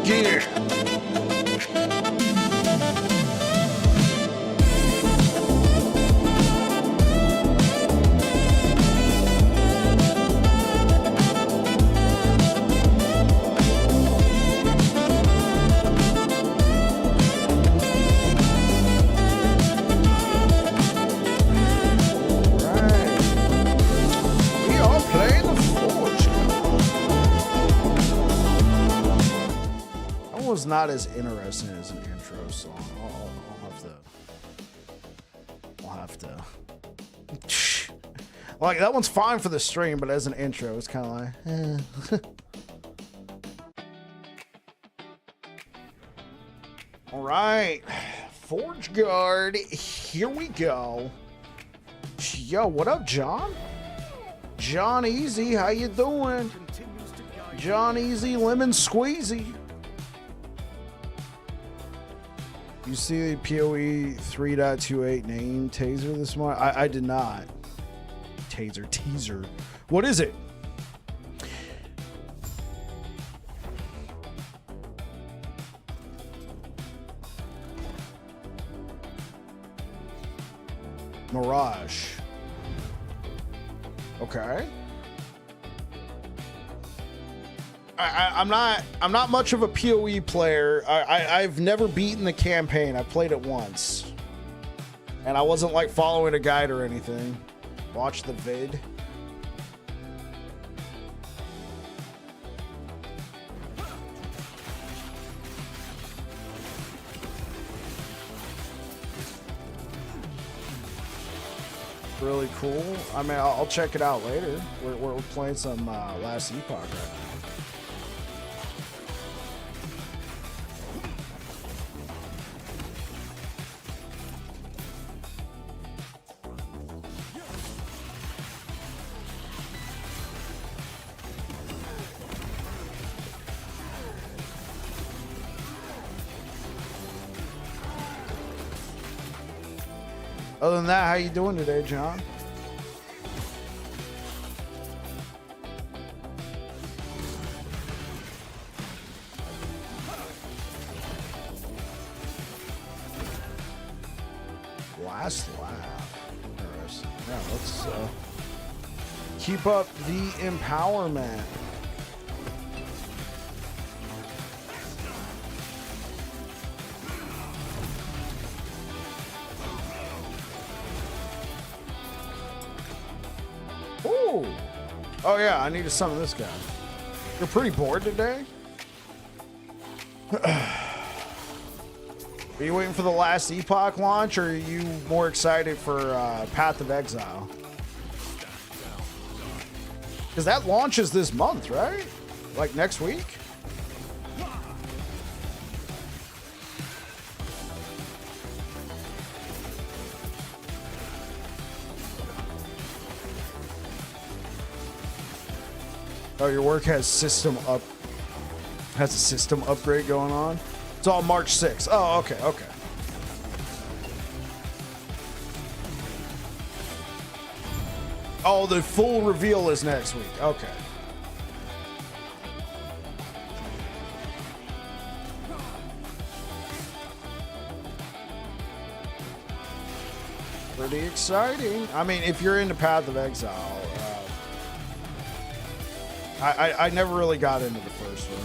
gear. Was not as interesting as an intro song. I'll have to like that one's fine for the stream, but as an intro it's kind of like all right, Forge Guard, here we go. Yo, what up, John? John Easy, how you doing? John Easy, lemon squeezy. You see the PoE 3.28 name taser this morning? I did not. Teaser. What is it? Mirage. Okay. I'm not much of a PoE player. I've never beaten the campaign. I played it once, and I wasn't like following a guide or anything. Watch the vid. Really cool. I mean, I'll check it out later. We're playing some Last Epoch right now. Other than that, how you doing today, John? Last laugh. Interesting. Yeah, let's keep up the empowerment. Oh yeah, I need to summon this guy. You're pretty bored today? Are you waiting for the Last Epoch launch, or are you more excited for Path of Exile? Because that launches this month, right? Like next week? Oh, your work has a system upgrade going on. It's all March 6th. Oh, okay. Oh, the full reveal is next week. Okay. Pretty exciting. I mean, if you're into Path of Exile, I never really got into the first one.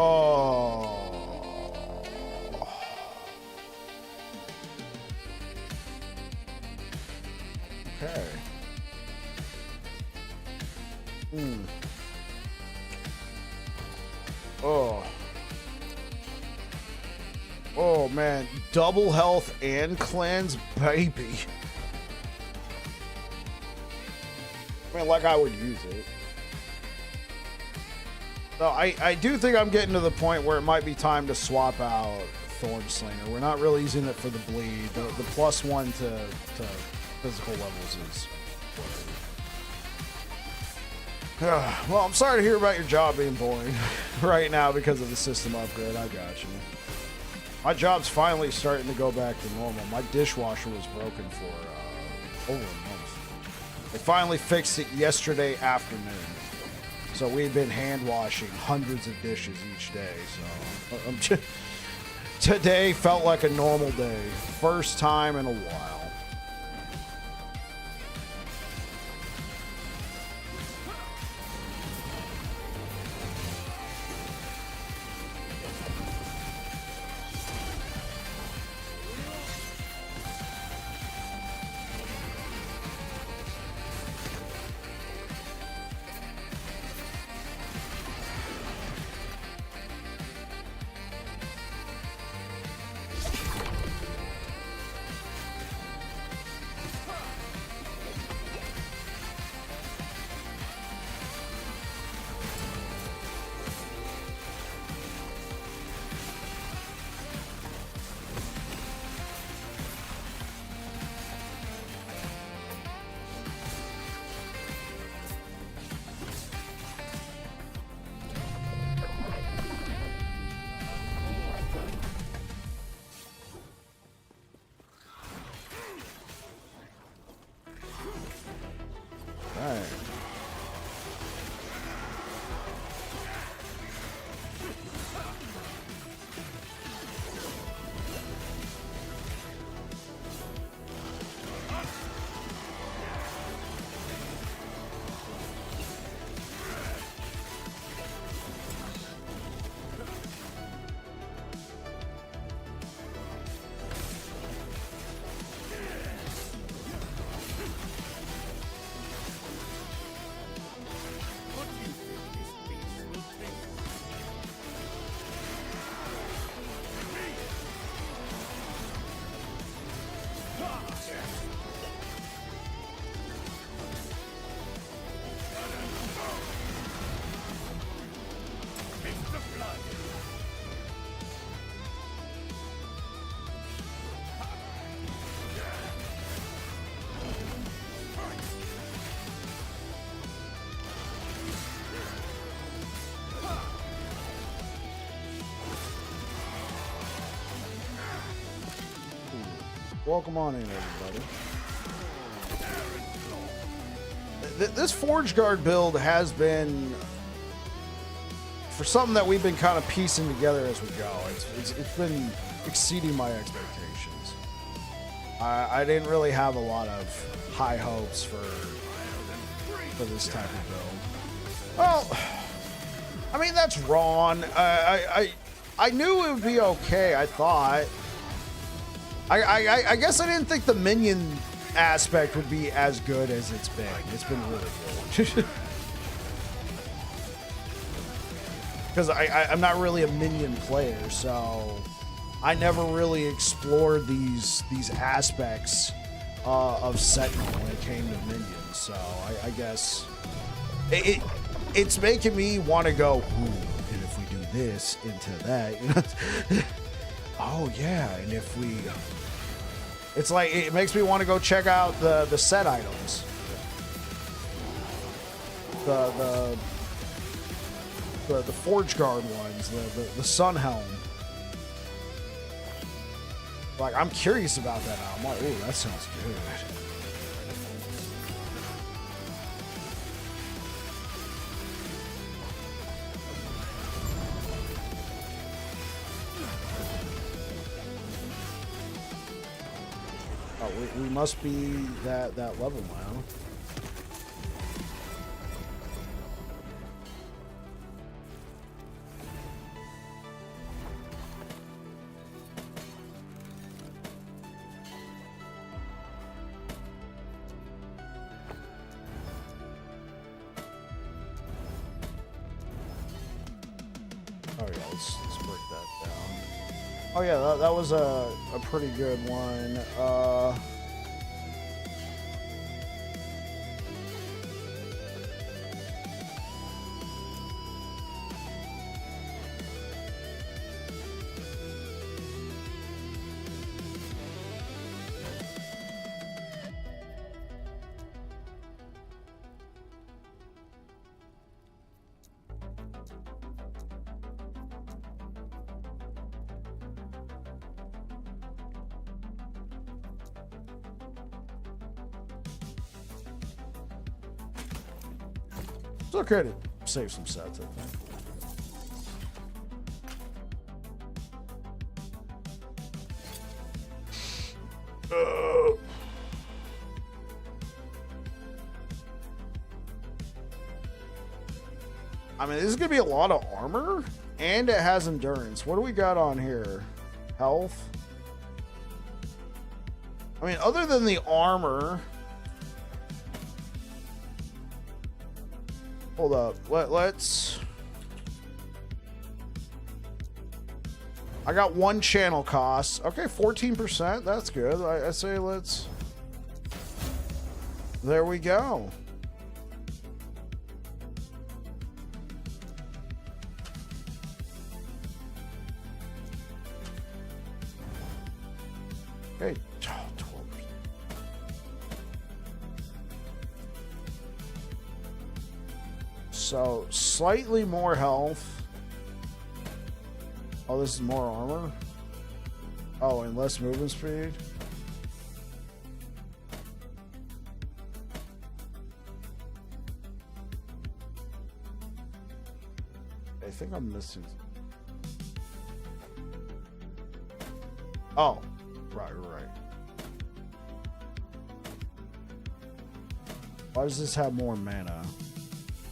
Oh. Okay. Oh. Oh man, double health and cleanse, baby. I mean, like I would use it. So I do think I'm getting to the point where it might be time to swap out Thornslinger. We're not really using it for the bleed. The +1 to physical levels is... well, I'm sorry to hear about your job being boring right now because of the system upgrade. I got you. My job's finally starting to go back to normal. My dishwasher was broken for over a month. They finally fixed it yesterday afternoon. So we've been hand washing hundreds of dishes each day. So today felt like a normal day. First time in a while. Welcome on in, everybody. This Forge Guard build has been, for something that we've been kind of piecing together as we go, it's been exceeding my expectations. I didn't really have a lot of high hopes for this type of build. Well, I mean, that's wrong. I knew it would be okay, I thought. I guess I didn't think the minion aspect would be as good as it's been. It's been really good. Because I'm not really a minion player, so I never really explored these aspects of Sentinel when it came to minions. So I guess it's making me want to go, ooh, and if we do this into that, you know? Oh yeah, and if we... It's like, it makes me want to go check out the set items. The Forge Guard ones, the Sun Helm. Like, I'm curious about that now. I'm like, ooh, that sounds good. Oh, we must be that level now. Oh yeah, let's break that down. Oh yeah, that was a pretty good one. It's okay to save some sets, I think. I mean, this is going to be a lot of armor, and it has endurance. What do we got on here? Health? I mean, other than the armor... Hold up. Let's... I got one channel cost. Okay, 14%. That's good. I say let's... There we go. Okay, 12%. So, slightly more health. Oh, this is more armor. Oh, and less movement speed. I think I'm missing. Oh, right. Why does this have more mana?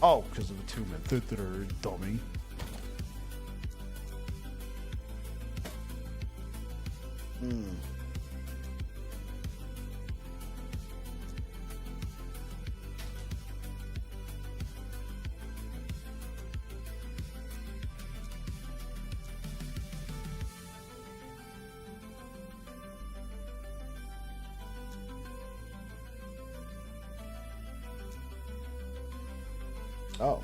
Oh, because of the 2-minute. Dummy. Oh.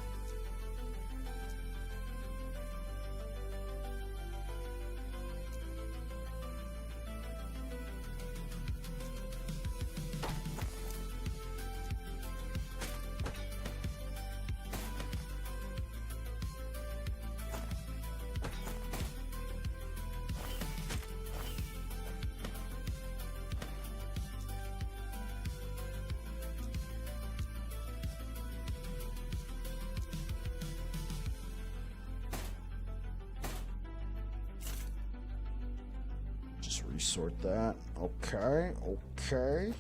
Resort that. Okay.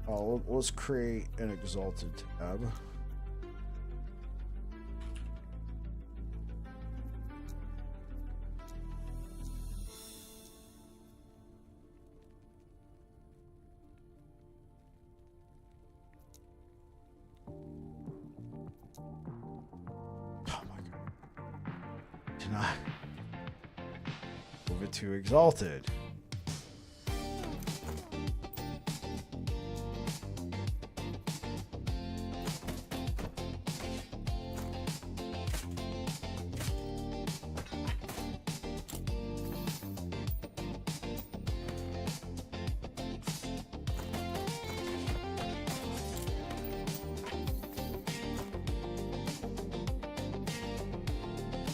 Oh, let's create an exalted tab. Oh my god. Did not move it to exalted.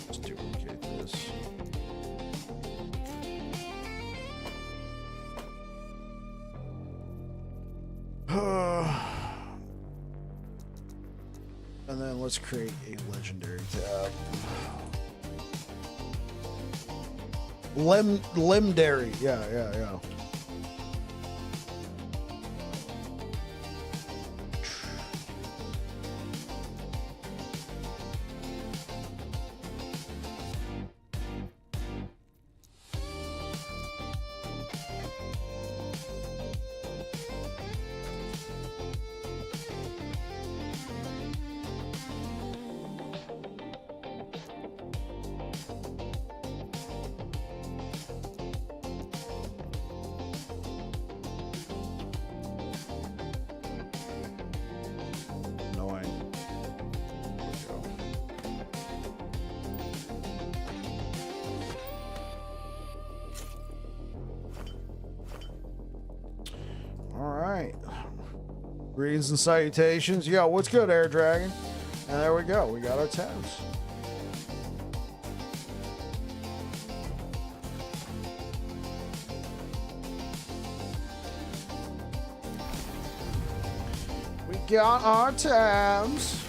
Let's duplicate this. And then let's create a legendary tab. Limdary. Yeah. Greetings and salutations. Yo, what's good, Air Dragon? And there we go. We got our tabs. We got our tabs.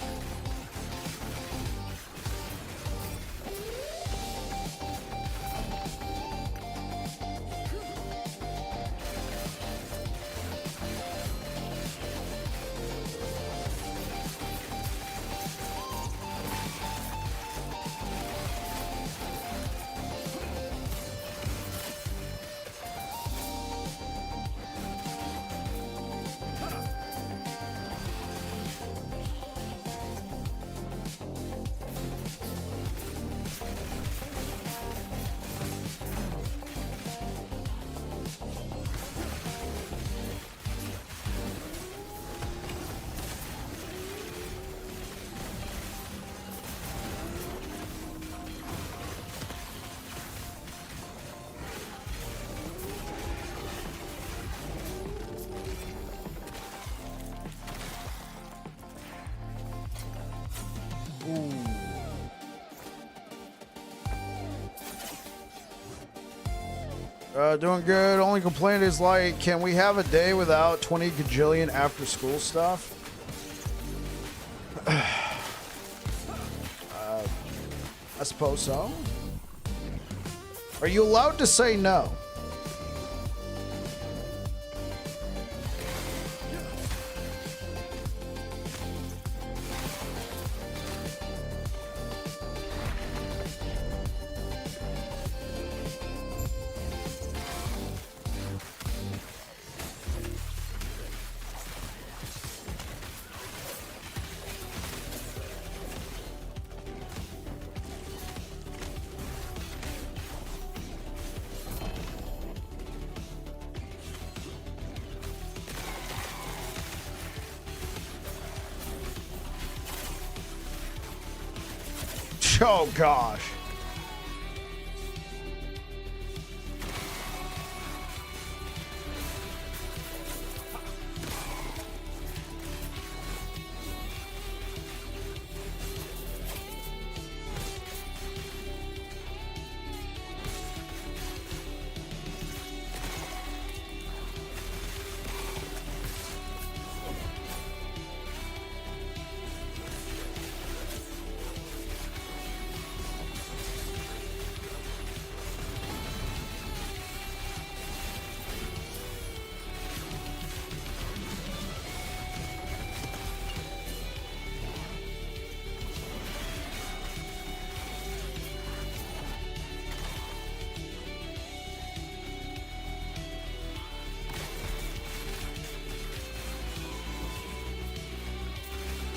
Doing good. Only complaint is like, can we have a day without 20 gajillion after school stuff? I suppose so. Are you allowed to say no? Oh gosh.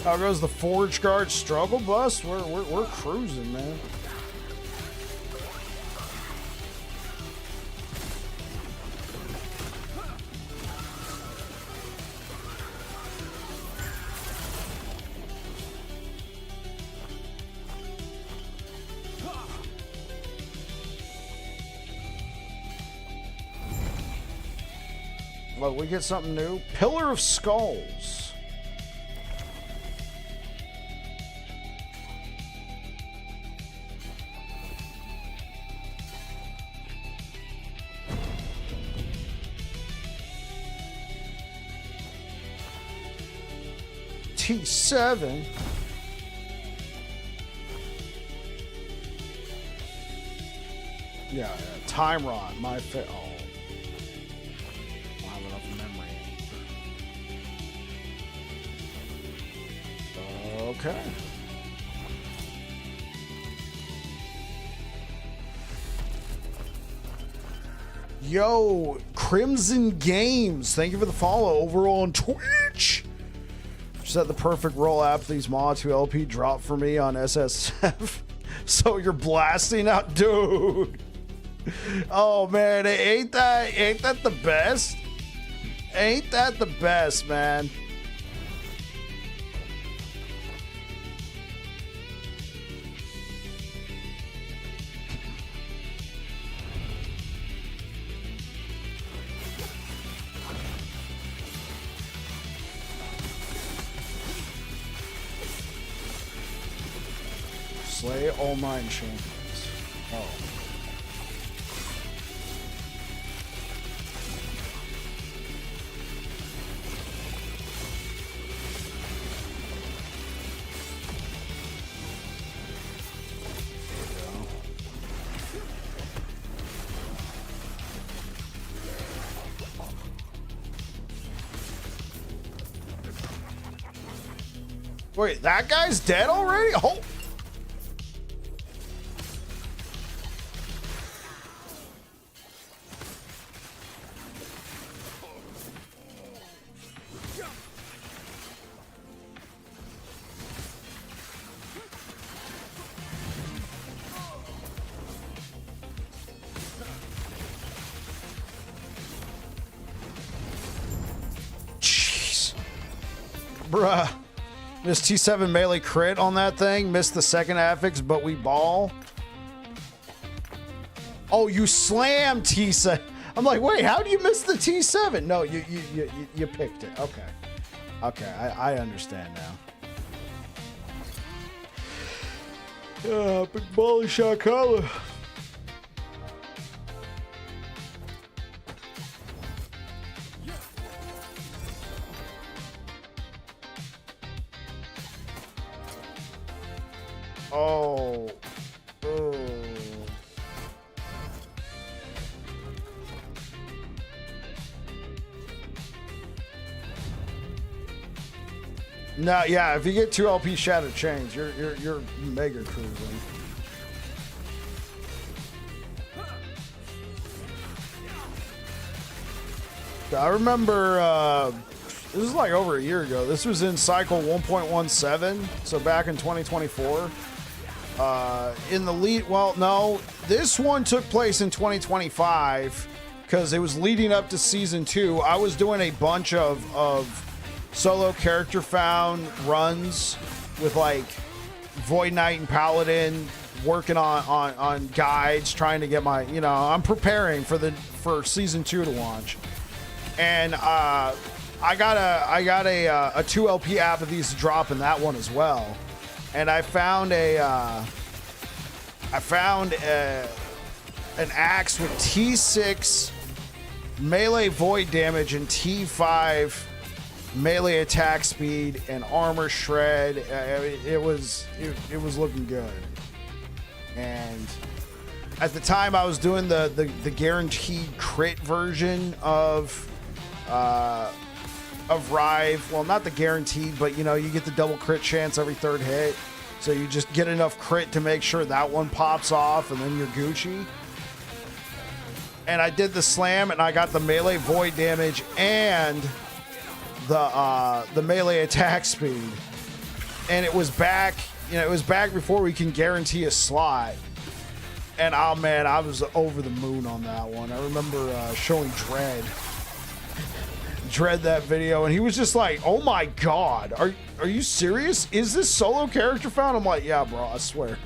How goes the Forge Guard struggle bus? We're cruising, man. Look, we get something new. Pillar of Skulls. T7. Yeah, Time Rod, my fa- oh. I don't have enough memory. Okay. Yo, Crimson Games, thank you for the follow over on Twitch. Set the perfect roll app. These mods who LP drop for me on SSF. So you're blasting out, dude. Oh man, ain't that the best? Ain't that the best, man? Slay all mine champions. Oh. Wait, that guy's dead already? Oh. Bruh. Missed T7 melee crit on that thing. Missed the second affix, but we ball. Oh, you slammed T7. I'm like, wait, how do you miss the T7? No, you picked it. Okay. Okay, I understand now. Big bally shot collar. Oh. Oh. No, yeah, if you get 2 LP Shattered Chains, you're mega cruising. I remember this was like over a year ago. This was in cycle 1.17, so back in 2024. In the lead, well, no, this one took place in 2025 because it was leading up to season 2. I was doing a bunch of solo character found runs with like Void Knight and Paladin, working on guides, trying to get my, I'm preparing for season 2 to launch. And I got a 2 LP app of these to drop in that one as well. And I found an axe with T6 melee void damage and T5 melee attack speed and armor shred. It was looking good. And at the time I was doing the guaranteed crit version of Rive. Well, not the guaranteed, but you get the double crit chance every 3rd hit. So you just get enough crit to make sure that one pops off and then you're Gucci. And I did the slam and I got the melee void damage and the melee attack speed. And it was back, it was back before we can guarantee a slot. And oh man, I was over the moon on that one. I remember showing Dread that video, and he was just like, oh my god, are you serious? Is this solo character found? I'm like, yeah bro, I swear.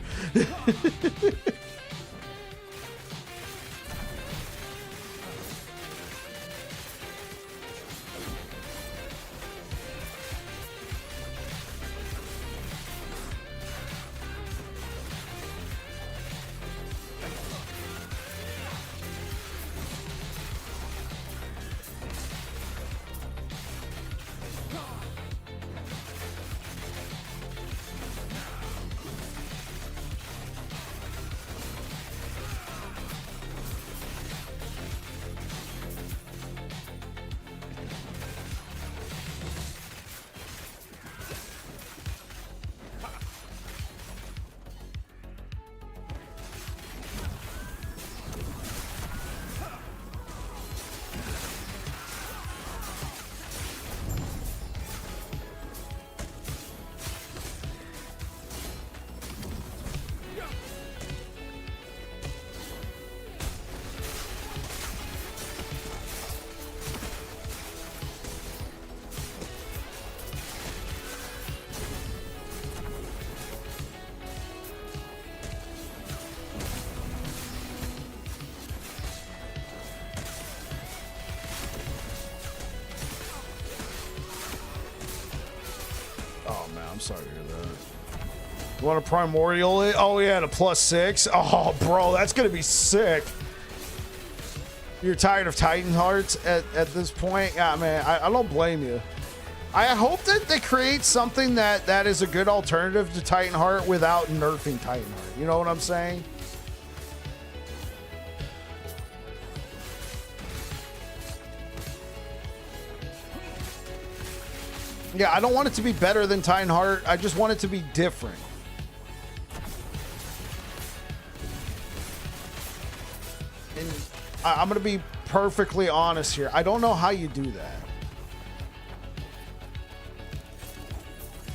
I'm sorry to hear that. You want a primordial it? Oh, yeah, a +6. Oh, bro, that's going to be sick. You're tired of Titan Hearts at this point? Yeah, man, I don't blame you. I hope that they create something that is a good alternative to Titan Heart without nerfing Titan Heart. You know what I'm saying? Yeah, I don't want it to be better than Titanheart. I just want it to be different. And I'm going to be perfectly honest here. I don't know how you do that.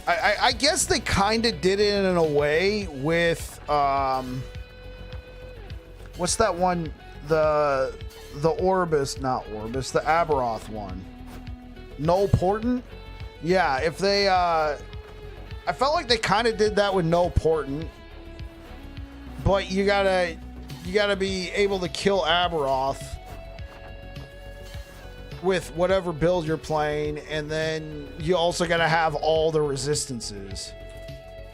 I guess they kind of did it in a way with what's that one? The Orbis, not Orbis, the Aberoth one. Null Portent? Yeah, if they I felt like they kind of did that with Null Portent. But you gotta be able to kill Aberoth with whatever build you're playing, and then you also gotta have all the resistances.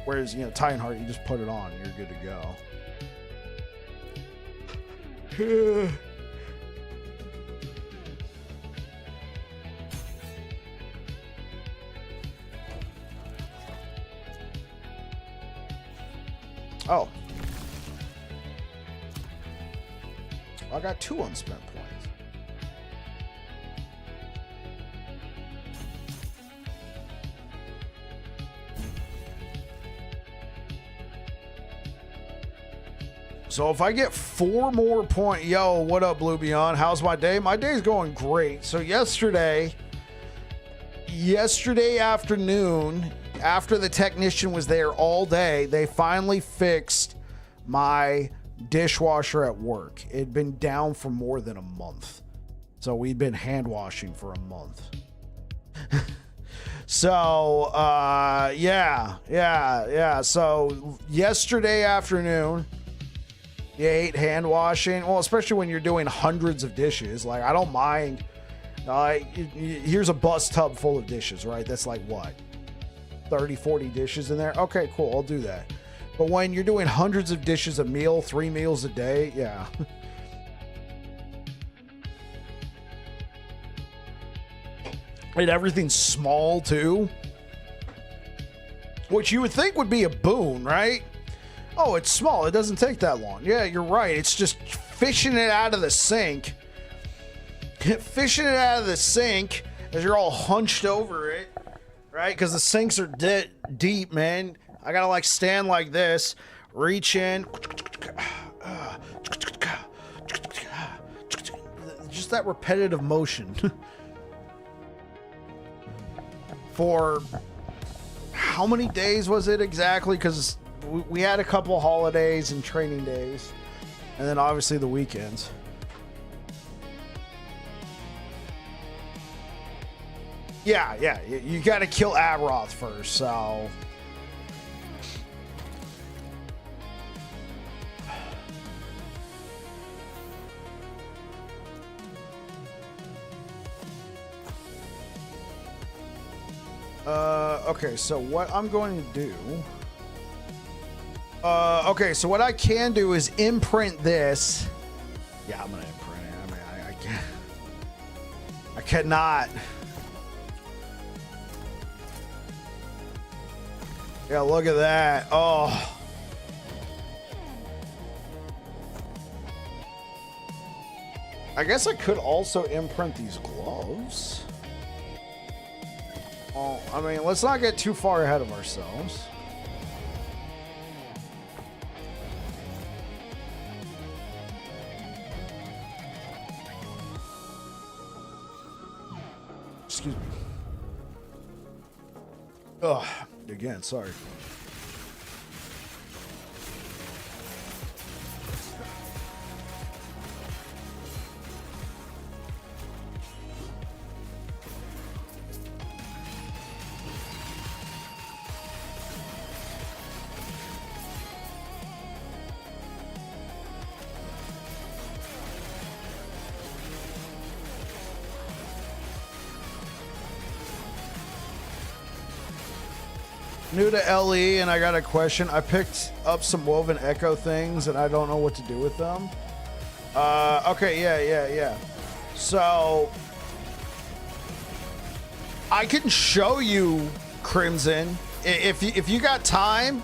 Whereas, you know, Titanheart, you just put it on, you're good to go. Oh. I got 2 unspent points. So if I get 4 more points, yo, what up, Blue Beyond? How's my day? My day's going great. So yesterday afternoon, after the technician was there all day, they finally fixed my dishwasher at work. It'd been down for more than a month. So we'd been hand washing for a month. So, yeah. So yesterday afternoon, you hate hand washing. Well, especially when you're doing hundreds of dishes. Like, I don't mind. Here's a bus tub full of dishes, right? That's like what? 30, 40 dishes in there? Okay, cool. I'll do that. But when you're doing hundreds of dishes a meal, 3 meals a day, yeah. And everything's small too. Which you would think would be a boon, right? Oh, it's small. It doesn't take that long. Yeah, you're right. It's just fishing it out of the sink. Fishing it out of the sink as you're all hunched over it, right? Because the sinks are deep, man. I gotta like stand like this, reach in. Just that repetitive motion. For how many days was it exactly? Because we had a couple holidays and training days, and then obviously the weekends. Yeah, you got to kill Aberoth first, so. Okay, so what I'm going to do. Okay, so what I can do is imprint this. Yeah, I'm gonna imprint it. I mean, I can't. I cannot. Yeah, look at that. Oh. I guess I could also imprint these gloves. Well, I mean, let's not get too far ahead of ourselves. Excuse me. Ugh, again, sorry. New to LE, and I got a question. I picked up some Woven Echo things, and I don't know what to do with them. Okay, yeah. So, I can show you, Crimson. If you got time,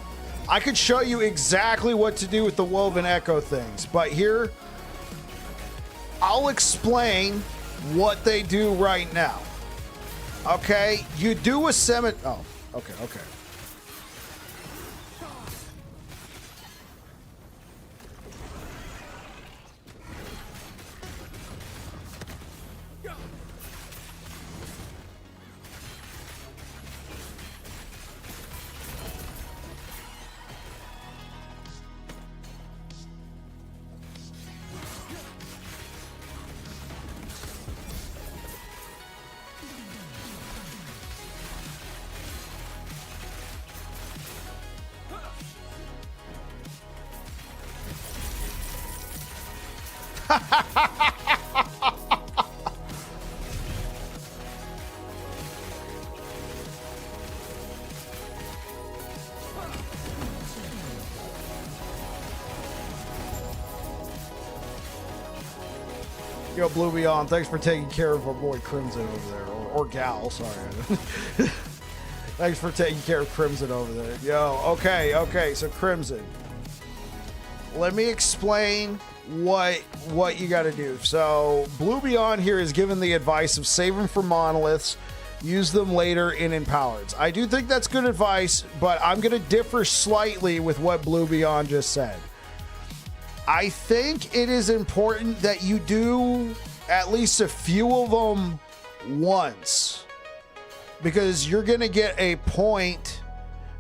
I could show you exactly what to do with the Woven Echo things. But here, I'll explain what they do right now. Okay, you do a cemetery. Oh, okay, okay. Yo, Blue Beyond, thanks for taking care of our boy Crimson over there. Or Gal, sorry. Thanks for taking care of Crimson over there. Yo, okay, so Crimson. Let me explain what you got to do. So, Blue Beyond here is given the advice of save them for monoliths, use them later in empowereds. I do think that's good advice, but I'm going to differ slightly with what Blue Beyond just said. I think it is important that you do at least a few of them once, because you're going to get a point,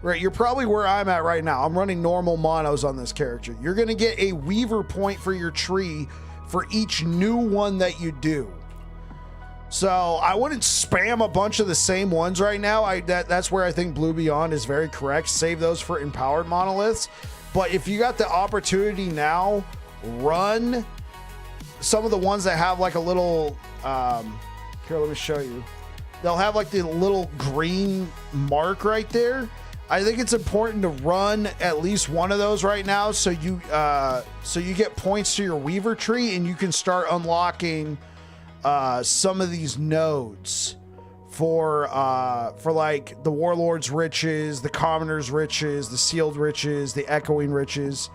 right? You're probably where I'm at right now. I'm running normal monos on this character. You're going to get a Weaver point for your tree for each new one that you do. So I wouldn't spam a bunch of the same ones right now. That's where I think Blue Beyond is very correct. Save those for empowered monoliths. But if you got the opportunity now, run some of the ones that have like a little, here, let me show you. They'll have like the little green mark right there. I think it's important to run at least one of those right now, so you get points to your Weaver tree and you can start unlocking some of these nodes for like the Warlord's Riches, the Commoner's Riches, the Sealed Riches, the Echoing Riches.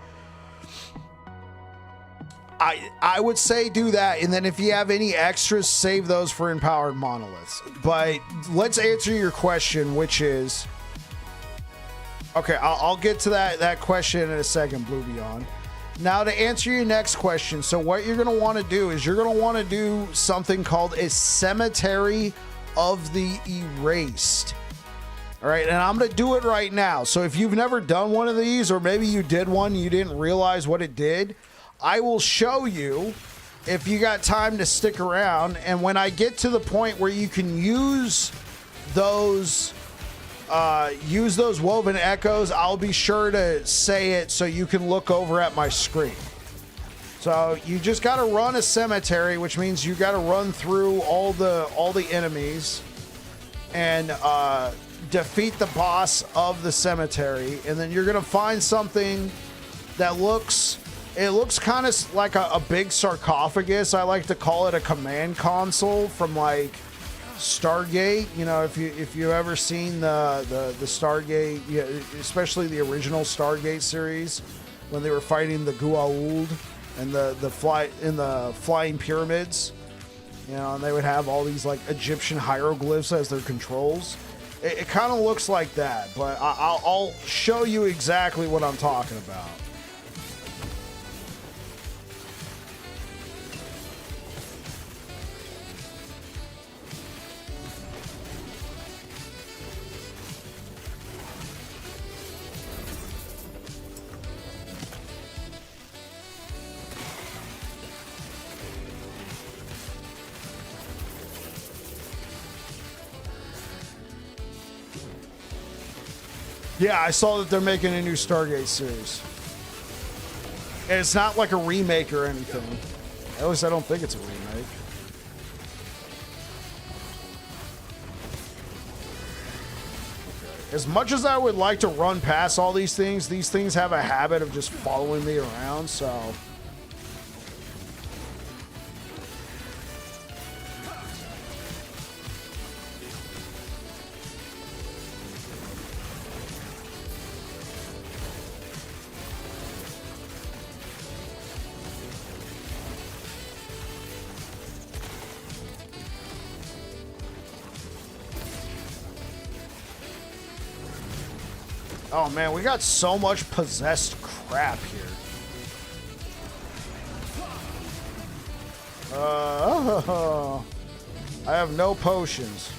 I would say do that, and then if you have any extras, save those for empowered monoliths. But let's answer your question, which is, okay, I'll get to that question in a second, Blue Beyond. Now, to answer your next question, so what you're going to want to do is you're going to want to do something called a Cemetery of the Erased. All right, and I'm going to do it right now. So if you've never done one of these, or maybe you did one, you didn't realize what it did, I will show you if you got time to stick around. And when I get to the point where you can use those woven echoes, I'll be sure to say it so you can look over at my screen. So you just got to run a cemetery, which means you got to run through all the enemies and defeat the boss of the cemetery, and then you're gonna find something that looks kind of like a big sarcophagus. I like to call it a command console from like Stargate. You know, if you ever seen the Stargate, yeah, especially the original Stargate series, when they were fighting the Goa'uld and the flying pyramids, you know, and they would have all these like Egyptian hieroglyphs as their controls. It kind of looks like that, but I'll show you exactly what I'm talking about. Yeah, I saw that they're making a new Stargate series. And it's not like a remake or anything. At least I don't think it's a remake. As much as I would like to run past all these things have a habit of just following me around, so... Oh man, we got so much possessed crap here. I have no potions.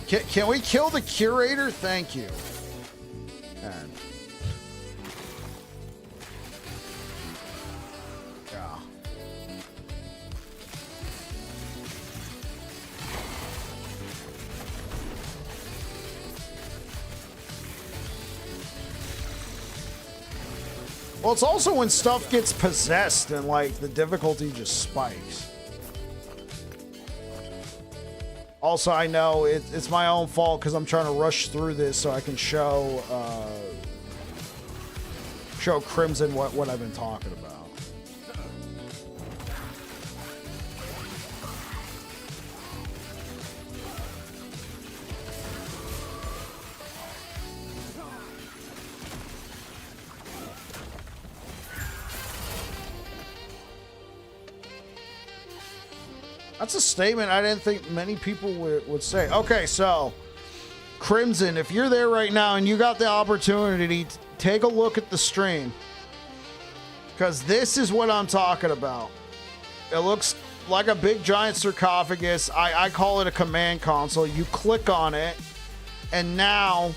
Can we kill the curator? Thank you. Man. Yeah. Well, it's also when stuff gets possessed and like the difficulty just spikes. Also, I know it's my own fault because I'm trying to rush through this so I can show Crimson what I've been talking about. That's a statement I didn't think many people would say. Okay, so Crimson, if you're there right now and you got the opportunity, take a look at the stream. Because this is what I'm talking about. It looks like a big giant sarcophagus. I call it a command console. You click on it, and now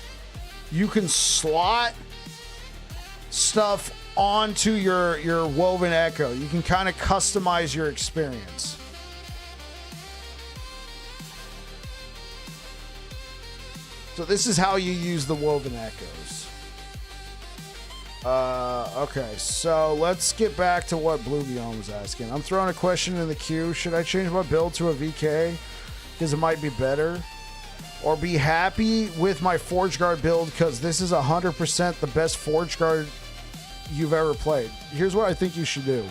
you can slot stuff onto your woven echo. You can kind of customize your experience. So this is how you use the woven echoes. Okay, so let's get back to what Blue Beyond was asking. I'm throwing a question in the queue. Should I change my build to a VK? Because it might be better. Or be happy with my Forge Guard build because this is 100% the best Forge Guard you've ever played. Here's what I think you should do.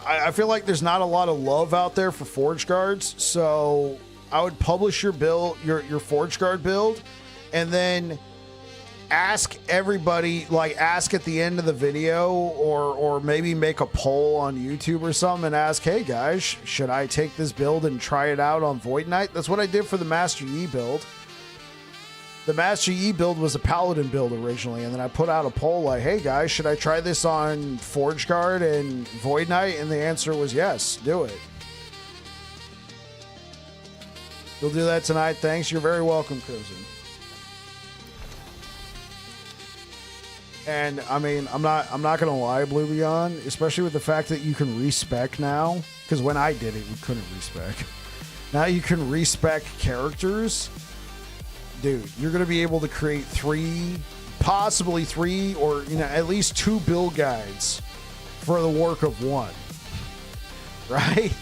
I feel like there's not a lot of love out there for Forge Guards, so I would publish your build, your Forge Guard build, and then ask everybody, like ask at the end of the video, or maybe make a poll on YouTube or something and ask, hey guys, should I take this build and try it out on Void Knight? That's what I did for the Master Yi build. The Master Yi build was a Paladin build originally, and then I put out a poll like, hey guys, should I try this on Forge Guard and Void Knight? And the answer was yes, do it. You'll do that tonight. Thanks. You're very welcome, Crimson. And I mean, I'm not gonna lie, Blue Beyond, especially with the fact that you can respec now, because when I did it, you couldn't respec. Now you can respec characters. Dude, you're going to be able to create possibly three, or at least 2 build guides for the work of one. Right?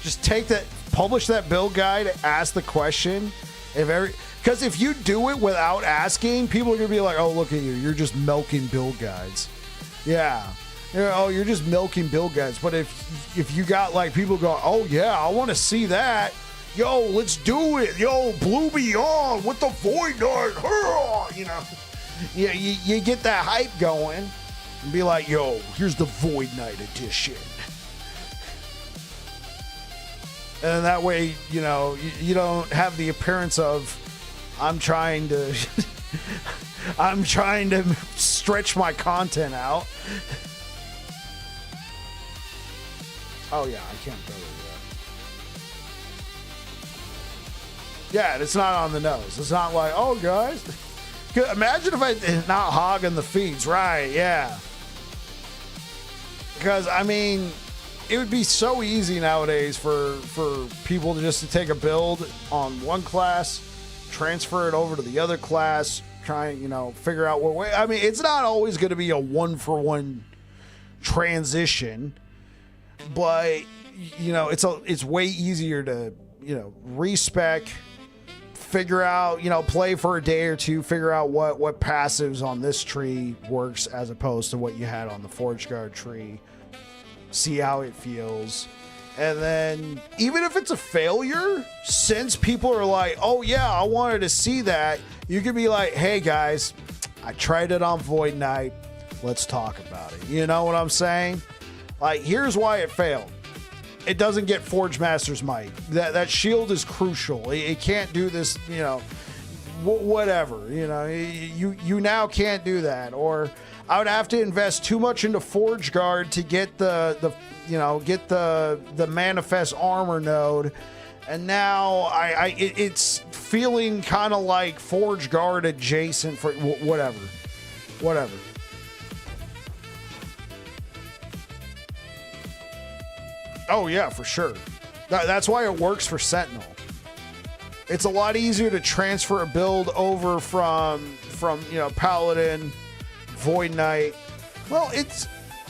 Just take that, publish that build guide, ask the question. Because if you do it without asking, people are going to be like, oh, look at you. You're just milking build guides. Yeah. Oh, you're just milking build guides. But if you got like people going, oh, yeah, I want to see that. Yo, let's do it. Yo, Blue Beyond with the Void Knight. You get that hype going and be like, yo, here's the Void Knight edition. And that way, you don't have the appearance of I'm trying to stretch my content out. Oh yeah, I can't go there yet. Yeah, it's not on the nose. It's not like, oh guys. Imagine if I not hogging the feeds, right? Yeah. Because I mean, it would be so easy nowadays for people to take a build on one class, transfer it over to the other class, try and figure out what way. I mean, it's not always going to be a 1-for-1 transition, but it's way easier to respec, figure out, play for a day or two, figure out what passives on this tree works as opposed to what you had on the Forge Guard tree, see how it feels, And then even if it's a failure, since people are like, oh yeah, I wanted to see that, you could be like, hey guys, I tried it on Void Knight. Let's talk about it. You know what I'm saying? Like, here's why it failed. It doesn't get Forge Master's Might. That shield is crucial. It can't do this, you know, whatever. You know, you now can't do that. Or I would have to invest too much into Forge Guard to get the Manifest Armor node. And now it's feeling kind of like Forge Guard adjacent for whatever. Oh yeah, for sure. That's why it works for Sentinel. It's a lot easier to transfer a build over from you know, Paladin, Void Knight. Well,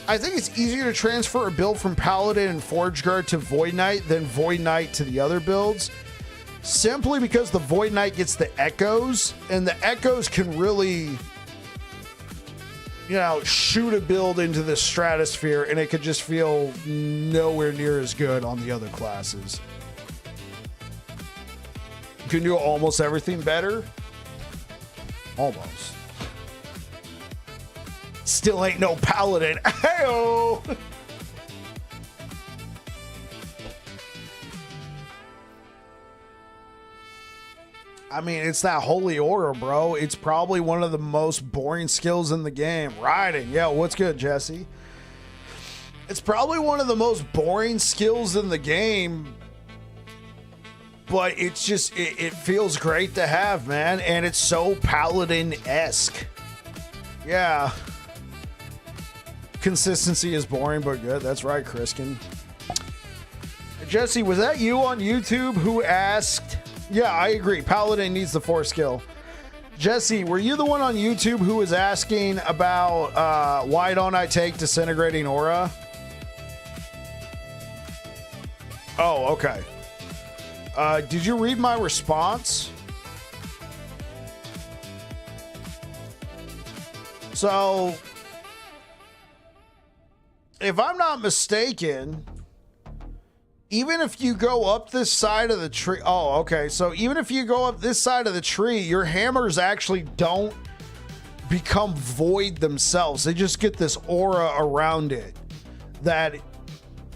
I think it's easier to transfer a build from Paladin and Forge Guard to Void Knight than Void Knight to the other builds. Simply because the Void Knight gets the echoes, and the echoes can really, you know, shoot a build into the stratosphere, and it could just feel nowhere near as good on the other classes. You can do almost everything better. Almost. Still ain't no Paladin. Hey-oh! I mean, it's that Holy Aura, bro. It's probably one of the most boring skills in the game. Riding. Yeah, what's good, Jesse? It's probably one of the most boring skills in the game, but it's just, it feels great to have, man. And it's so Paladin-esque. Yeah. Consistency is boring, but good. That's right, Kriskin. Jesse, was that you on YouTube who asked? Yeah, I agree. Paladin needs the 4 skill. Jesse, were you the one on YouTube who was asking about why don't I take Disintegrating Aura? Oh, okay. Did you read my response? So, if I'm not mistaken, even if you go up this side of the tree, oh, okay. So even if you go up this side of the tree, your hammers actually don't become void themselves. They just get this aura around it that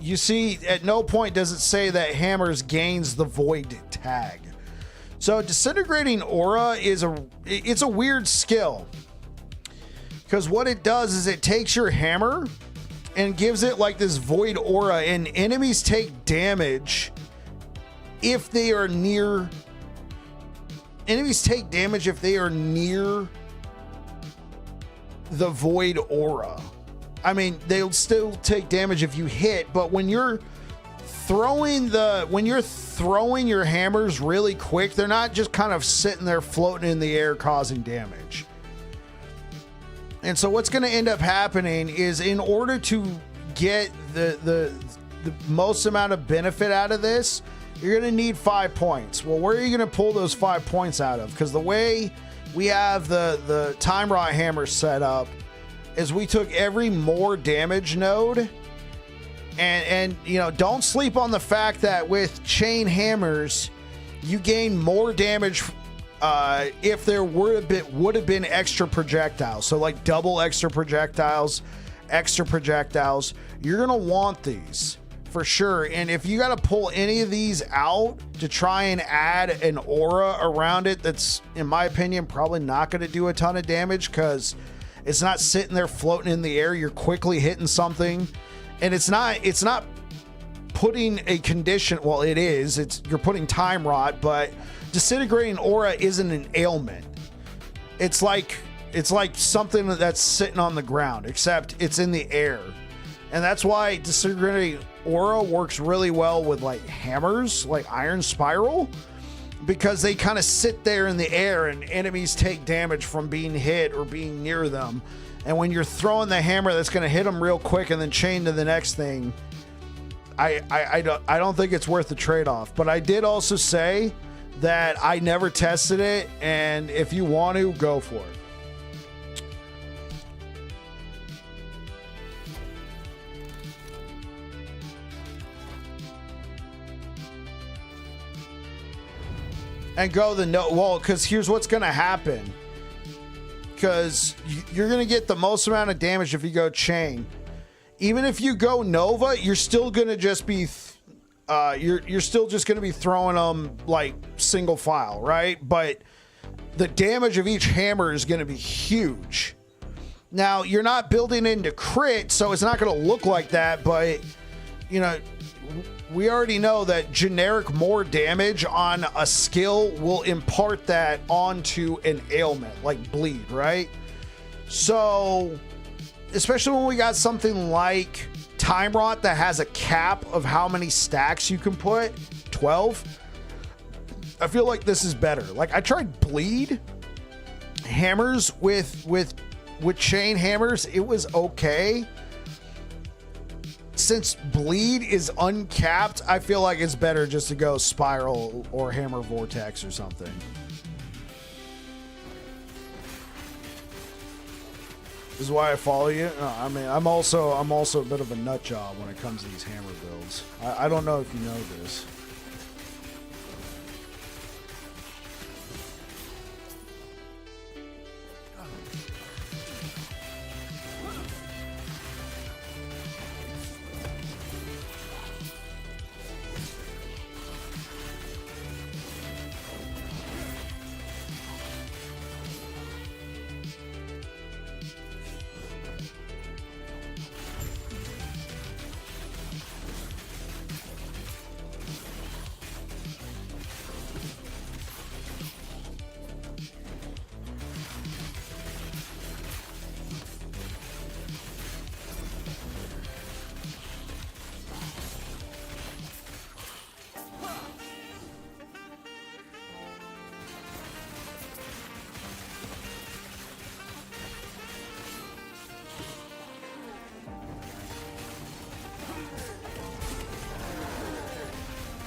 you see. At no point does it say that hammers gains the void tag. So Disintegrating Aura it's a weird skill, because what it does is it takes your hammer and gives it like this void aura, and enemies take damage if they are near. Enemies take damage if they are near the void aura. I mean, they'll still take damage if you hit, but when you're throwing your hammers really quick, they're not just kind of sitting there floating in the air causing damage. And so what's going to end up happening is, in order to get the most amount of benefit out of this, you're going to need 5 points. Well, where are you going to pull those 5 points out of? Because the way we have the Time Rot hammer set up is we took every more damage node, and you know, don't sleep on the fact that with chain hammers you gain more damage if there would have been extra projectiles. So like double extra projectiles. You're gonna want these for sure. And if you got to pull any of these out to try and add an aura around it, that's, in my opinion, probably not going to do a ton of damage, because it's not sitting there floating in the air. You're quickly hitting something, and it's not putting a condition. Well, it is. You're putting Time Rot, but Disintegrating Aura isn't an ailment. It's like something that's sitting on the ground, except it's in the air. And that's why Disintegrating Aura works really well with like hammers, like Iron Spiral, because they kind of sit there in the air and enemies take damage from being hit or being near them. And when you're throwing the hammer that's going to hit them real quick and then chain to the next thing, I don't think it's worth the trade-off. But I did also say that I never tested it, and if you want to, go for it. and go the no. Well, because here's what's going to happen. Because you're going to get the most amount of damage if you go chain. Even if you go Nova, you're still going to just be... you're still just going to be throwing them like single file, right? But the damage of each hammer is going to be huge. Now, you're not building into crit, so it's not going to look like that, but, you know, we already know that generic more damage on a skill will impart that onto an ailment, like bleed, right? So, especially when we got something like Time Rot that has a cap of how many stacks you can put, 12, I feel like this is better. Like, I tried bleed hammers with chain hammers. It was okay. Since bleed is uncapped, I feel like it's better just to go spiral or hammer vortex or something. This is why I follow you. I mean, I'm also a bit of a nut job when it comes to these hammer builds. I don't know if you know this.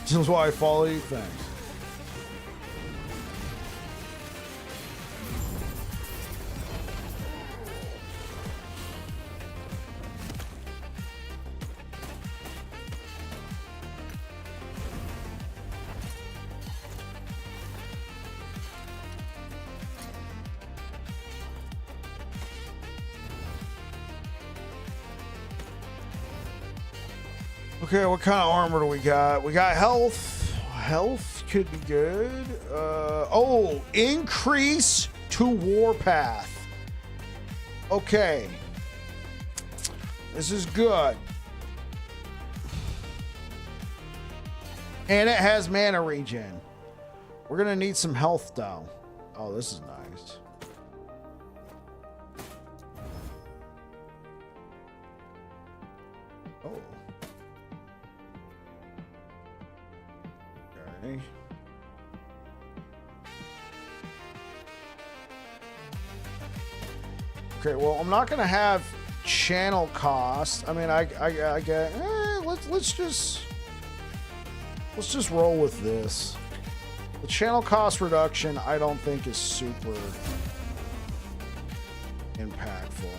This is why I follow you. Thanks. Okay, what kind of armor do we got? We got health. Health could be good. Oh, increase to Warpath. Okay. This is good. And it has mana regen. We're going to need some health, though. Oh, this is nice. Oh. Okay. Okay, well, I'm not going to have channel cost. I mean, I get, let's just roll with this. The channel cost reduction, I don't think is super impactful.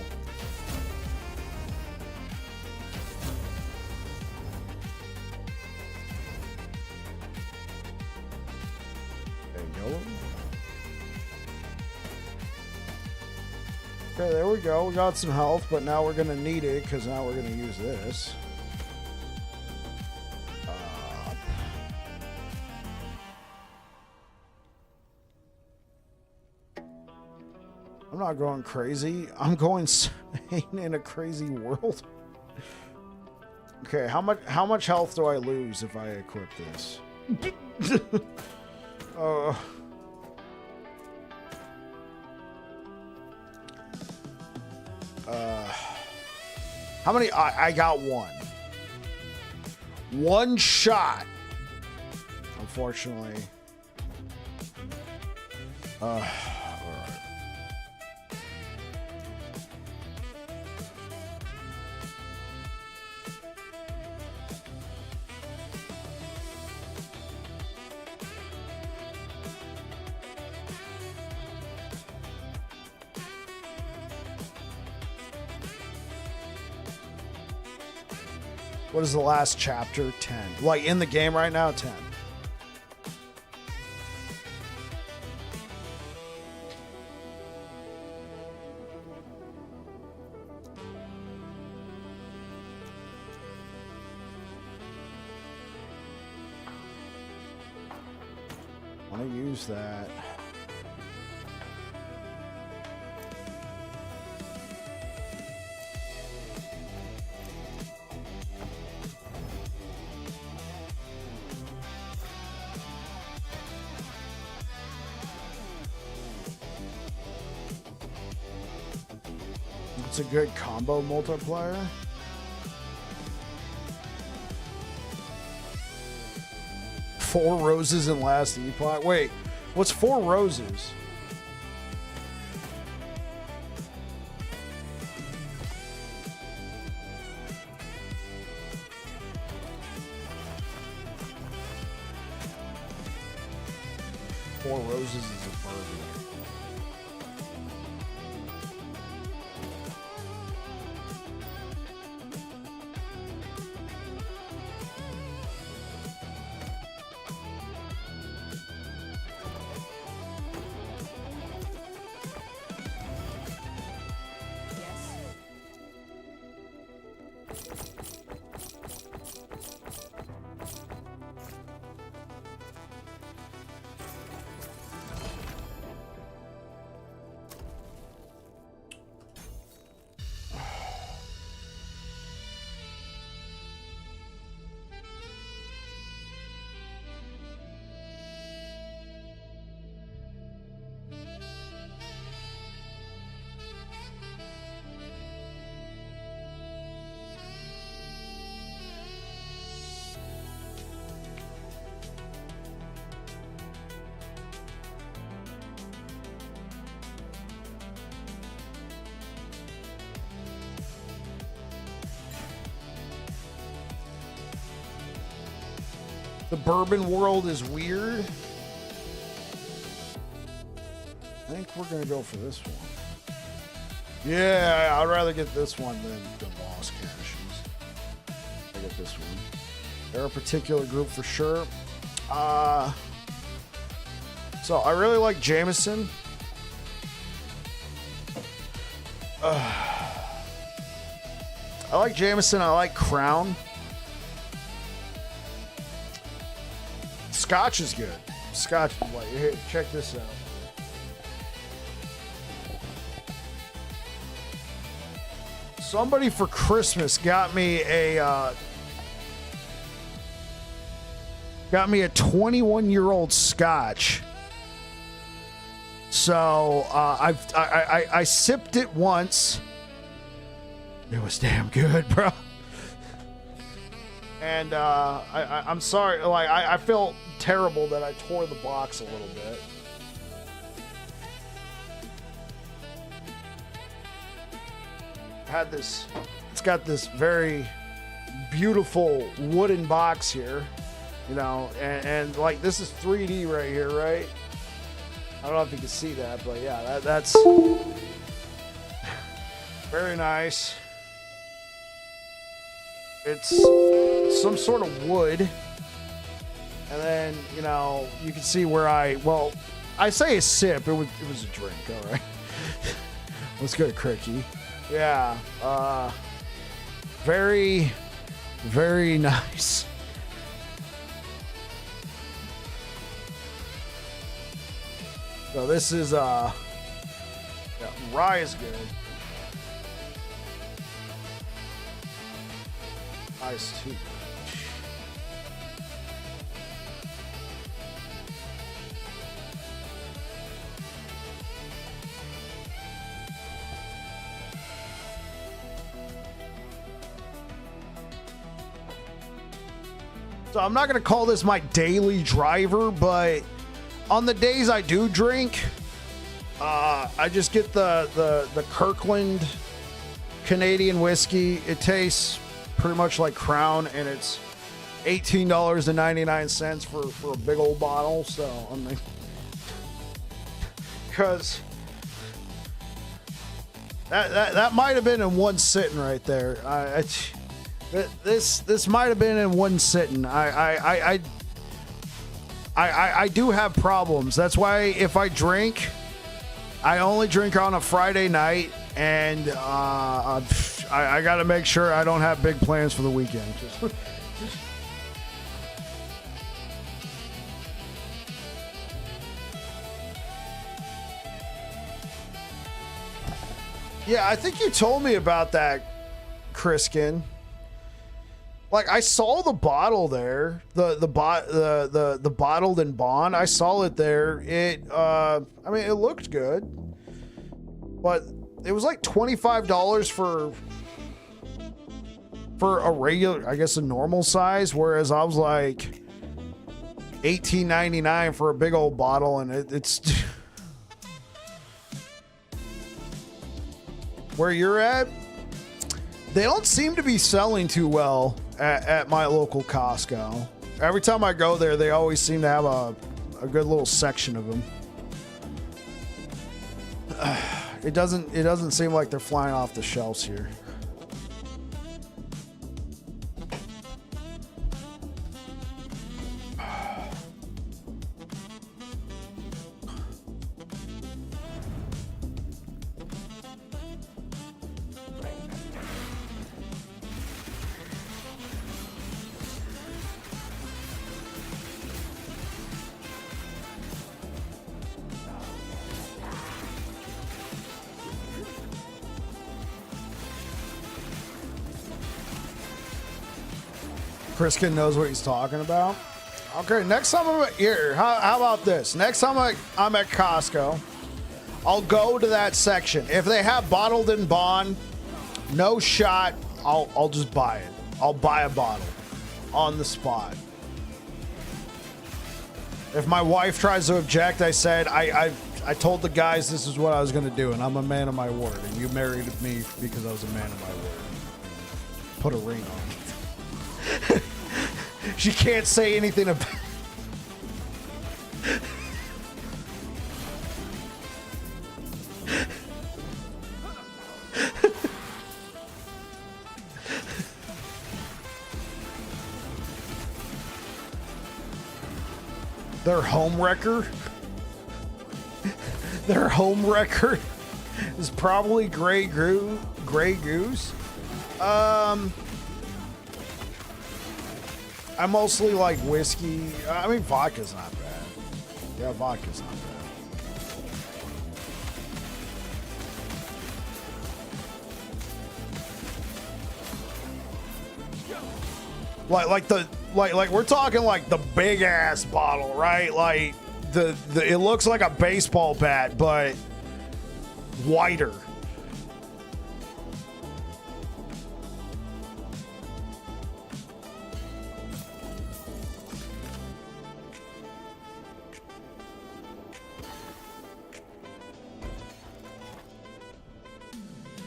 Okay, there we go. We got some health, but now we're going to need it because now we're going to use this. I'm not going crazy. I'm going insane in a crazy world. Okay, how much health do I lose if I equip this? How many? I got one. One shot. Unfortunately. All right. What is the last chapter? 10. Like in the game right now, 10. I use that. It's a good combo multiplier. Four roses in last Epoch. Wait, what's four roses? Four roses is a bourbon. The bourbon world is weird. I think we're gonna go for this one. Yeah, I'd rather get this one than the Lost Caches. I get this one. They're a particular group for sure. So I really like Jameson. I like Jameson. I like Crown. Scotch is good. Scotch, like, here, check this out. Somebody for Christmas got me a 21-year-old Scotch. So I sipped it once. It was damn good, bro. And I'm sorry, like I felt terrible that I tore the box a little bit. Had this, it's got this very beautiful wooden box here, you know, and like this is 3D right here, right? I don't know if you can see that, but yeah, that's very nice. It's some sort of wood. And then, you know, you can see where I say a sip. It was a drink, all right. Let's go to Cricky. Yeah. Very, very nice. So this is, yeah, rye is good. Ice too. So I'm not going to call this my daily driver, but on the days I do drink, I just get the Kirkland Canadian whiskey. It tastes pretty much like Crown, and it's $18.99 for a big old bottle. So I mean, because that might have been in one sitting right there. This might have been in one sitting. I do have problems. That's why if I drink, I only drink on a Friday night, and I got to make sure I don't have big plans for the weekend. Yeah, I think you told me about that, Criskin. Like, I saw the bottle there, the bottled and bond. I saw it there. I mean, it looked good, but it was like $25 for a regular, I guess, a normal size. Whereas I was like $18.99 for a big old bottle, and it's where you're at. They don't seem to be selling too well at my local Costco. Every time I go there, they always seem to have a good little section of them. It doesn't seem like they're flying off the shelves here. Criskin knows what he's talking about. Okay, next time I'm here, how about this? Next time I'm at Costco, I'll go to that section. If they have bottled and bond, no shot, I'll just buy it. I'll buy a bottle on the spot. If my wife tries to object, I said I told the guys this is what I was going to do, and I'm a man of my word, and you married me because I was a man of my word. Put a ring on it. She can't say anything about. Their home wrecker. Their home wrecker is probably Grey Goose. I mostly like whiskey. I mean, vodka's not bad. Yeah, vodka's not bad. Like we're talking like the big ass bottle, right? Like the it looks like a baseball bat, but wider.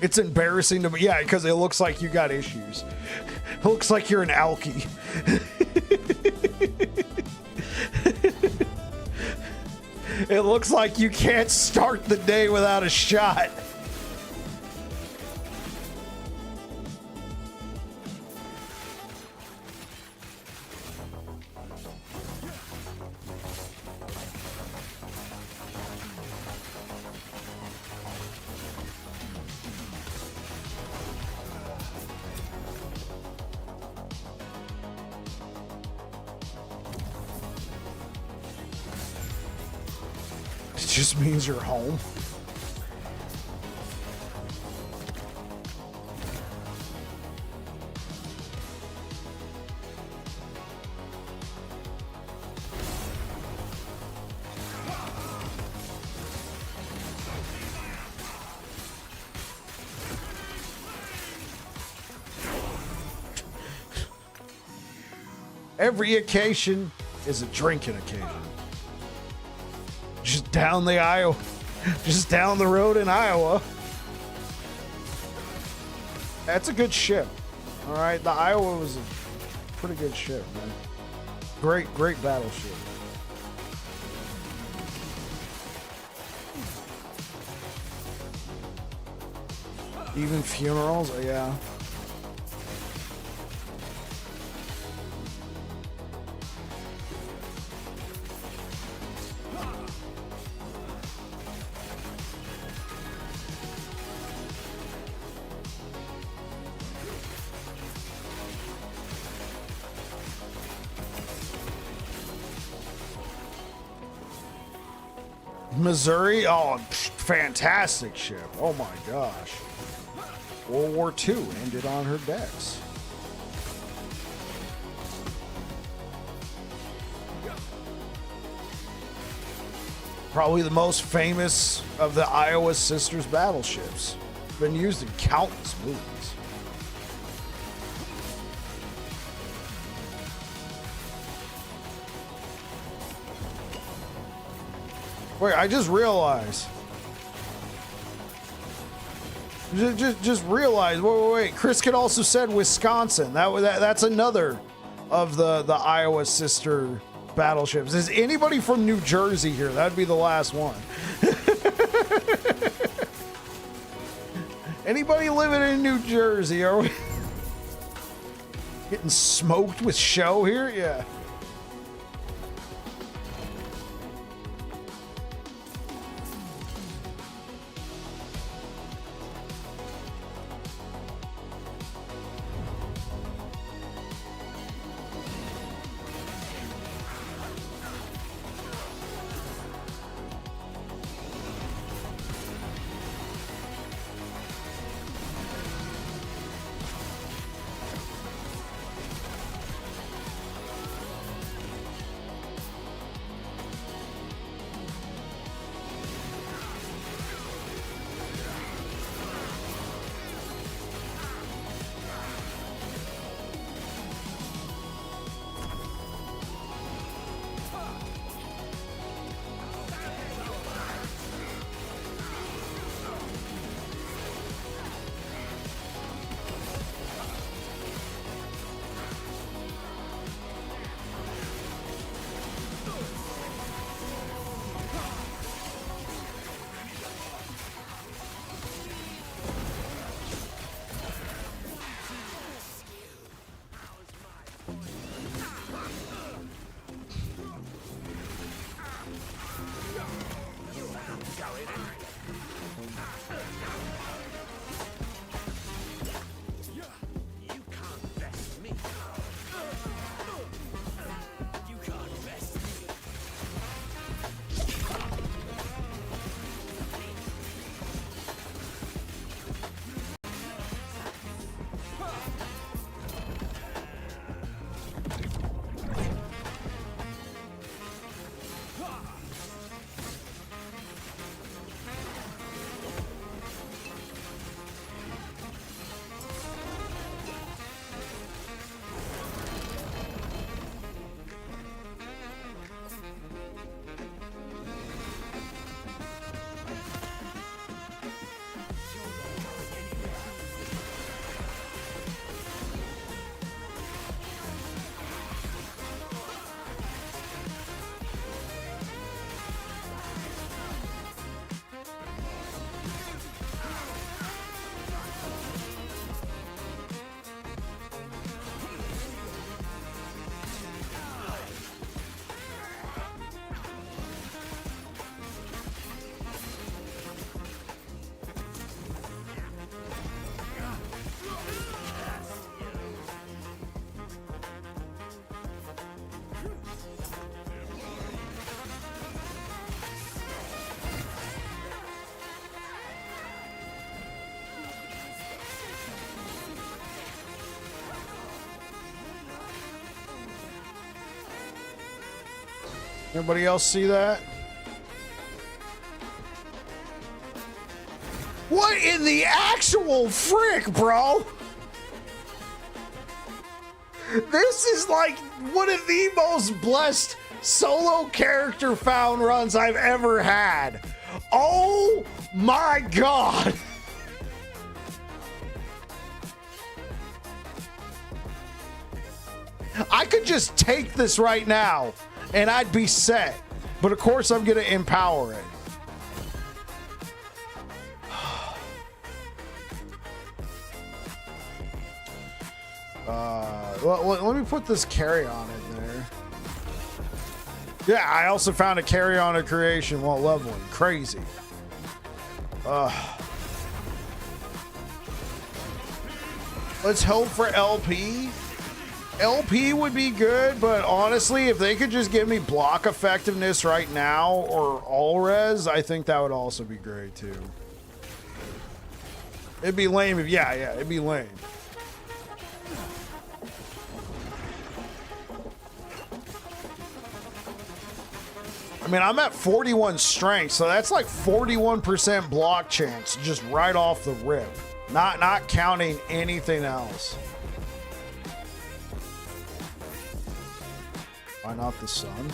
It's embarrassing to me. Yeah, because it looks like you got issues. It looks like you're an alkie. It looks like you can't start the day without a shot. Just means you're home. Every occasion is a drinking occasion. Just down the Iowa, just down the road in Iowa. That's a good ship. All right, the Iowa was a pretty good ship, man. Great battleship. Even funerals, yeah. Missouri, oh, fantastic ship. Oh my gosh. World War II ended on her decks. Probably the most famous of the Iowa Sisters battleships. Been used in countless movies. Wait, I just realized. Just realized. Wait. Chris Kid also said Wisconsin. That's another of the Iowa sister battleships. Is anybody from New Jersey here? That'd be the last one. Anybody living in New Jersey? Are we getting smoked with show here? Yeah. Everybody else see that? What in the actual frick, bro? This is like one of the most blessed solo character found runs I've ever had. Oh my god. I could just take this right now and I'd be set. But of course I'm going to empower it. Let me put this carry-on in there. Yeah, I also found a carry-on of creation while leveling. Crazy. Let's hope for LP. LP would be good, but honestly, if they could just give me block effectiveness right now or all res, I think that would also be great too. It'd be lame if, yeah, it'd be lame. I mean, I'm at 41 strength, so that's like 41% block chance just right off the rip. Not counting anything else. Why not the sun?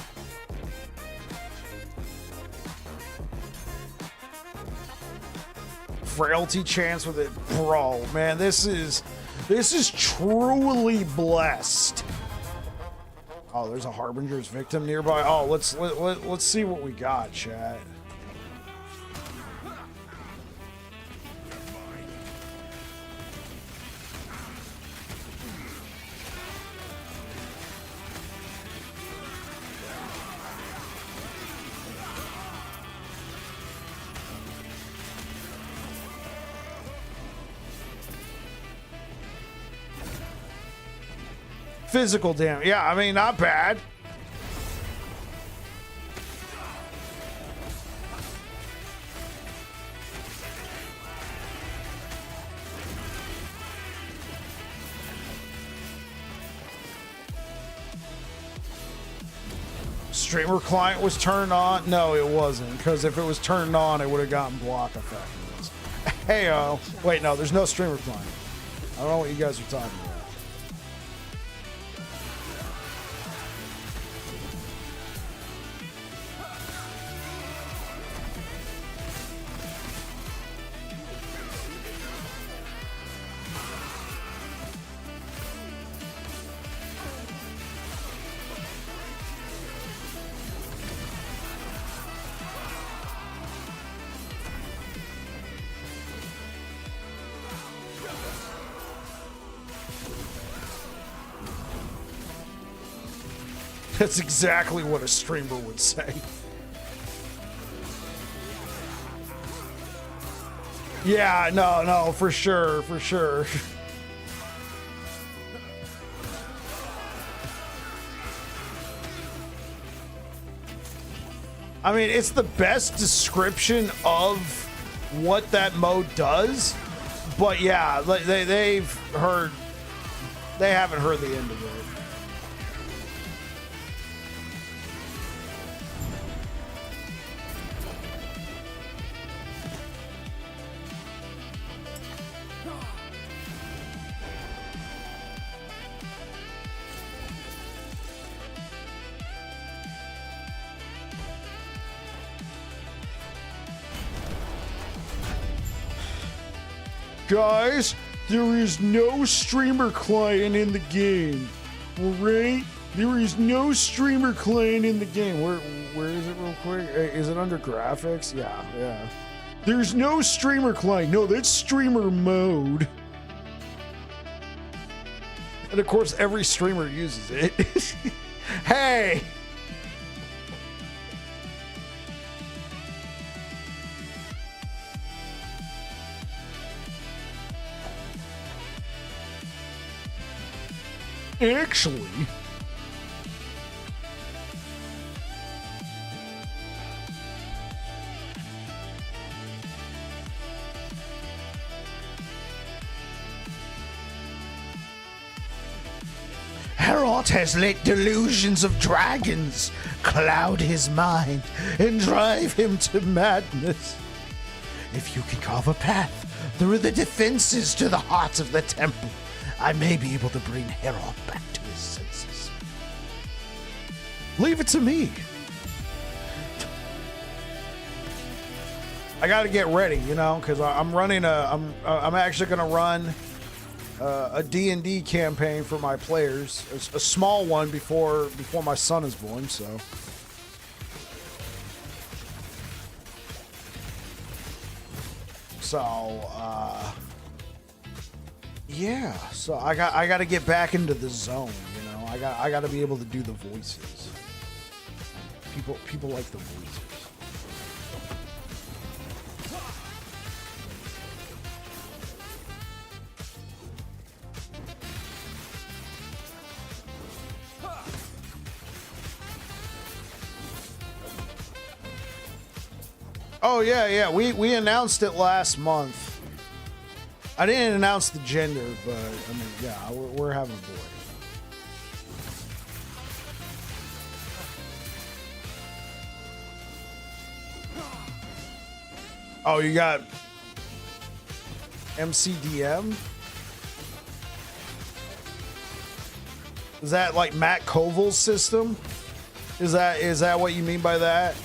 Frailty chance with it, bro. Man, this is truly blessed. Oh, there's a Harbinger's victim nearby. Oh, let's see what we got, chat. Physical damage. Yeah, I mean, not bad. Streamer client was turned on? No, it wasn't. Because if it was turned on, it would have gotten block effect. Hey-oh. Wait, no, there's no streamer client. I don't know what you guys are talking about. That's exactly what a streamer would say. Yeah, no, for sure, for sure. I mean, it's the best description of what that mode does, but yeah, they haven't heard the end of it. Guys, there is no streamer client in the game. Alright? There is no streamer client in the game. Where is it real quick? Is it under graphics? Yeah. There's no streamer client. No, that's streamer mode. And of course, every streamer uses it. Hey! Actually, Herod has let delusions of dragons cloud his mind and drive him to madness. If you can carve a path through the defenses to the heart of the temple, I may be able to bring Herod back to his senses. Leave it to me. I got to get ready, you know, because I'm running I'm actually going to run a D&D campaign for my players, a small one before my son is born. Yeah, so I got to get back into the zone, you know. I got to be able to do the voices. People like the voices. Oh yeah, we announced it last month. I didn't announce the gender, but I mean, yeah, we're having a boy. Oh, you got MCDM? Is that like Matt Koval's system? Is that what you mean by that?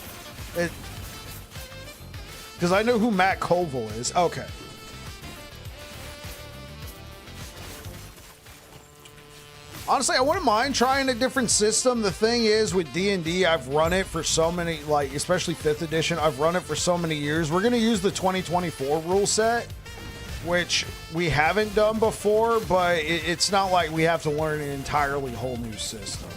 Because I know who Matt Koval is. Okay. Honestly, I wouldn't mind trying a different system. The thing is, with D&D, I've run it for so many, like, especially 5th edition, I've run it for so many years. We're going to use the 2024 rule set, which we haven't done before, but it's not like we have to learn an entirely whole new system.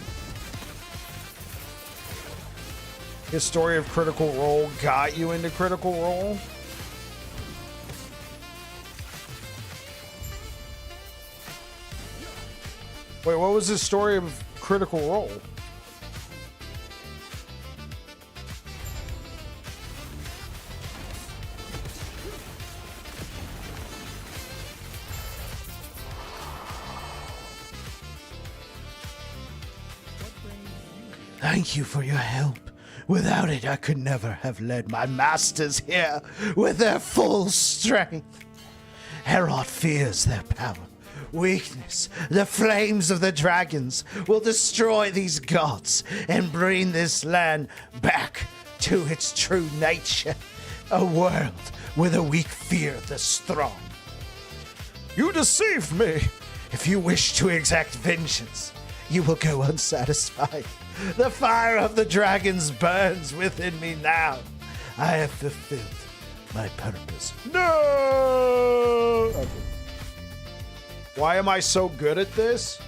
History of Critical Role got you into Critical Role? Wait, what was the story of Critical Role? Thank you for your help. Without it, I could never have led my masters here with their full strength. Herod fears their power. Weakness, the flames of the dragons will destroy these gods and bring this land back to its true nature. A world where the weak fear the strong. You deceived me. If you wish to exact vengeance, you will go unsatisfied. The fire of the dragons burns within me now. I have fulfilled my purpose. No! Okay. Why am I so good at this?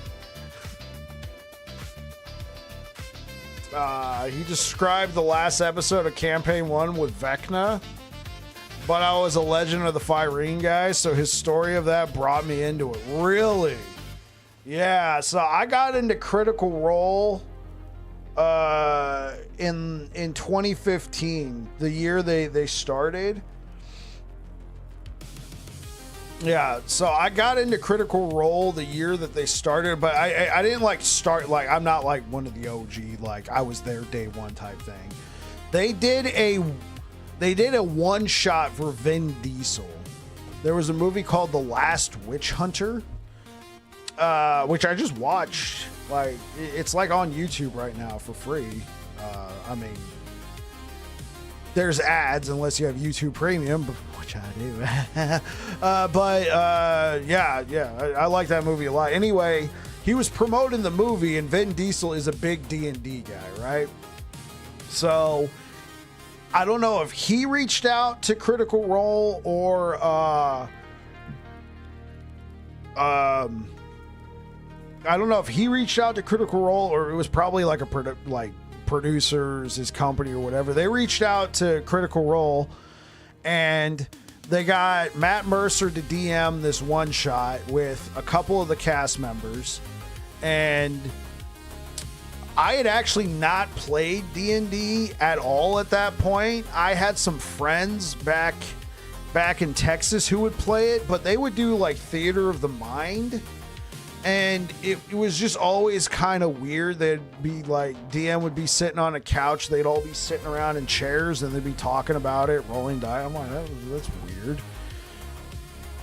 He described the last episode of Campaign 1 with Vecna, but I was a Legend of the Firene guy, so his story of that brought me into it. Really? Yeah, so I got into Critical Role in 2015, the year they started. Yeah, so I got into Critical Role the year that they started, but I didn't like start, like, I'm not like one of the OG, like I was there day one type thing. They did a one shot for Vin Diesel. There was a movie called The Last Witch Hunter, which I just watched. Like, it's like on YouTube right now for free. I mean, there's ads unless you have YouTube Premium, which I do. Yeah, I like that movie a lot. Anyway, he was promoting the movie, and Vin Diesel is a big D&D guy, right? So I don't know if he reached out to Critical Role or I don't know if he reached out to Critical Role or it was probably like a producers, his company or whatever. They reached out to Critical Role and they got Matt Mercer to DM this one shot with a couple of the cast members. And I had actually not played D&D at all at that point. I had some friends back in Texas who would play it, but they would do like Theater of the Mind. And it was just always kind of weird. They'd be like, DM would be sitting on a couch. They'd all be sitting around in chairs and they'd be talking about it, rolling dice. I'm like, that's weird.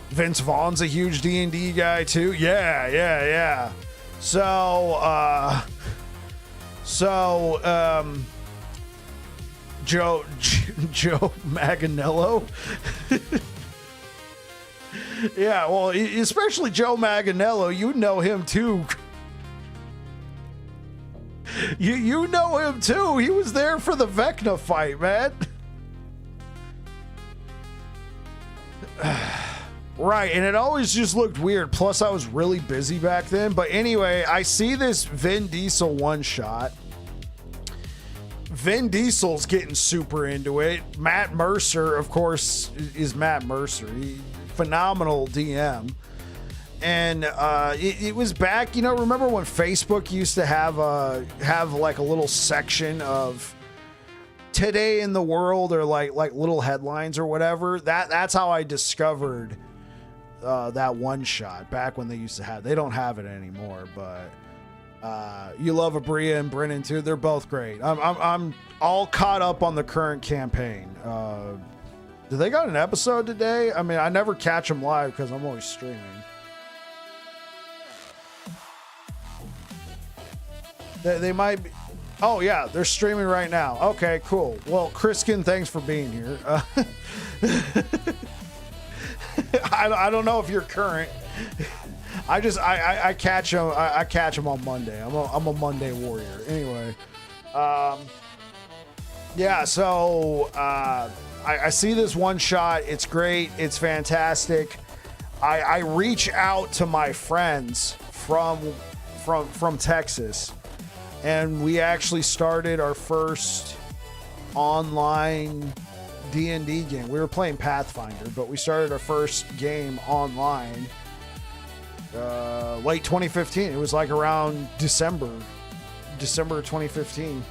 Vince Vaughn's a huge D&D guy too. Yeah. So Joe Manganiello. Yeah, well, especially Joe Manganiello, you know him too. You know him too. He was there for the Vecna fight, man. Right, and it always just looked weird. Plus, I was really busy back then. But anyway, I see this Vin Diesel one shot. Vin Diesel's getting super into it. Matt Mercer, of course, is Matt Mercer. Phenomenal DM. And it was back, remember when Facebook used to have like a little section of today in the world or like little headlines or whatever? That's how I discovered that one shot back when they used to have. They don't have it anymore, but you love Abria and Brennan too. They're both great. I'm all caught up on the current campaign. Do they got an episode today? I mean, I never catch them live because I'm always streaming. They might be. Oh yeah, they're streaming right now. Okay, cool. Well, Chriskin, thanks for being here. I don't know if you're current. I catch them. I catch them on Monday. I'm a Monday warrior. Anyway, yeah. So I see this one shot. It's great. It's fantastic. I reach out to my friends from Texas, and we actually started our first online D&D game. We were playing Pathfinder, but we started our first game online late 2015. It was like around December 2015.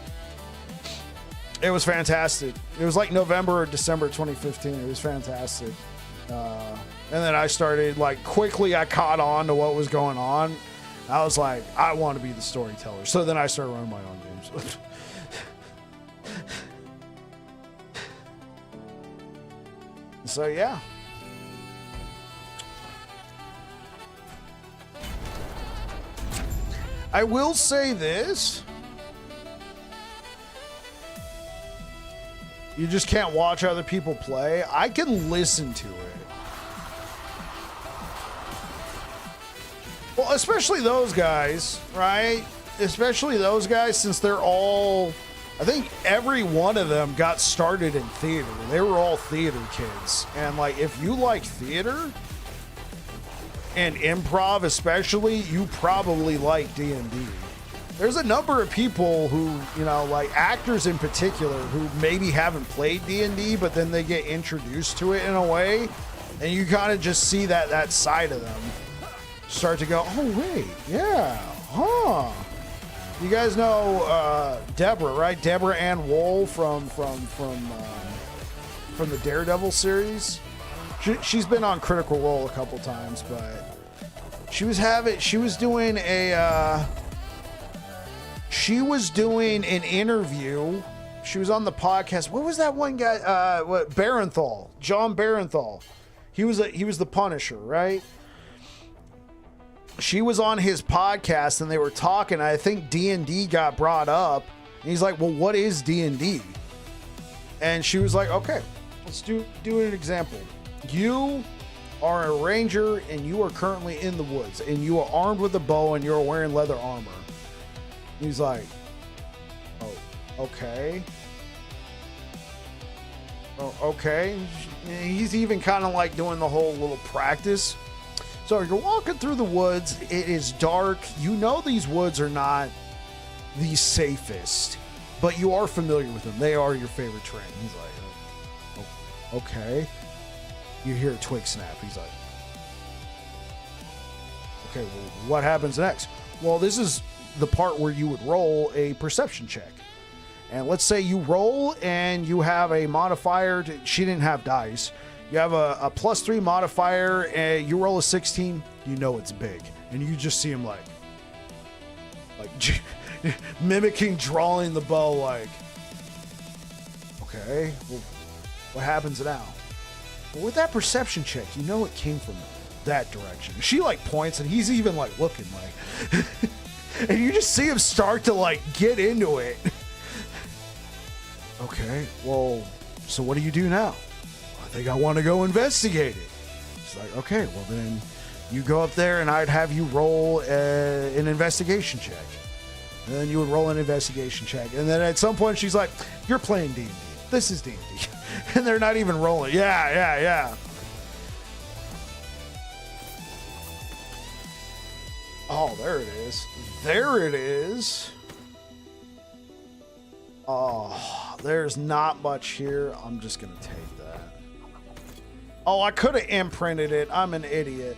It was fantastic. It was like November or December 2015. It was fantastic. And then I started, like, quickly I caught on to what was going on. I was like, I want to be the storyteller. So then I started running my own games. So yeah. I will say this. You just can't watch other people play. I can listen to it. Well, especially those guys, right? Especially those guys, since they're all, I think every one of them got started in theater. They were all theater kids. And like, if you like theater and improv especially, you probably like D&D. There's a number of people who, you know, like actors in particular, who maybe haven't played D&D, but then they get introduced to it in a way, and you kind of just see that side of them start to go, oh wait, yeah, huh. You guys know Deborah, right? Deborah Ann Wool from the Daredevil series. She's been on Critical Role a couple times, but she was doing an interview. She was on the podcast. What was that one guy? Barenthal, John Barenthal. He was the Punisher, right? She was on his podcast and they were talking. I think D&D got brought up. And he's like, well, what is D&D? And she was like, okay, let's do an example. You are a ranger and you are currently in the woods and you are armed with a bow and you're wearing leather armor. He's like, oh, okay. Oh, okay. He's even kind of like doing the whole little practice. So you're walking through the woods. It is dark. You know these woods are not the safest, but you are familiar with them. They are your favorite terrain. He's like, oh, okay. You hear a twig snap. He's like, okay, well, what happens next? Well, this is the part where you would roll a perception check. And let's say you roll and you have a modifier. She didn't have dice. You have a +3 modifier and you roll a 16, you know it's big. And you just see him like mimicking drawing the bow, like, okay, well, what happens now? Well, with that perception check, you know it came from that direction. She like points and he's even like looking like, and you just see him start to like get into it. Okay, well, so what do you do now? I think I want to go investigate it. It's like, okay, well then you go up there and I'd have you roll an investigation check. And then you would roll an investigation check. And then at some point she's like, you're playing D&D. This is D&D. And they're not even rolling. Yeah. Oh, there it is. There it is. Oh, there's not much here. I'm just going to take that. Oh, I could have imprinted it. I'm an idiot.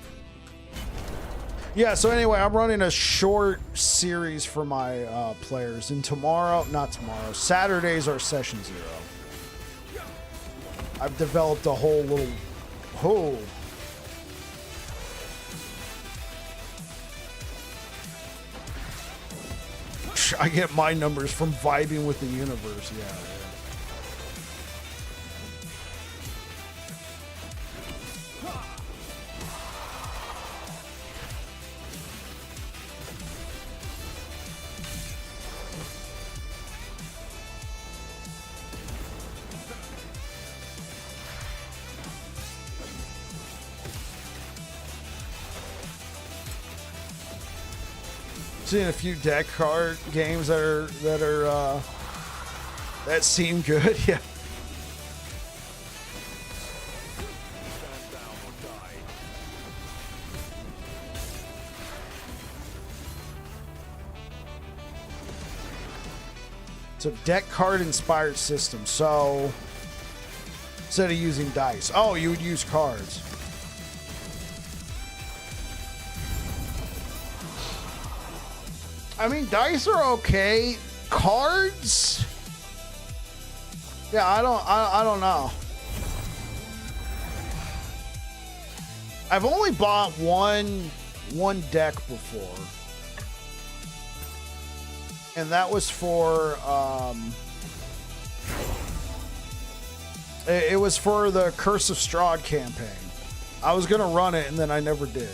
Yeah, so anyway, I'm running a short series for my players. And Saturdays are session 0. I've developed a whole little... I get my numbers from vibing with the universe. Yeah. Seen a few deck card games that seem good. Yeah. So deck card inspired system. So instead of using dice, oh, you would use cards. I mean, dice are okay. Cards? Yeah, I don't know. I've only bought one deck before. And that was for it was for the Curse of Strahd campaign. I was gonna run it and then I never did.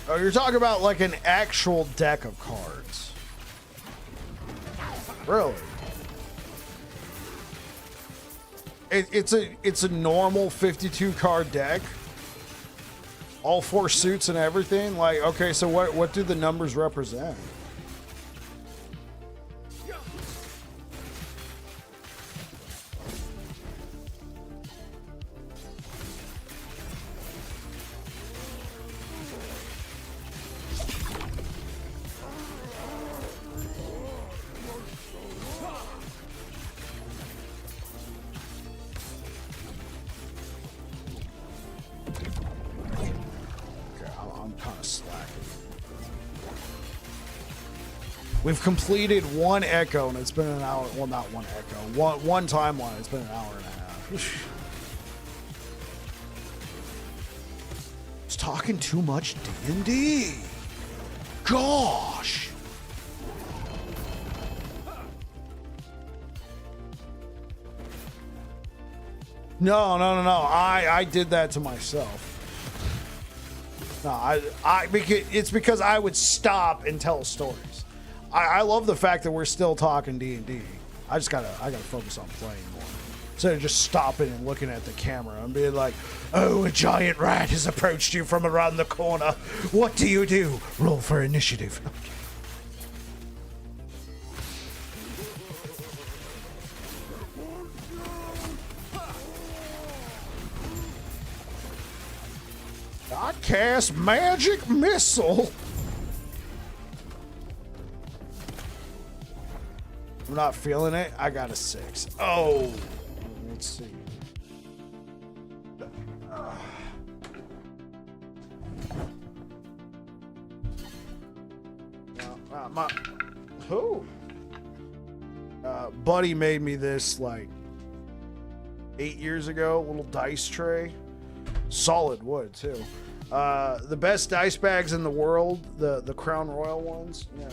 Oh, you're talking about like an actual deck of cards. Really? It's a normal 52 card deck. All 4 suits and everything. Like, okay, so what do the numbers represent? We've completed one echo and it's been an hour. Well, not one echo. One timeline. It's been an hour and a half. It's talking too much D&D. Gosh. No. I did that to myself. No, it's because I would stop and tell stories. I love the fact that we're still talking D&D. I gotta focus on playing more. Instead of just stopping and looking at the camera and being like, oh, a giant rat has approached you from around the corner. What do you do? Roll for initiative. I cast magic missile. I'm not feeling it. I got a 6. Oh, let's see. Buddy made me this like 8 years ago. Little dice tray, solid wood too. The best dice bags in the world, the Crown Royal ones. Yeah.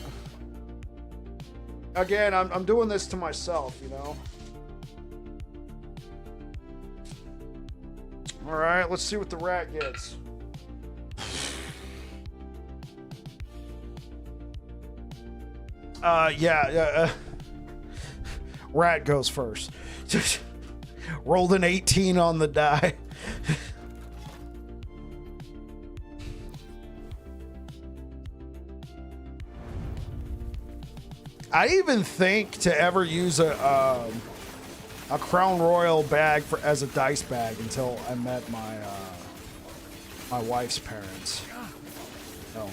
Again, I'm doing this to myself, you know. All right, let's see what the rat gets. Yeah. Rat goes first. Rolled an 18 on the die. I even think to ever use a a Crown Royal bag as a dice bag until I met my my wife's parents. Oh,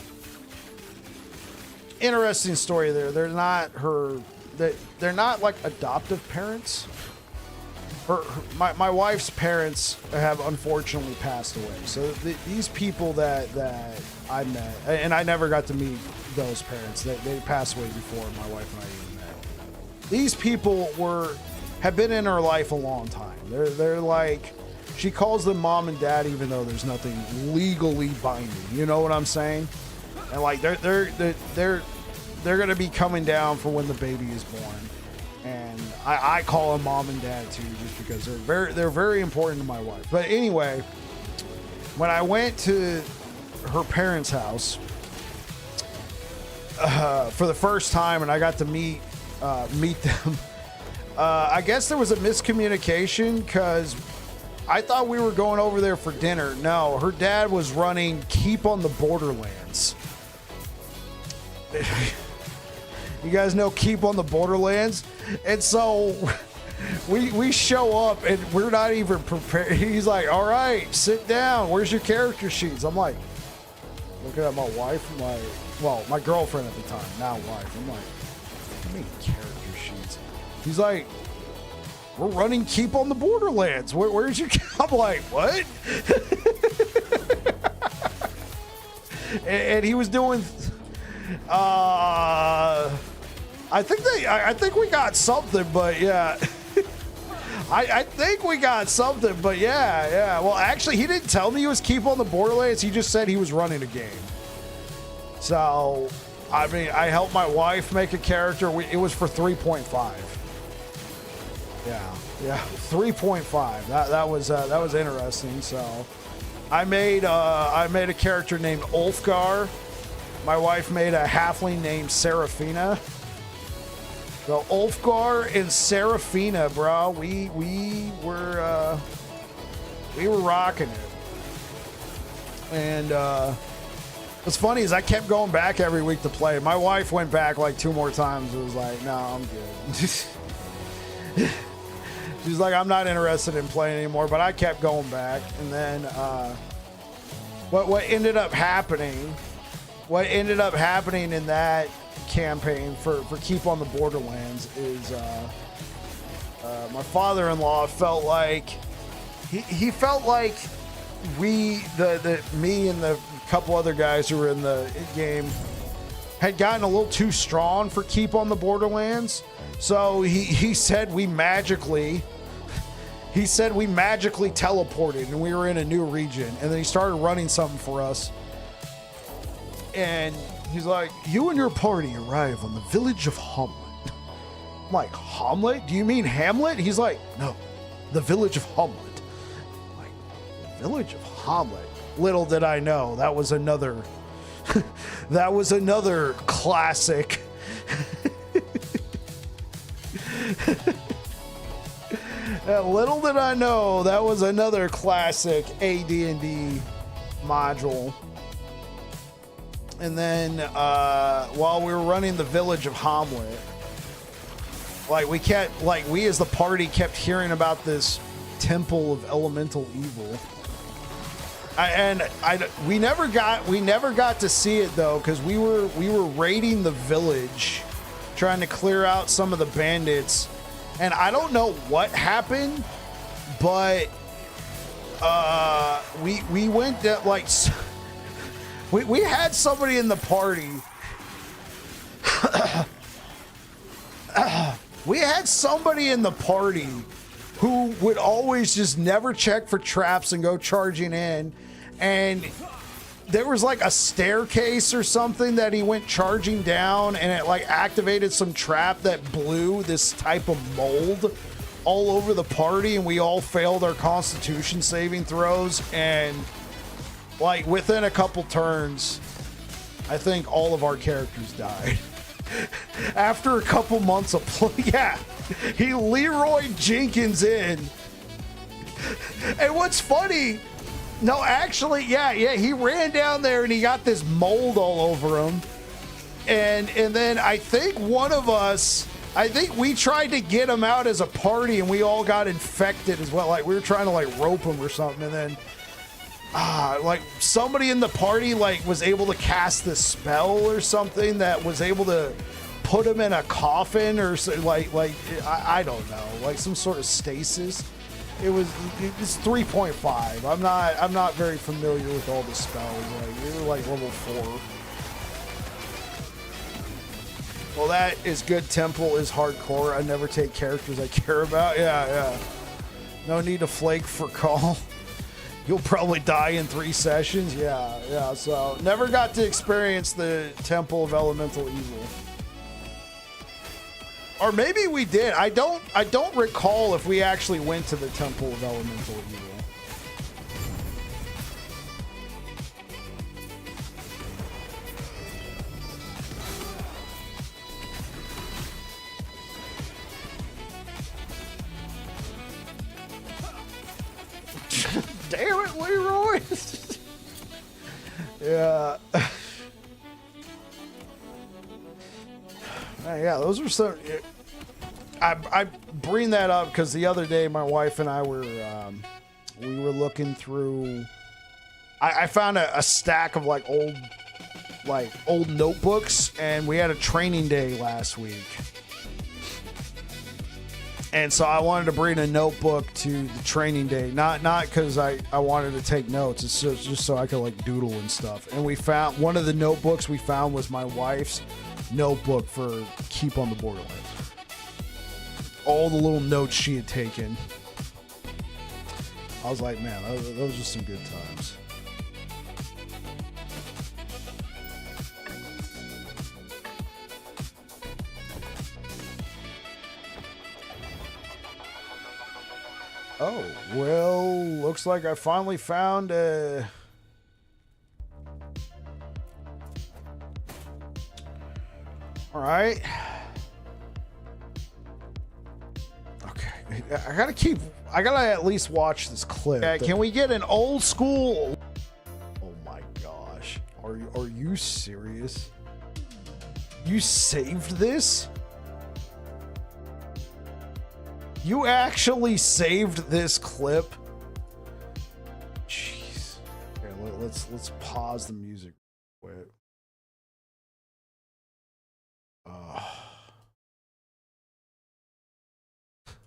interesting story there. They're not they're not like adoptive parents. My wife's parents have unfortunately passed away. So these people that I met, and I never got to meet those parents. They passed away before my wife and I even met. These people have been in her life a long time. They're like, she calls them mom and dad, even though there's nothing legally binding. You know what I'm saying? And like they're gonna be coming down for when the baby is born. And I call them mom and dad too, just because they're very important to my wife. But anyway, when I went to her parents' house for the first time, and I got to meet them, I guess there was a miscommunication because I thought we were going over there for dinner. No, her dad was running Keep on the Borderlands. You guys know Keep on the Borderlands? And so we show up and we're not even prepared. He's like, all right, sit down. Where's your character sheets? I'm like, looking at my wife. I'm like, well, my girlfriend at the time, now wife. I'm like, how many character sheets? He's like, we're running Keep on the Borderlands. Where's your... I'm like, what? and he was doing... I think we got something, but yeah. I think we got something, but yeah. Well, actually, he didn't tell me he was Keep on the Borderlands. He just said he was running a game. So, I mean, I helped my wife make a character. It was for 3.5. Yeah, 3.5. That was interesting. So, I made a character named Ulfgar. My wife made a halfling named Seraphina. So Ulfgar and Seraphina, bro, we were rocking it. And what's funny is I kept going back every week to play. My wife went back like 2 more times. It was like, no, I'm good. She's like, I'm not interested in playing anymore. But I kept going back, and then what ended up happening? What ended up happening in that campaign for Keep on the Borderlands is my father-in-law felt like he felt like me and the couple other guys who were in the game had gotten a little too strong for Keep on the Borderlands. So he said we magically teleported and we were in a new region, and then he started running something for us. And he's like, you and your party arrive on the village of Hamlet. I'm like, Hamlet? Do you mean Hamlet? He's like, no, the village of Hamlet. I'm like, village of Hamlet. Little did I know, that was another classic. Little did I know, that was another classic AD&D module. And then while we were running the village of Hamlet, we as the party kept hearing about this temple of elemental evil. We never got to see it though, because we were raiding the village, trying to clear out some of the bandits, and I don't know what happened, but we went to like. We had somebody in the party. We had somebody in the party who would always just never check for traps and go charging in. And there was like a staircase or something that he went charging down, and it like activated some trap that blew this type of mold all over the party, and we all failed our Constitution saving throws, and like within a couple turns, I think all of our characters died. After a couple months of play, yeah, he Leroy Jenkins in. And what's funny, no, actually, yeah, he ran down there and he got this mold all over him. And then I think one of us I think we tried to get him out as a party and we all got infected as well. Like we were trying to like rope him or something, and then like somebody in the party like was able to cast this spell or something that was able to put him in a coffin or so, like I don't know, like some sort of stasis. It's 3.5. I'm not very familiar with all the spells. Like we were like level 4. Well, that is good. Temple is hardcore. I never take characters I care about. Yeah. No need to flake for call. You'll probably die in 3 sessions. Yeah. So never got to experience the Temple of Elemental Evil. Or maybe we did. I don't recall if we actually went to the Temple of Elemental Evil. Damn it, Leroy! Yeah. Yeah, those were some. I bring that up because the other day my wife and I were we were looking through. I found a stack of like old notebooks, and we had a training day last week. And so I wanted to bring a notebook to the training day, not because I wanted to take notes. It's just so I could like doodle and stuff. And we found one of the notebooks we found was my wife's notebook for Keep on the Borderlands. All the little notes she had taken. I was like, man, those are some good times. Oh, well, looks like I finally found a... All right. Okay, I gotta at least watch this clip. Yeah, can we get an old school... Oh my gosh. Are you serious? You saved this? You actually saved this clip? Jeez. Okay, let's pause the music. Wait.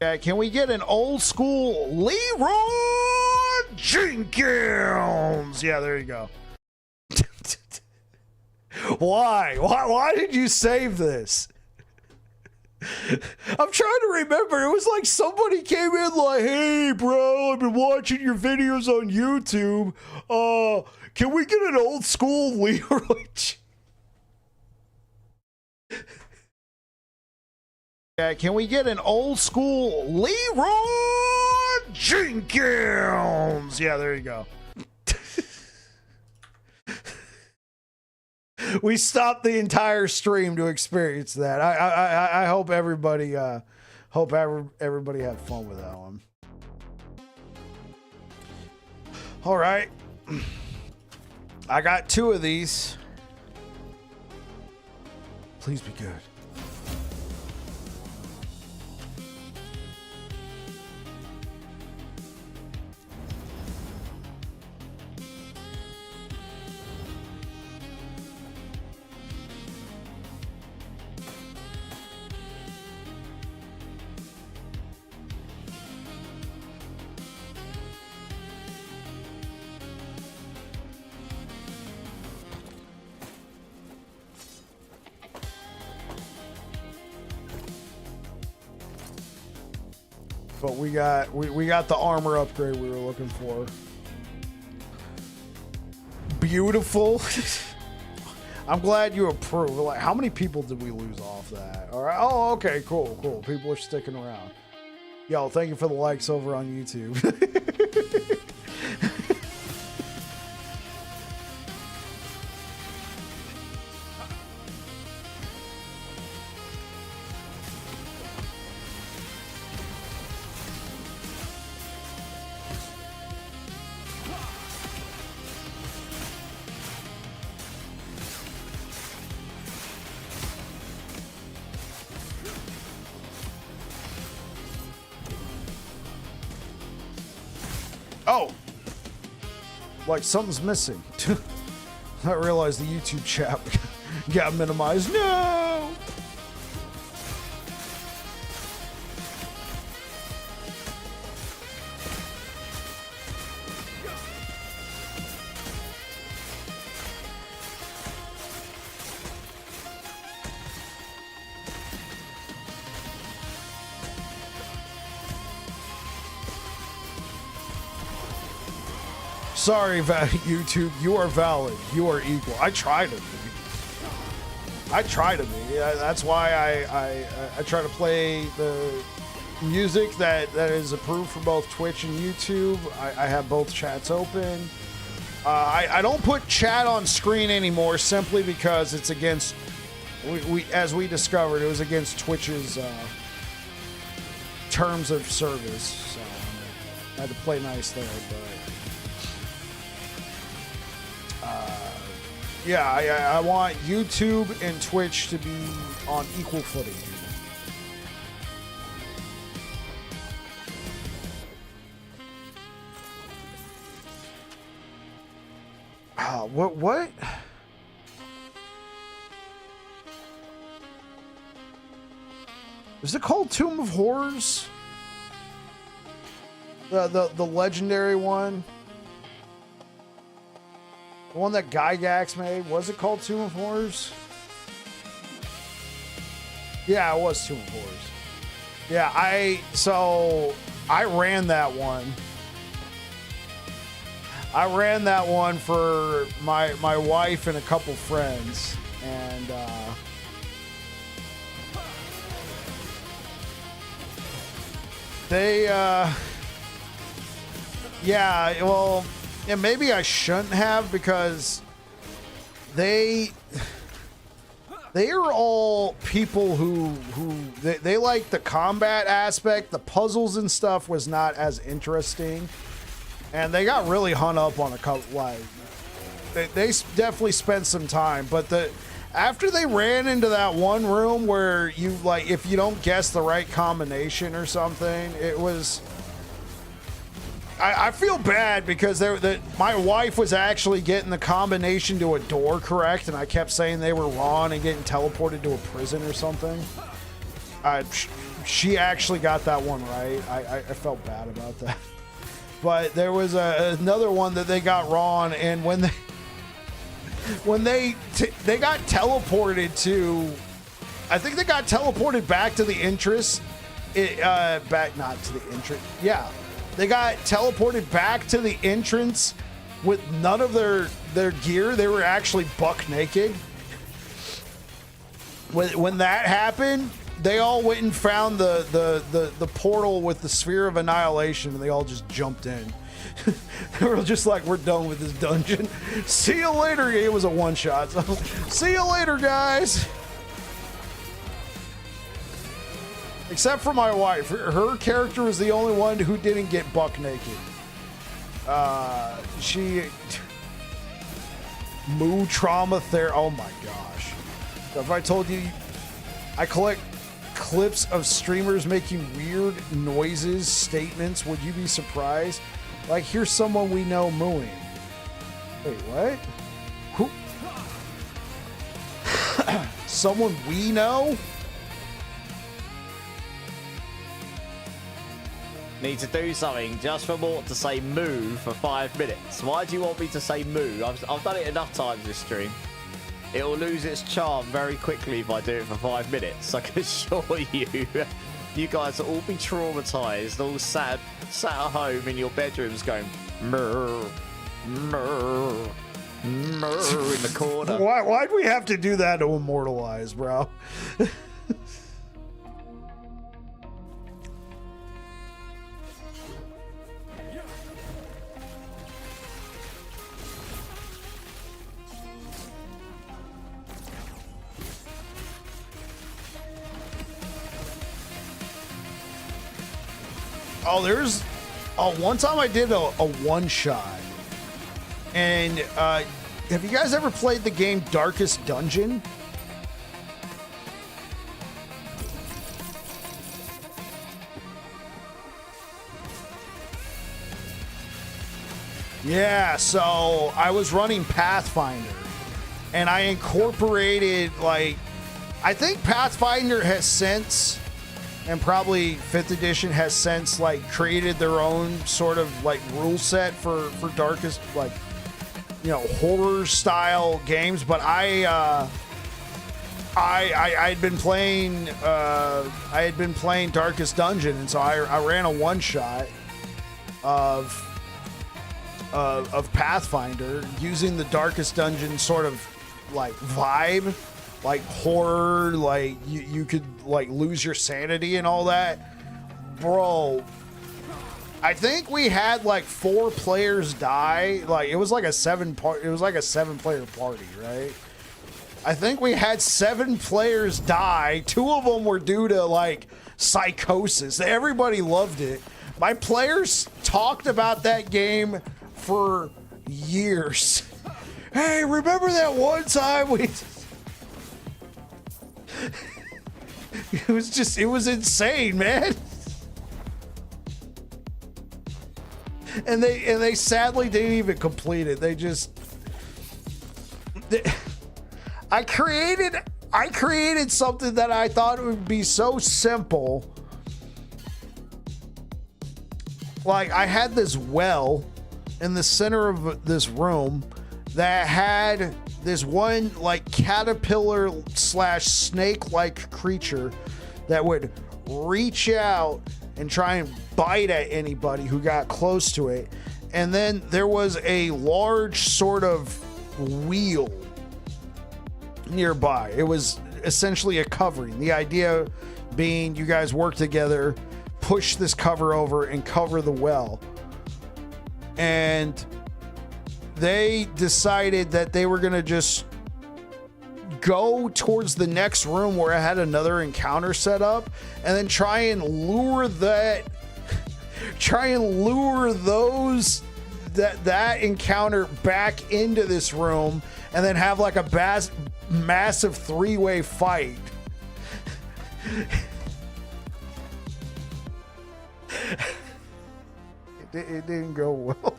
Yeah, can we get an old school Leroy Jenkins? Yeah, there you go. Why did you save this? I'm trying to remember. It was like somebody came in like, hey, bro, I've been watching your videos on YouTube. Can we get an old school Leroy? Yeah, can we get an old school Leroy Jenkins? Yeah, there you go. We stopped the entire stream to experience that. I hope everybody everybody had fun with that one. All right, I got 2 of these. Please be good. But we got the armor upgrade we were looking for. Beautiful. I'm glad you approve. Like, how many people did we lose off that? All right. Oh, okay. Cool. People are sticking around. Yo, thank you for the likes over on YouTube. Oh! Like something's missing. I realized the YouTube chat got minimized. No! Sorry, YouTube. You are valid. You are equal. I try to be. I try to be. That's why I try to play the music that is approved for both Twitch and YouTube. I have both chats open. I don't put chat on screen anymore simply because it's against. We as we discovered, it was against Twitch's terms of service. So I had to play nice there, but. Yeah, I want YouTube and Twitch to be on equal footing. What? Is it called Tomb of Horrors? The legendary one? The one that Gygax made, was it called Tomb of Horrors? Yeah, it was Tomb of Horrors. Yeah, I ran that one. I ran that one for my wife and a couple friends, and they yeah, well, and maybe I shouldn't have, because they are all people who they like the combat aspect. The puzzles and stuff was not as interesting, and they got really hung up on a couple. Like they definitely spent some time, but after they ran into that one room where you, like, if you don't guess the right combination or something, it was. I feel bad because my wife was actually getting the combination to a door correct, and I kept saying they were wrong and getting teleported to a prison or something. She actually got that one right. I felt bad about that. But there was another one that they got wrong, and when they got teleported to, I think they got teleported back to the entrance. Not to the entrance. Yeah. They got teleported back to the entrance with none of their gear. They were actually buck naked. When that happened, they all went and found the portal with the Sphere of Annihilation, and they all just jumped in. They were just like, we're done with this dungeon. See you later. It was a one-shot. So, see you later, guys. Except for my wife. Her character was the only one who didn't get buck naked. She... Moo trauma therapy. Oh my gosh. If I told you I collect clips of streamers making weird noises, statements, would you be surprised? Like, here's someone we know mooing. Wait, what? Who? Someone we know? Need to do something just for Mort to say moo for 5 minutes. Why do you want me to say moo? I've done it enough times this stream. It will lose its charm very quickly if I do it for 5 minutes. I can assure you, you guys will all be traumatized, all sat at home in your bedrooms going moo, moo, moo in the corner. Why'd we have to do that to immortalize, bro? One time I did a one-shot. And have you guys ever played the game Darkest Dungeon? Yeah, so I was running Pathfinder, and I incorporated, like, I think Pathfinder has since, and probably 5th edition has since, like, created their own sort of, like, rule set for Darkest, like, you know, horror style games. But I had been playing Darkest Dungeon, and so I ran a one shot of Pathfinder using the Darkest Dungeon sort of like vibe, like horror, like you could like lose your sanity and all that. Bro, I think we had like 4 players die. Like it was like a 7-player party, right? I think we had 7 players die. 2 of them were due to like psychosis. Everybody loved it. My players talked about that game for years. Hey, remember that one time we... it was insane, man. And they sadly didn't even complete it. I created something that I thought would be so simple. Like I had this well in the center of this room that had this one like caterpillar / snake like creature that would reach out and try and bite at anybody who got close to it. And then there was a large sort of wheel nearby. It was essentially a covering. The idea being you guys work together, push this cover over and cover the well. And they decided that they were going to just go towards the next room where I had another encounter set up and then try and lure that encounter back into this room and then have like a massive 3-way fight. It didn't go well.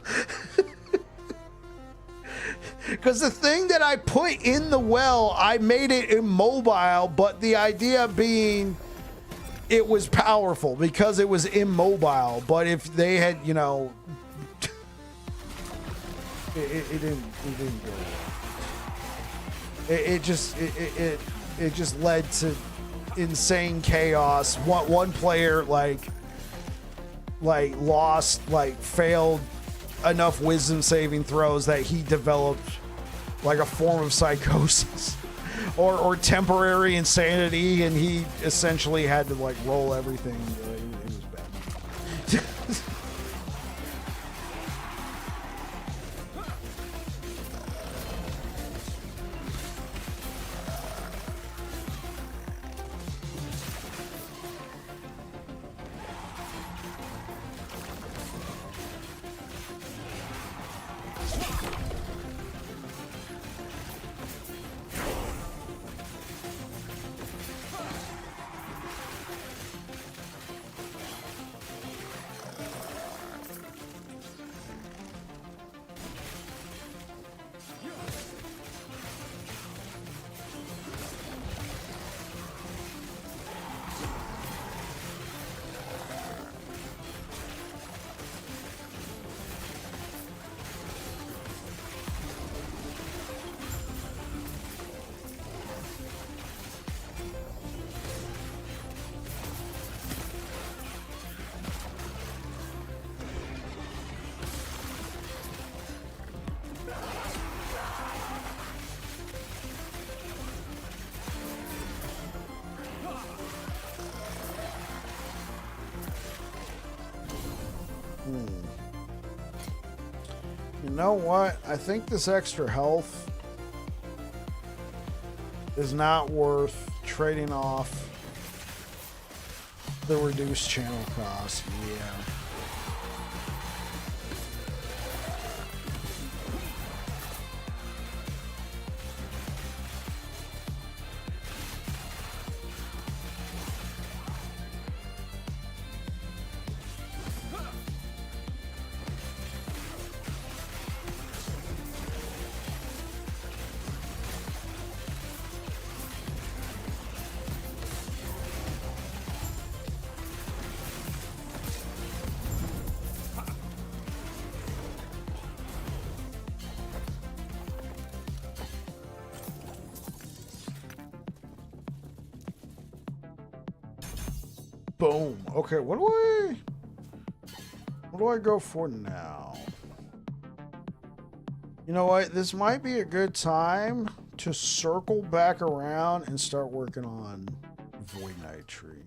Because the thing that I put in the well, I made it immobile, but the idea being it was powerful because it was immobile. But if they had, you know, it didn't go well. It just led to insane chaos. One player like lost, failed enough wisdom saving throws that he developed like a form of psychosis or temporary insanity, and he essentially had to like roll everything. It was bad. You know what? I think this extra health is not worth trading off the reduced channel cost. Yeah. Boom. Okay, what do I go for now? You know what? This might be a good time to circle back around and start working on Void Knight Tree.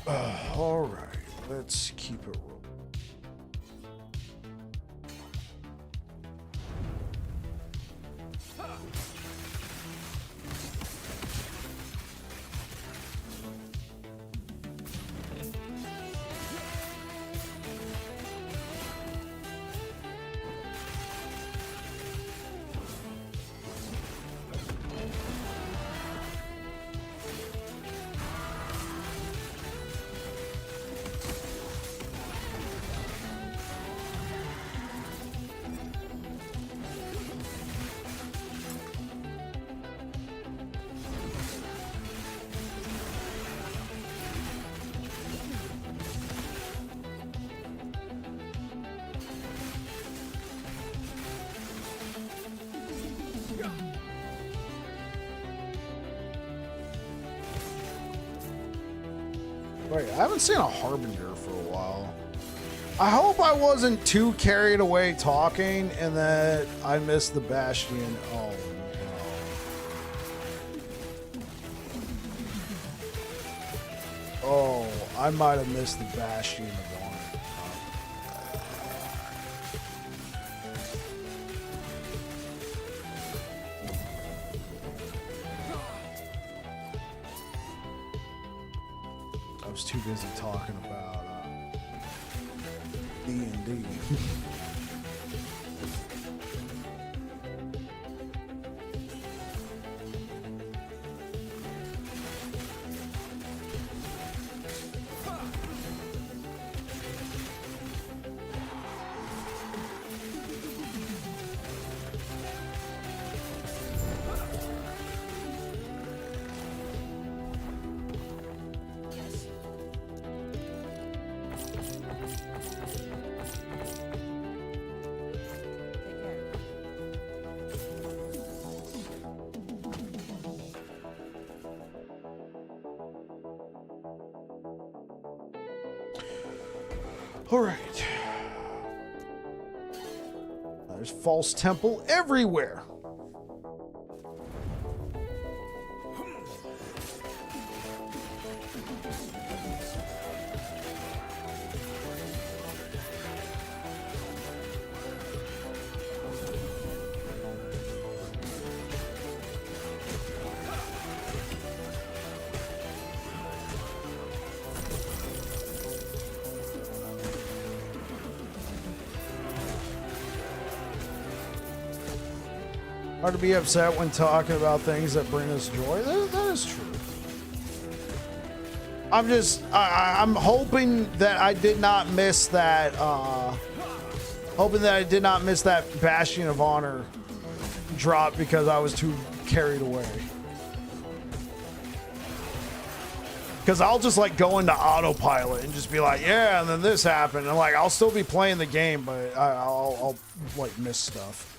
All right, let's keep it rolling. Wait, I haven't seen a Harbinger for a while. I hope I wasn't too carried away talking and that I missed the Bastion. Oh, no. Oh, I might have missed the Bastion of Honor. I was too busy talking about D&D. All right. There's false temple everywhere. Hard to be upset when talking about things that bring us joy. That is true. I'm hoping that I did not miss that, Bastion of Honor drop because I was too carried away. Because I'll just like go into autopilot and just be like, yeah, and then this happened. And like, I'll still be playing the game, but I'll like miss stuff.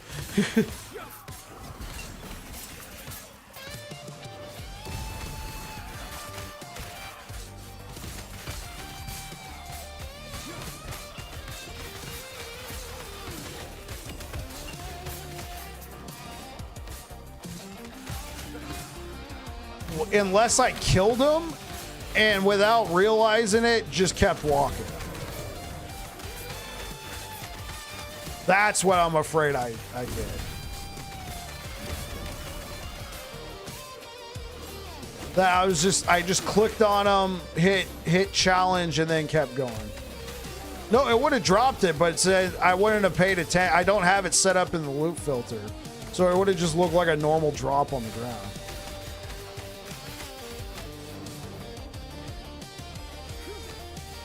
Unless I killed him and without realizing it, just kept walking. That's what I'm afraid I did. That I just clicked on him, hit challenge, and then kept going. No, it would have dropped it, but it said I wouldn't have paid attention. I don't have it set up in the loot filter, so it would have just looked like a normal drop on the ground.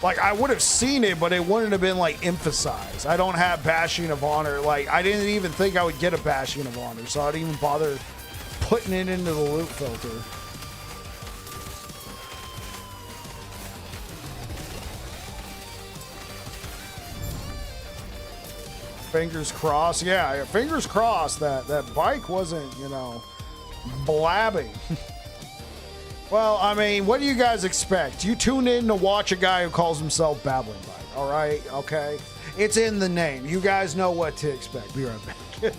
Like, I would have seen it, but it wouldn't have been, like, emphasized. I don't have Bastion of Honor. Like, I didn't even think I would get a Bastion of Honor, so I didn't even bother putting it into the loot filter. Fingers crossed. Yeah, fingers crossed that bike wasn't, you know, blabbing. Well, I mean, what do you guys expect? You tune in to watch a guy who calls himself Babbling Bike, all right? Okay? It's in the name. You guys know what to expect. Be right back.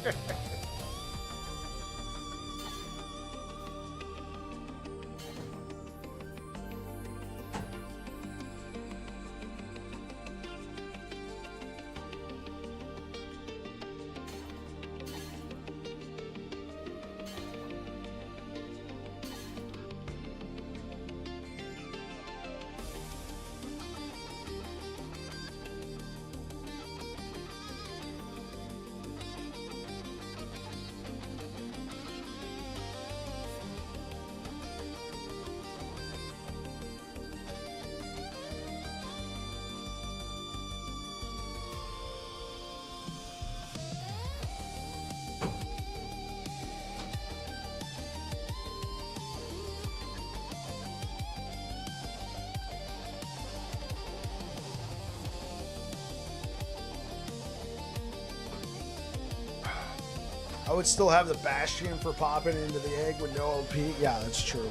I would still have the Bastion for popping into the egg with no OP. Yeah, that's true.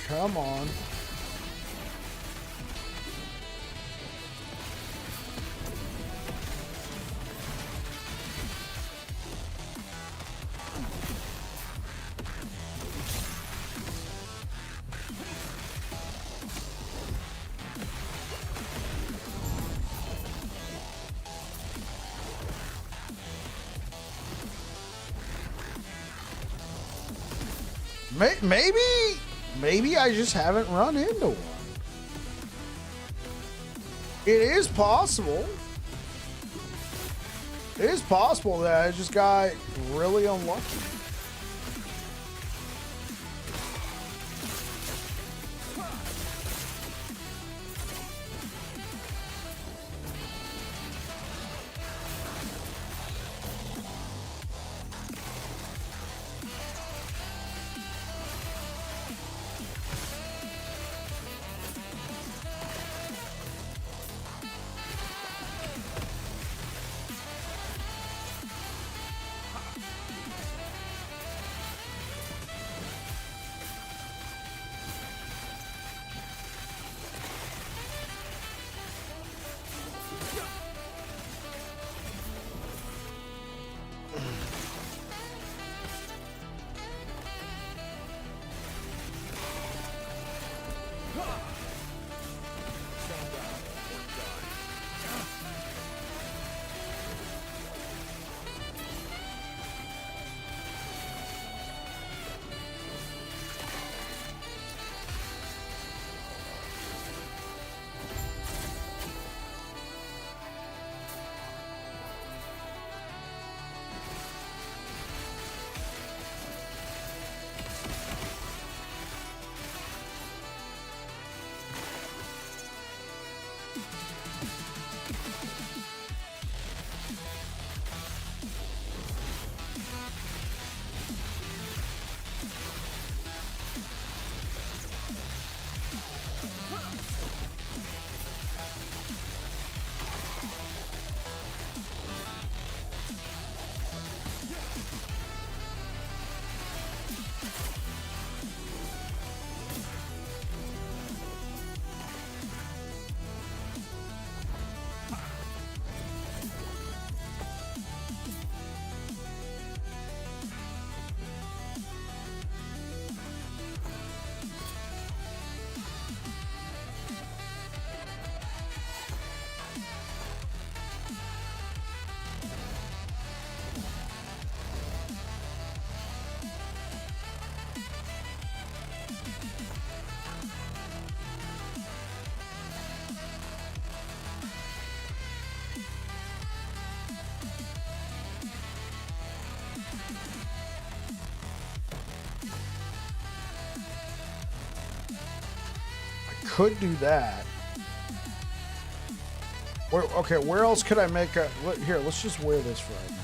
Come on. Maybe I just haven't run into one. It is possible. It is possible that I just got really unlucky. could do that. Okay, where else could I make a... Here, let's just wear this right now.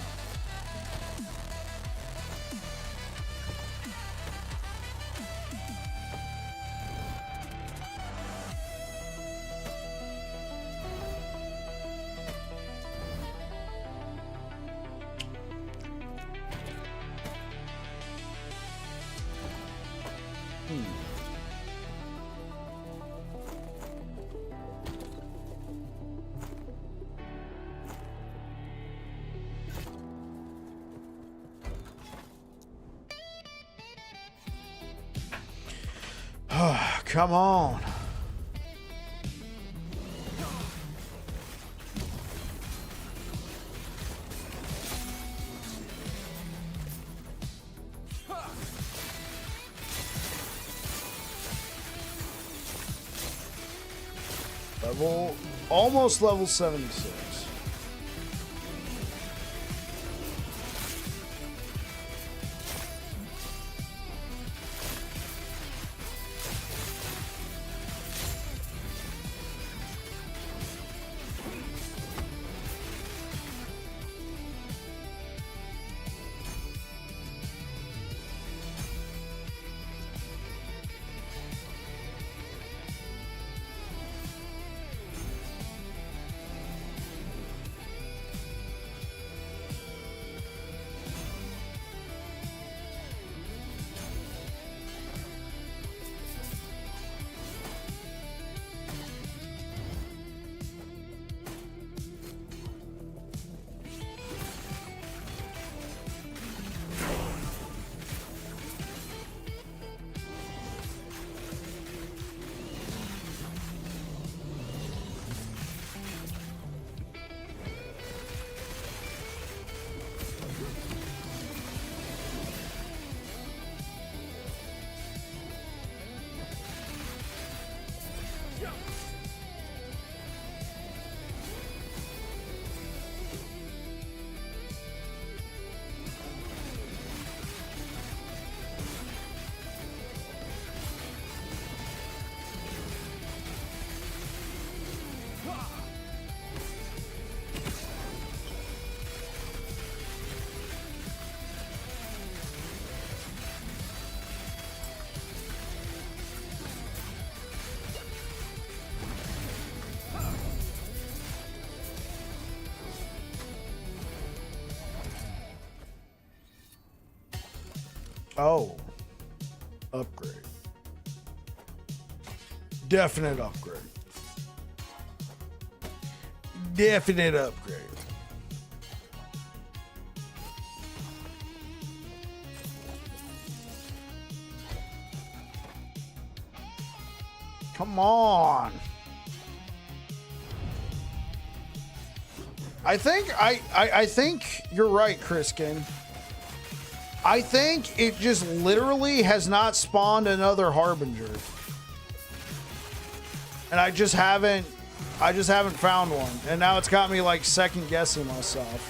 Come on. Almost level 76. Oh. Upgrade. Definite upgrade. Definite upgrade. Come on. I think you're right, Criskin. I think it just literally has not spawned another Harbinger. And I just haven't found one. And now it's got me like second guessing myself.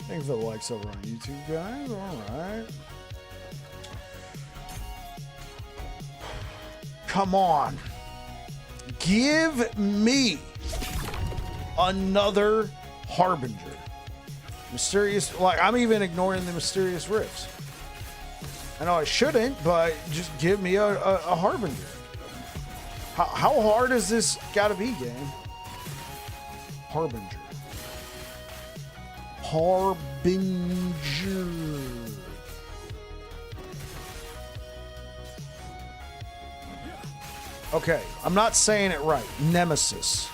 Thanks for the likes over on YouTube, guys. All right. Come on. Give me another Harbinger. Mysterious, like, I'm even ignoring the Mysterious Rifts. I know I shouldn't, but just give me a Harbinger. How hard is this gotta be, game? Harbinger. Harbinger. Okay, I'm not saying it right. Nemesis.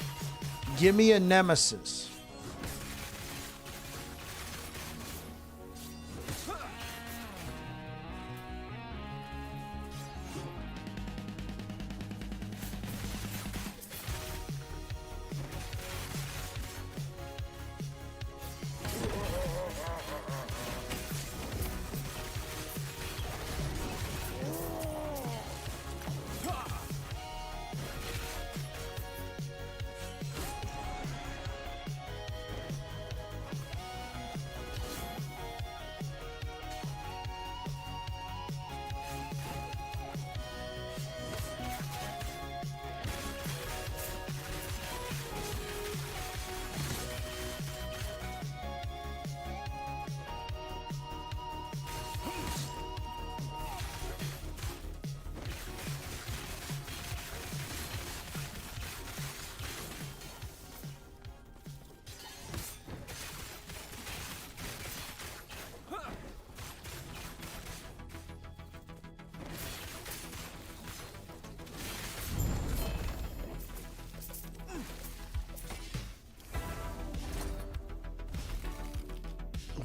Give me a Nemesis.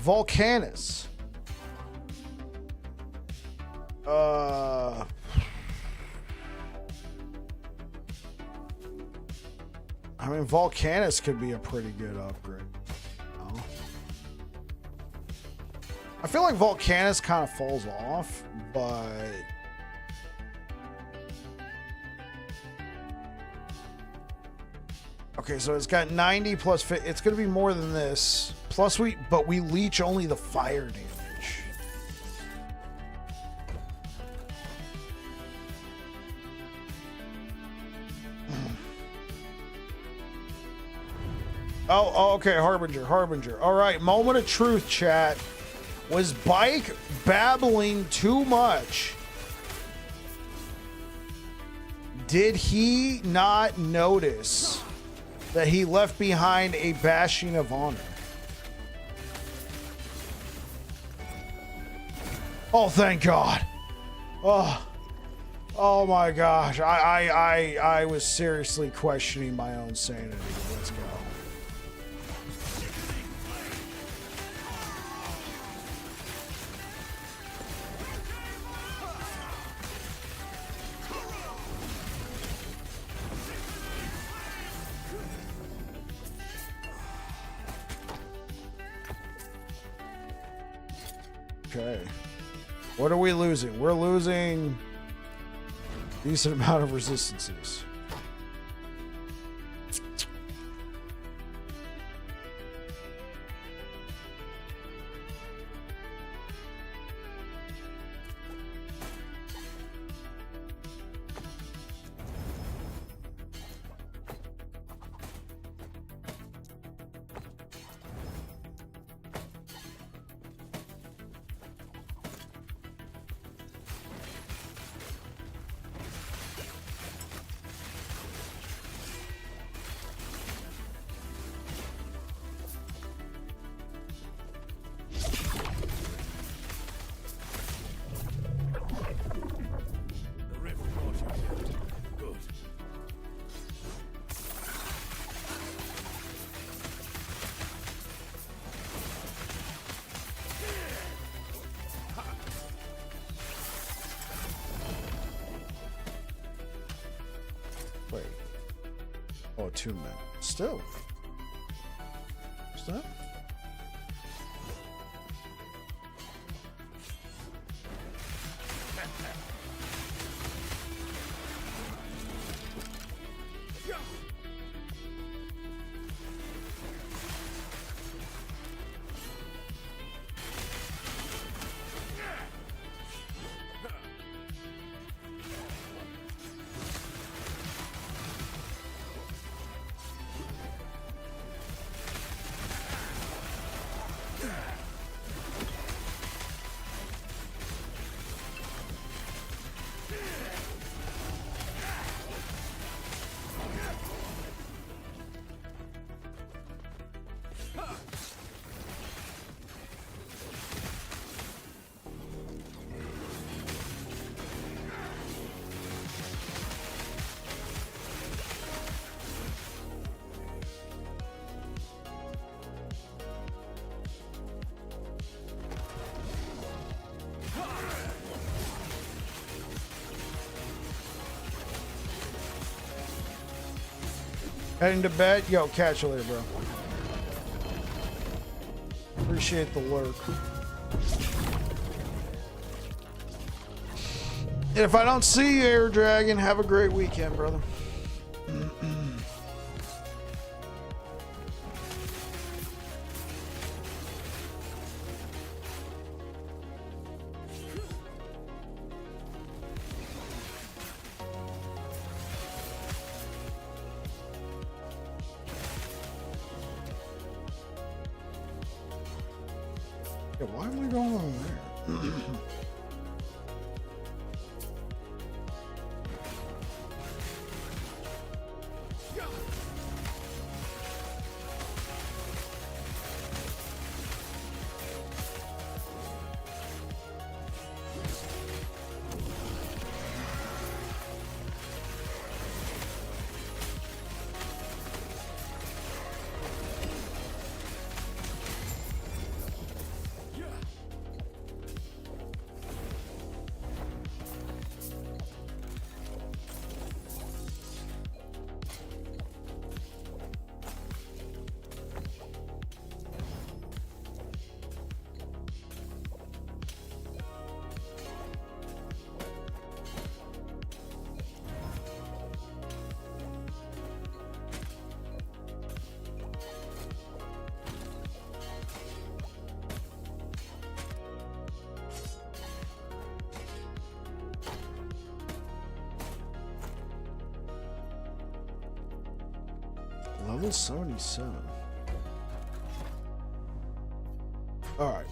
Volcanus. I mean, Volcanus could be a pretty good upgrade. Oh. I feel like Volcanus kind of falls off, but okay, so it's got 90 plus 50. It's going to be more than this. Plus but we leech only the fire damage. Oh, okay, Harbinger. All right, moment of truth, chat. Was Bike babbling too much? Did he not notice that he left behind a bashing of honor? Oh, thank God. Oh my gosh. I was seriously questioning my own sanity. Let's go. Okay. What are we losing? We're losing a decent amount of resistances. Wait. Oh, 2 minutes. Still. What's that? Heading to bed? Yo, catch you later, bro. Appreciate the lurk. If I don't see you, Air Dragon, have a great weekend, brother. Yeah, why am I going on there? Level 77. All right.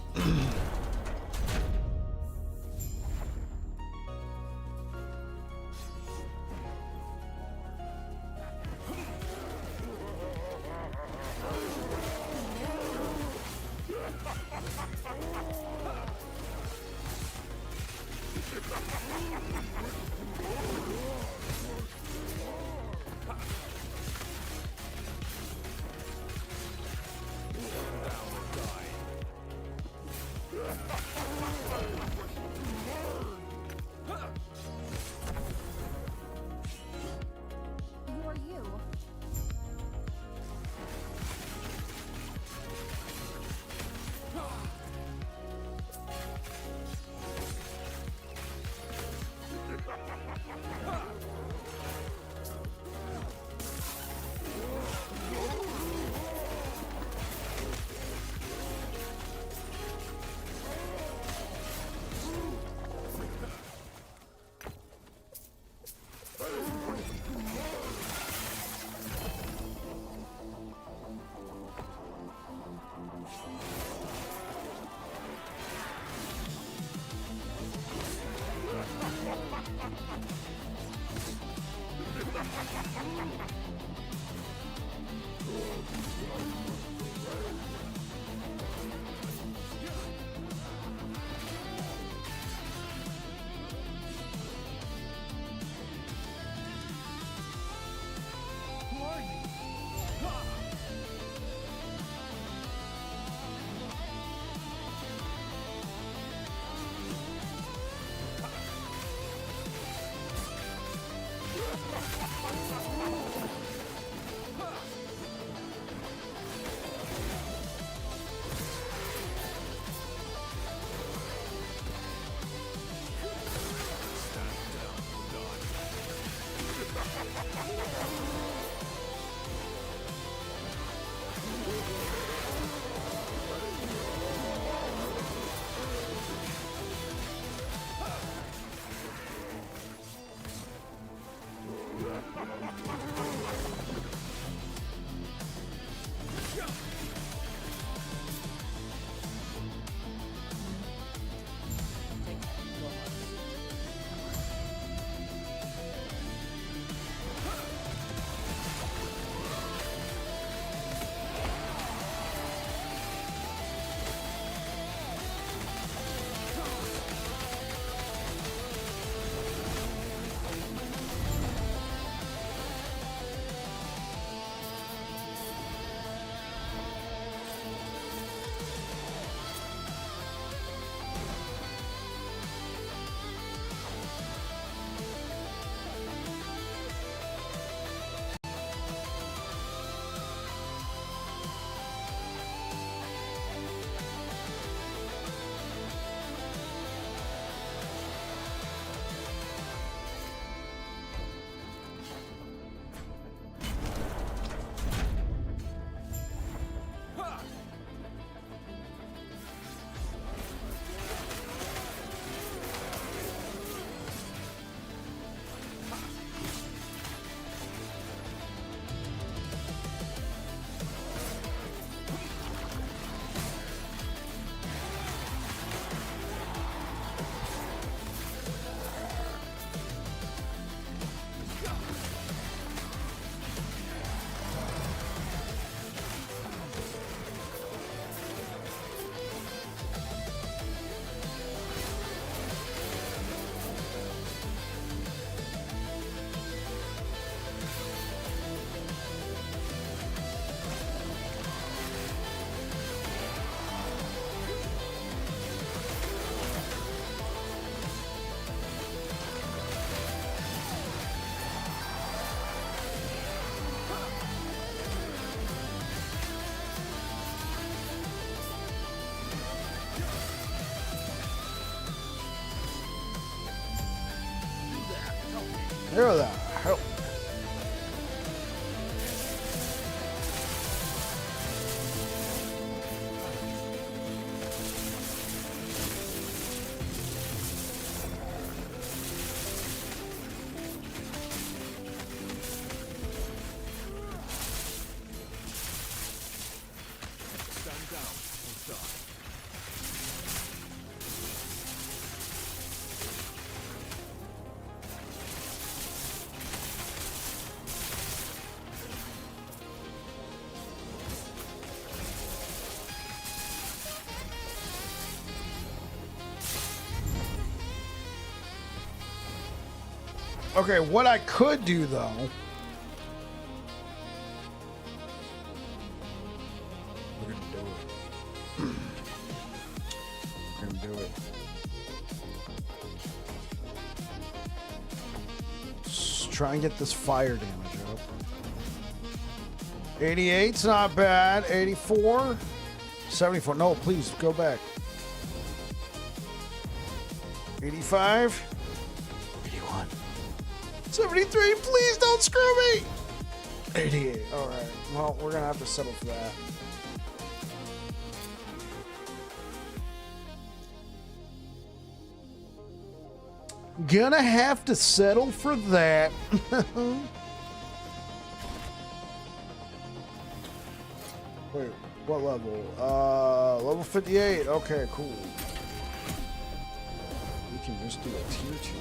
Here the hell. Okay, what I could do though. We're gonna do it. We're gonna do it. Let's try and get this fire damage up. 88's not bad. 84. 74. No, please go back. 85. 73, please don't screw me! 88, alright. Well, we're gonna have to settle for that. Gonna have to settle for that. Wait, what level? Level 58. Okay, cool. We can just do a tier 2.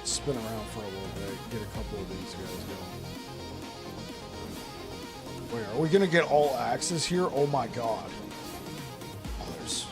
Spin around for a little bit, get a couple of these guys going. Wait, are we gonna get all axes here? Oh my god. Others.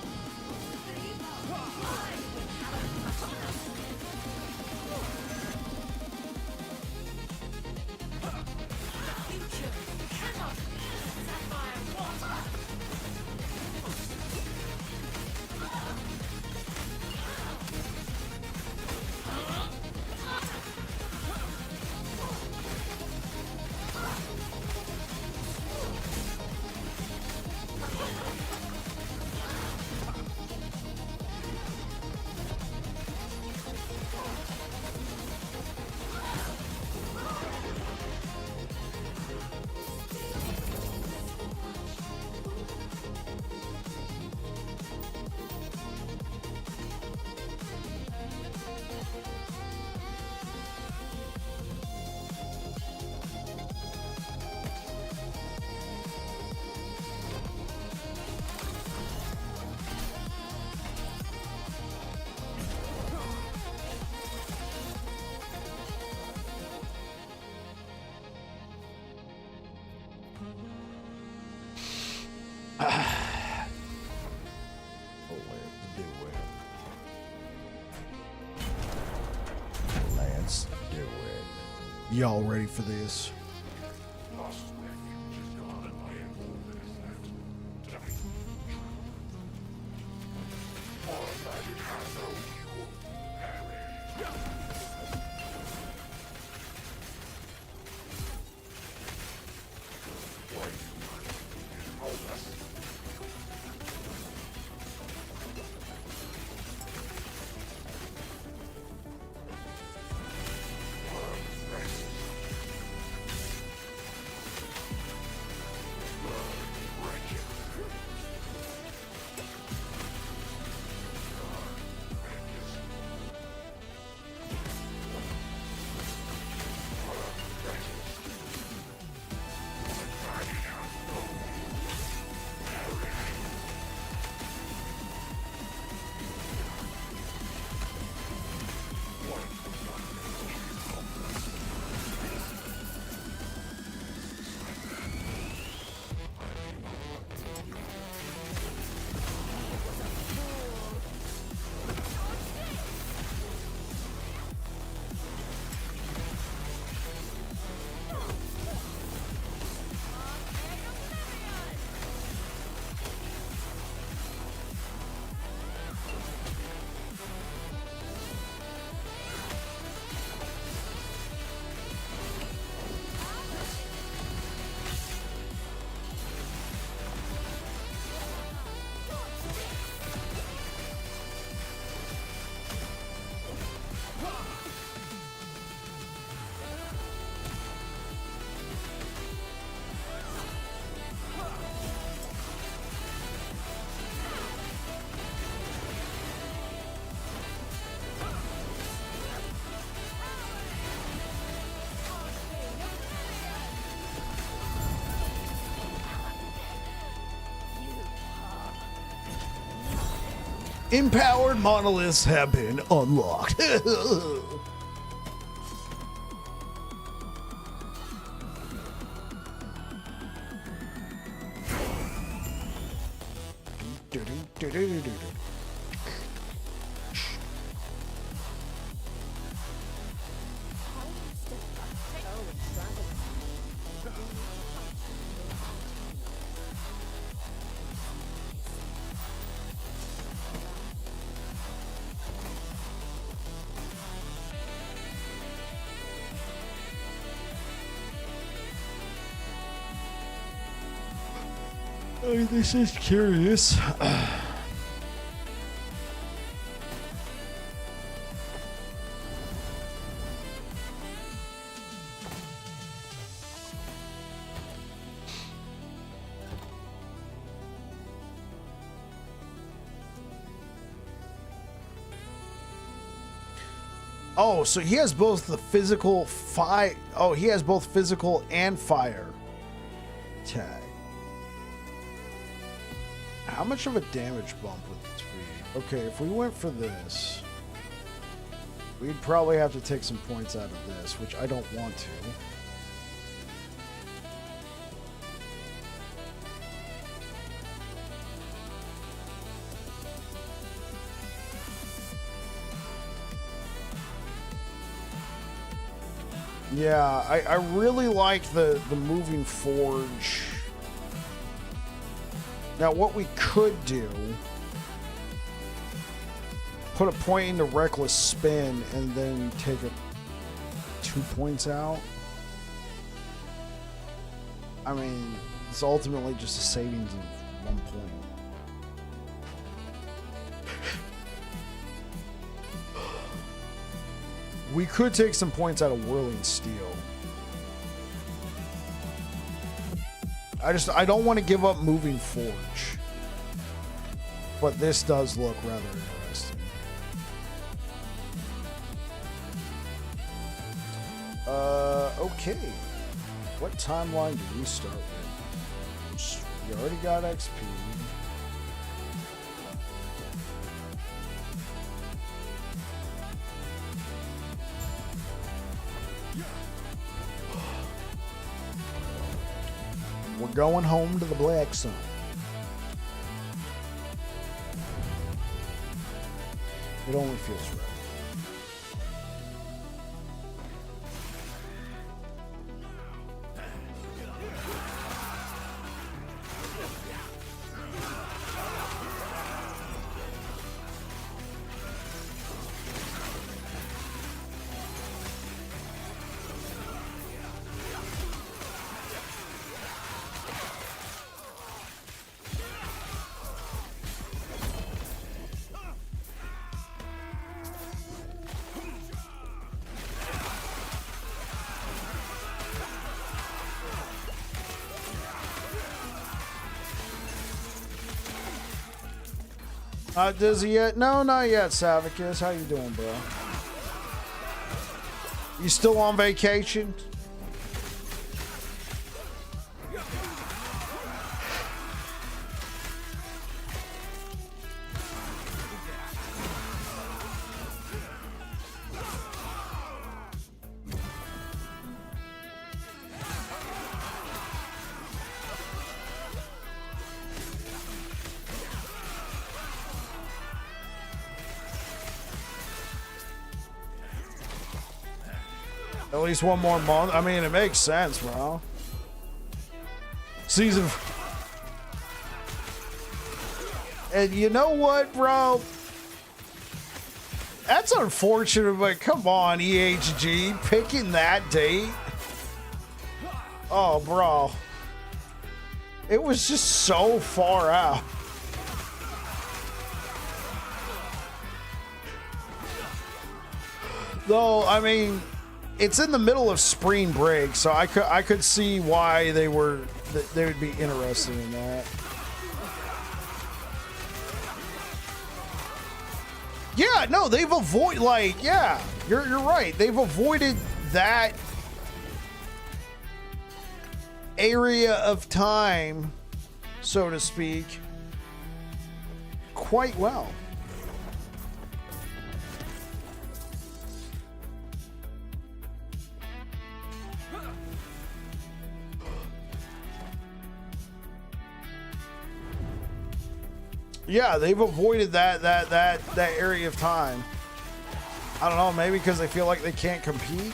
Let's do it. Y'all ready for this? Empowered monoliths have been unlocked. Oh, this is curious. Oh, so he has both the physical fire. Oh, he has both physical and fire tag. How much of a damage bump would this be? Okay, if we went for this, we'd probably have to take some points out of this, which I don't want to. Yeah, I really like the moving forge. Now, what we could do, put a point into reckless spin and then take 2 points out. I mean, it's ultimately just a savings of 1 point. We could take some points out of Whirling Steel. I don't want to give up Moving Forge. But this does look rather interesting. Okay. What timeline do we start with? We already got XP. We're going home to the Black Sun. It only feels right. Does he yet? No, not yet, Savicus. How you doing, bro? You still on vacation? At least 1 more month. I mean, it makes sense, bro. Season. And you know what, bro? That's unfortunate, but come on, EHG. Picking that date. Oh, bro. It was just so far out. Though, I mean, it's in the middle of spring break, so I could see why they would be interested in that. Yeah, no, they've avoided, like, yeah, you're right. They've avoided that area of time, so to speak, quite well. Yeah, they've avoided that area of time. I don't know, maybe because they feel like they can't compete.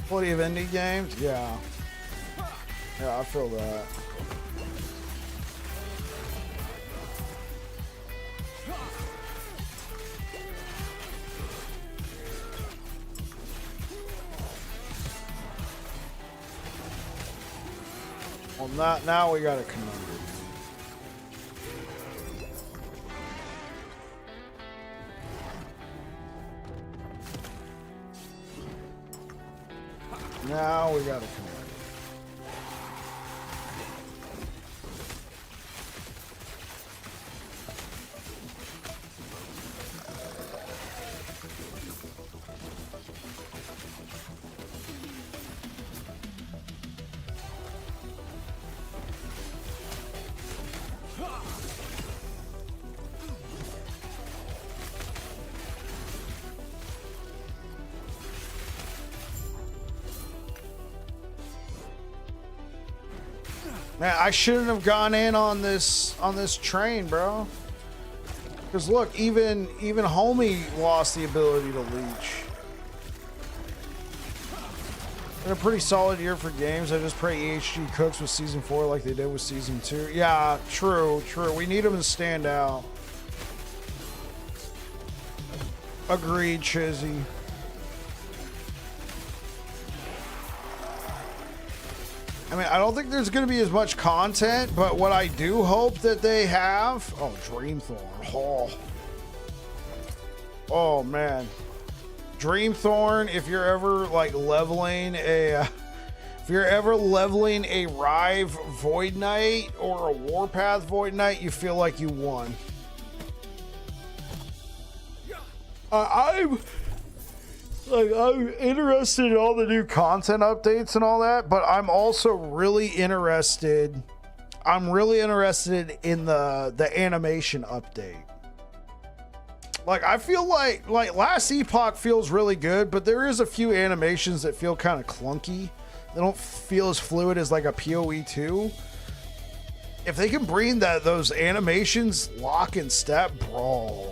Plenty of indie games? Yeah. Yeah, I feel that. Well, now we got a conundrum. Now we got to come in. Man, I shouldn't have gone in on this train, bro. Because look, even Homie lost the ability to leech. Been a pretty solid year for games. I just pray EHG cooks with season 4 like they did with season 2. Yeah, true. We need them to stand out. Agreed, Chizzy. I mean, I don't think there's going to be as much content, but what I do hope that they have... Oh, Dreamthorn. Oh man. Dreamthorn, if you're ever, like, leveling a... if you're ever leveling a Rive Void Knight or a Warpath Void Knight, you feel like you won. I'm interested in all the new content updates and all that, but I'm also really interested. I'm really interested in the animation update. Like, I feel like last Epoch feels really good, but there is a few animations that feel kind of clunky. They don't feel as fluid as like a PoE 2. If they can bring those animations lock and step, bro.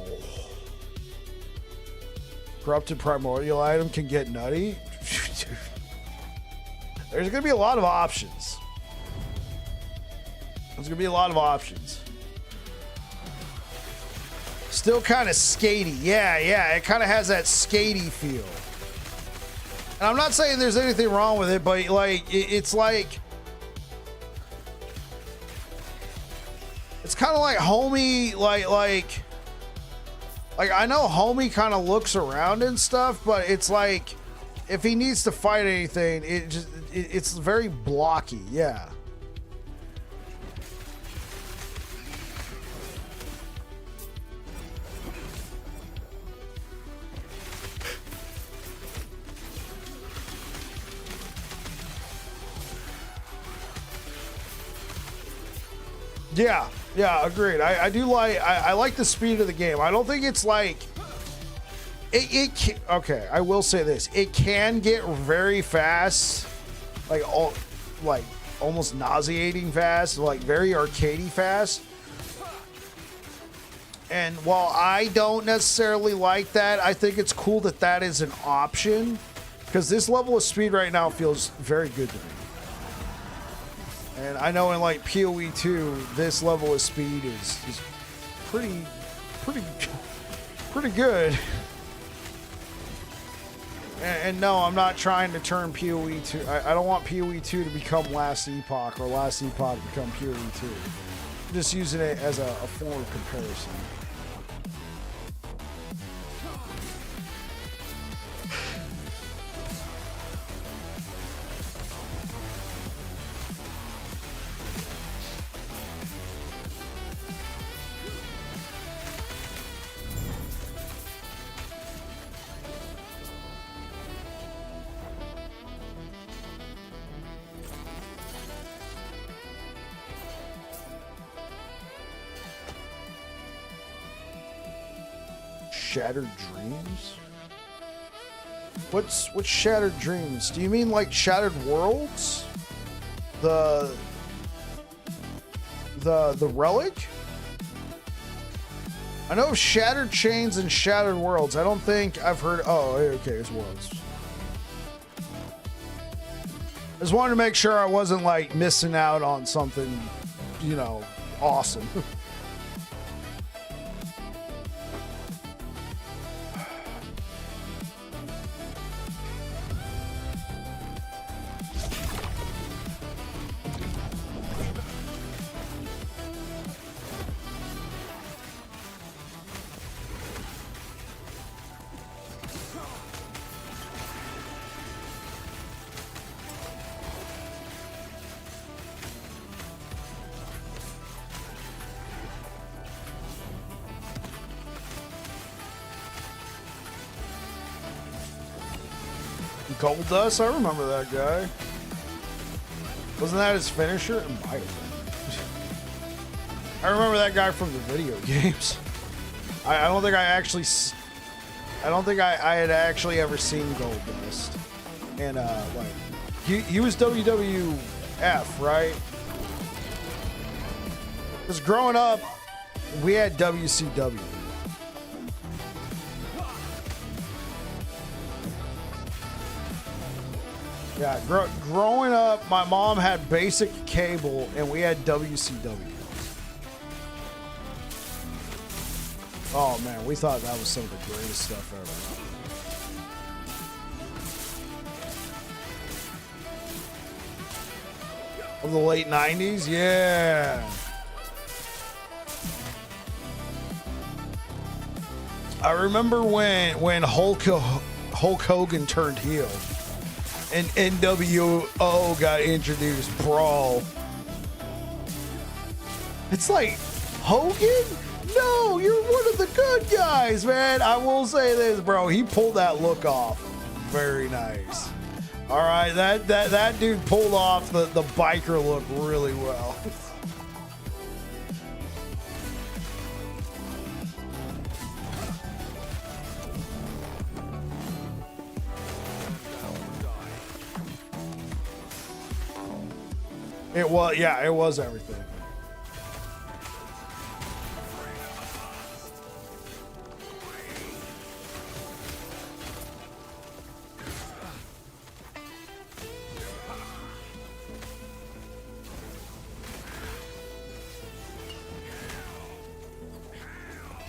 Corrupted primordial item can get nutty. There's gonna be a lot of options. Still kind of skatey. Yeah, it kind of has that skatey feel. And I'm not saying there's anything wrong with it, but like it's like it's kind of like Homie, like I know Homie kind of looks around and stuff, but it's like if he needs to fight anything, it's very blocky. Yeah. Yeah, agreed. I do like I like the speed of the game. I don't think it's like okay, I will say this. It can get very fast, like almost nauseating fast, like very arcadey fast. And while I don't necessarily like that, I think it's cool that that is an option, because this level of speed right now feels very good to me. And I know in like PoE 2, this level of speed is pretty good. And no, I'm not trying to turn PoE 2. I don't want PoE 2 to become Last Epoch or Last Epoch to become PoE 2. I'm just using it as a form of comparison. Shattered Dreams? What's Shattered Dreams? Do you mean like Shattered Worlds? The relic? I know of Shattered Chains and Shattered Worlds. I don't think I've heard. Oh, okay, it's Worlds. I just wanted to make sure I wasn't like missing out on something, you know, awesome. Gold Dust? I remember that guy. Wasn't that his finisher? It might have been. I remember that guy from the video games. I don't think I actually... I don't think I had actually ever seen Gold Dust. And, like... He was WWF, right? Because growing up, we had WCW. Yeah, growing up, my mom had basic cable, and we had WCW. Oh man, we thought that was some of the greatest stuff ever. Of the late 90s? Yeah. I remember when Hulk Hogan turned heel. And NWO got introduced, bro. It's like, Hogan? No, you're one of the good guys, man. I will say this, bro. He pulled that look off. Very nice. All right, that dude pulled off the biker look really well. It was, yeah, it was everything.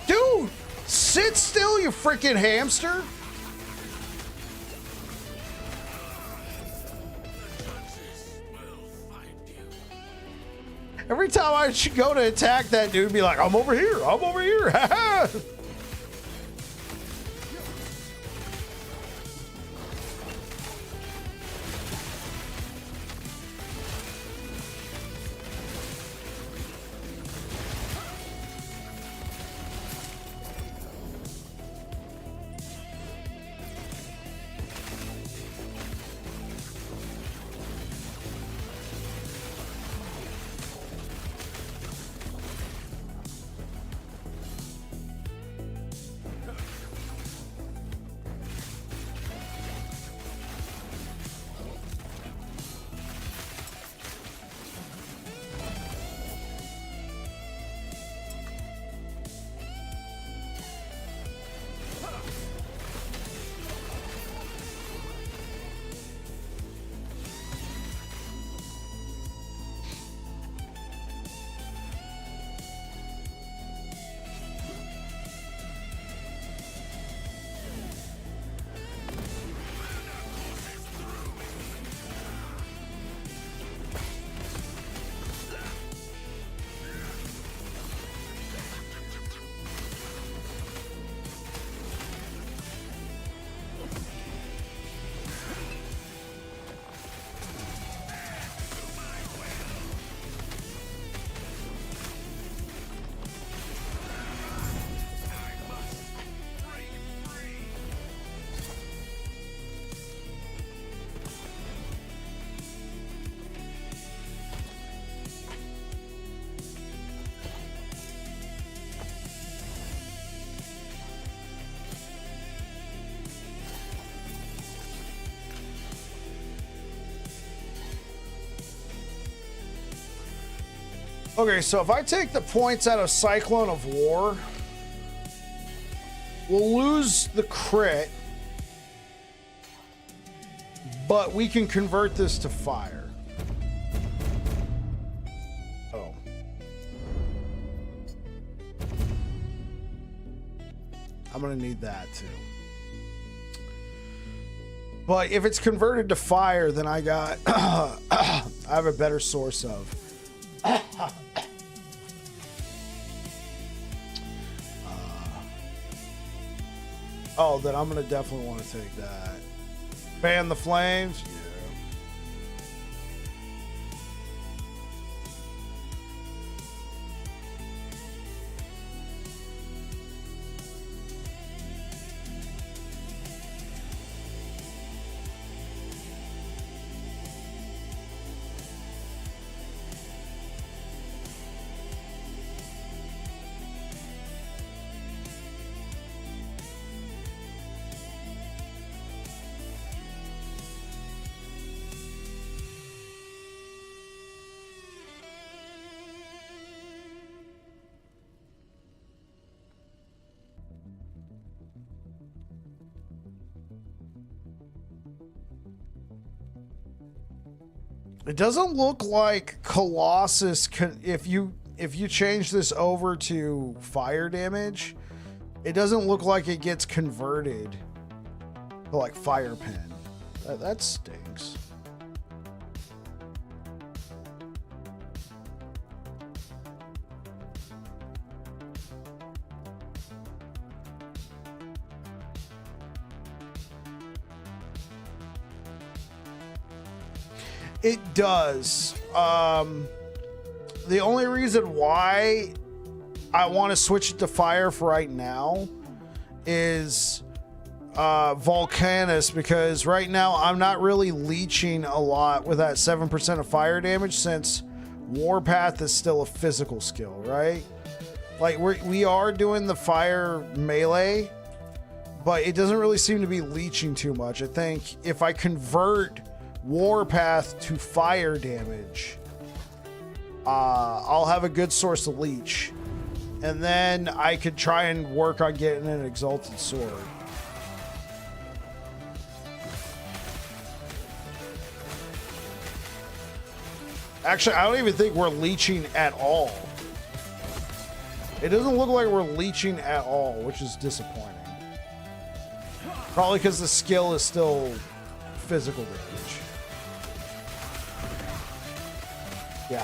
Dude, sit still, you freaking hamster. Every time I should go to attack that dude, be like, I'm over here, I'm over here. Okay, so if I take the points out of Cyclone of War, we'll lose the crit, but we can convert this to fire. Oh. I'm gonna need that too. But if it's converted to fire, then I got I have a better source of. Oh, then I'm gonna definitely want to take that. Fan the flames. Yeah. It doesn't look like Colossus can, if you change this over to fire damage, it doesn't look like it gets converted to like fire pen. That stinks. It does. The only reason why I want to switch it to fire for right now is Volcanus, because right now I'm not really leeching a lot with that 7% of fire damage, since Warpath is still a physical skill, right? Like we are doing the fire melee, but it doesn't really seem to be leeching too much. I think if I convert Warpath to fire damage, I'll have a good source of leech, and then I could try and work on getting an exalted sword. Actually, I don't even think we're leeching at all. It doesn't look like we're leeching at all, which is disappointing. Probably because the skill is still physical damage. Yeah.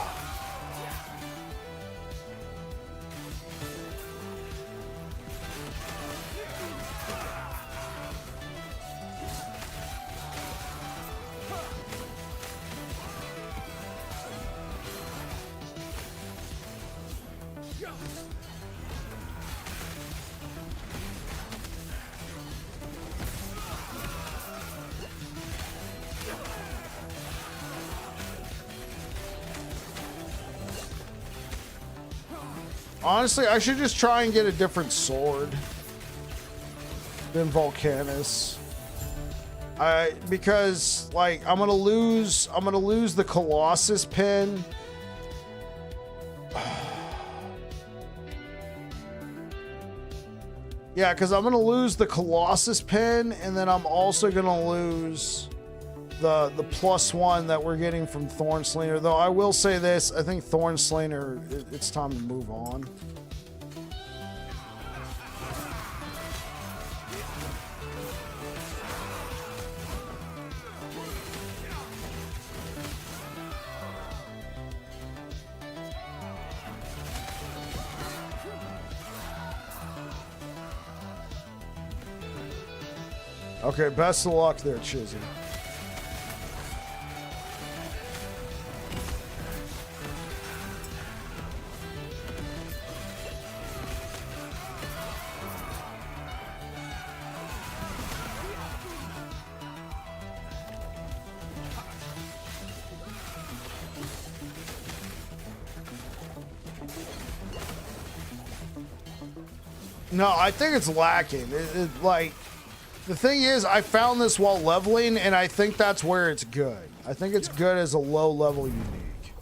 Honestly, I should just try and get a different sword than Volcanus. Because like I'm gonna lose the Colossus pin. Yeah, because I'm gonna lose the Colossus pin, and then I'm also gonna lose the +1 that we're getting from Thornslinger. Though I will say this, I think Thornslinger, it's time to move on. Okay, best of luck there, Chizzy. No, I think it's lacking. Like, the thing is, I found this while leveling, and I think that's where it's good. I think it's good as a low-level unique.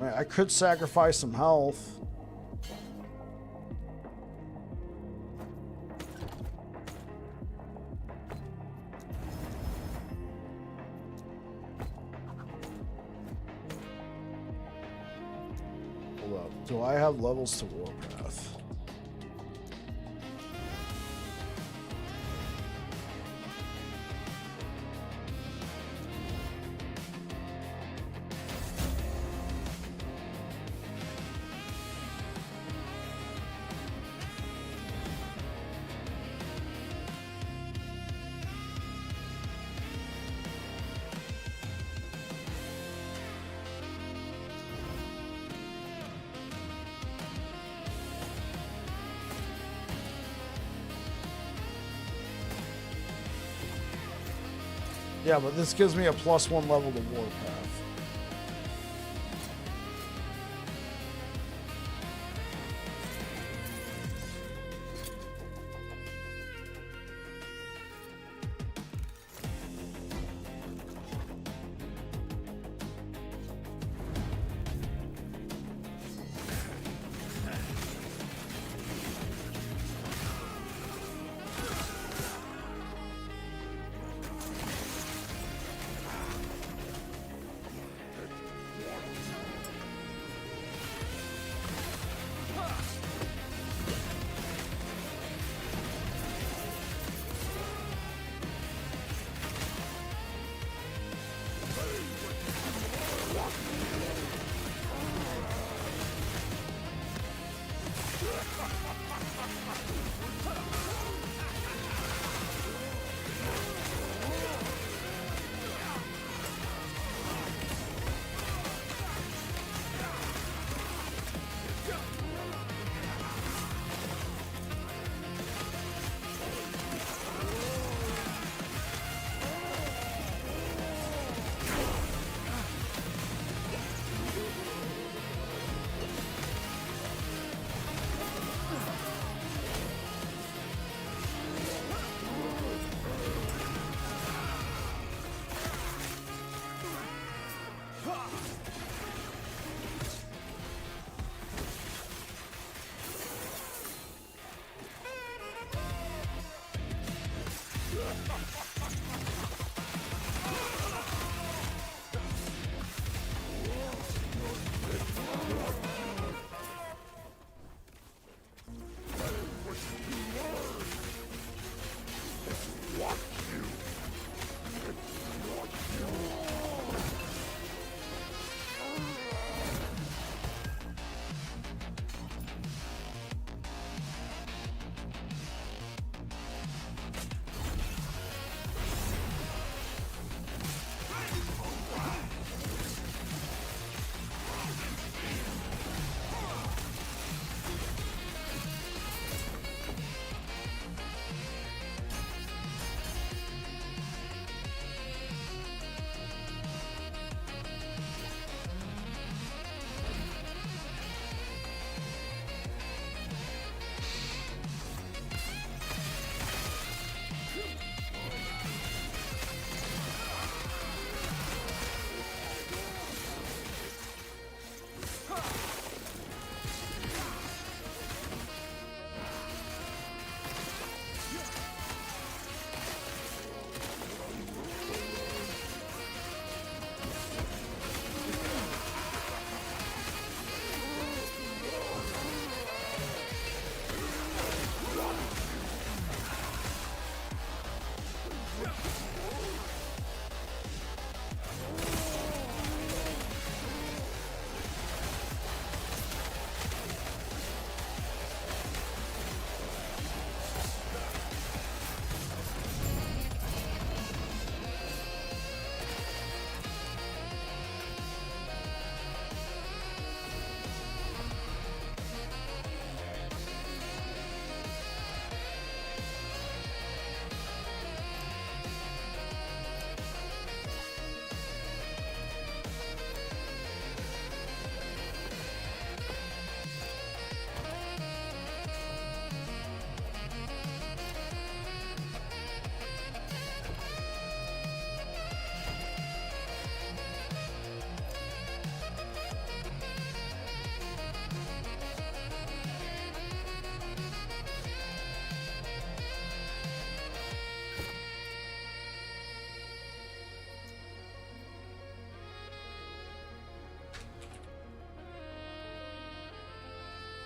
I could sacrifice some health. Hold up. Do I have levels to Warpath? Yeah, but this gives me a +1 level to Warpath.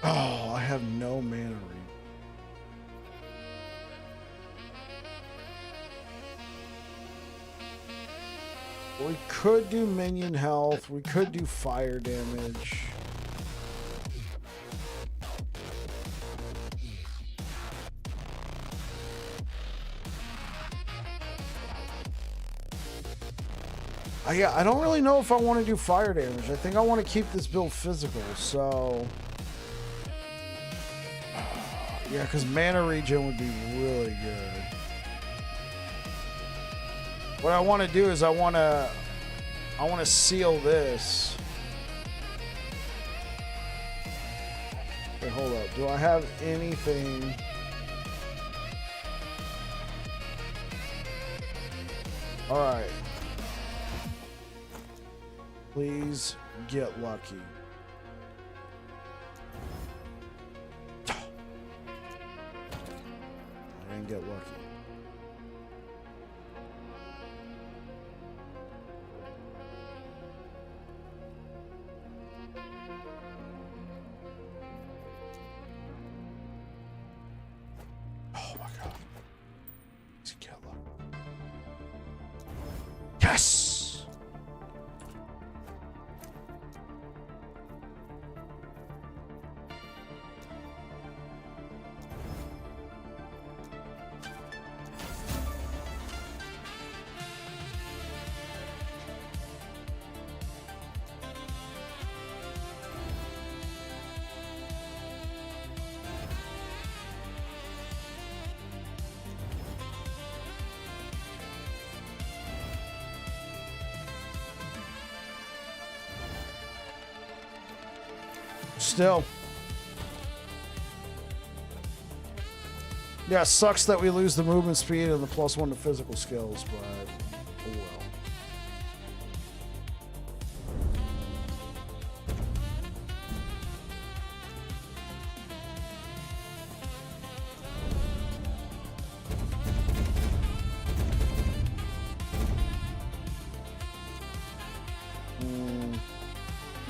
Oh, I have no mana read. We could do minion health. We could do fire damage. Yeah, I don't really know if I want to do fire damage. I think I want to keep this build physical, so... yeah, because mana regen would be really good. What I want to do is I want to seal this. Okay, hold up. Do I have anything? All right. Please get lucky. I didn't get lucky. Oh my god. Please get lucky. Yes! Still. Yeah, it sucks that we lose the movement speed and the +1 to physical skills, but oh well.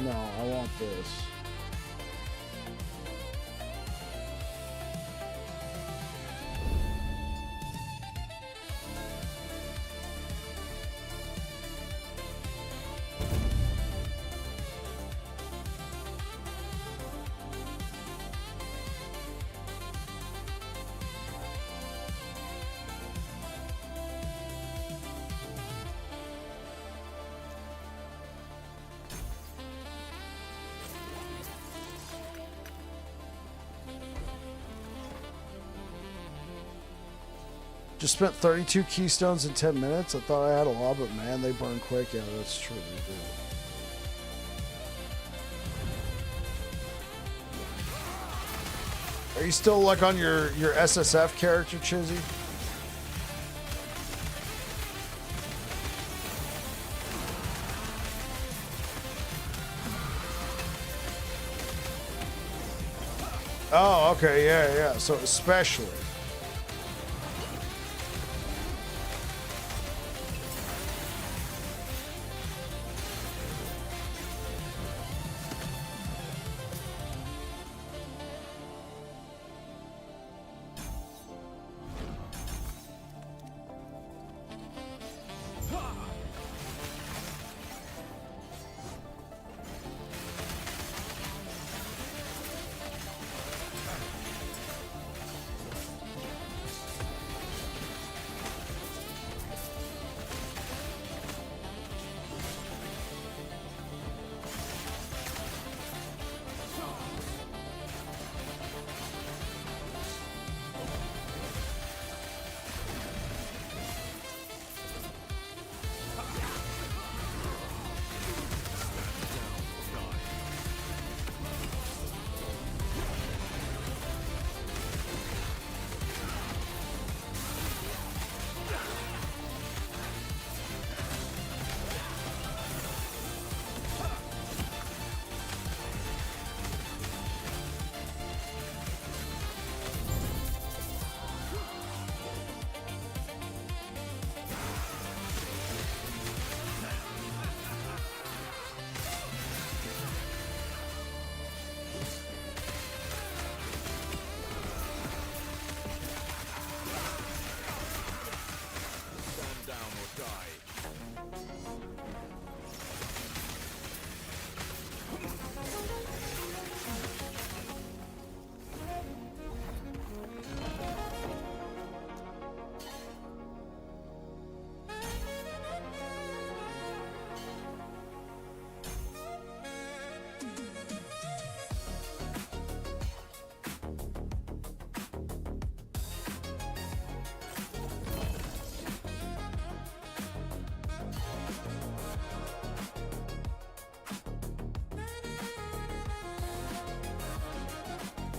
No, I want this. Just spent 32 keystones in 10 minutes. I thought I had a lot, but man, they burn quick. Yeah, that's true. They do. Are you still like on your SSF character, Chizzy? Oh, okay, yeah. So especially.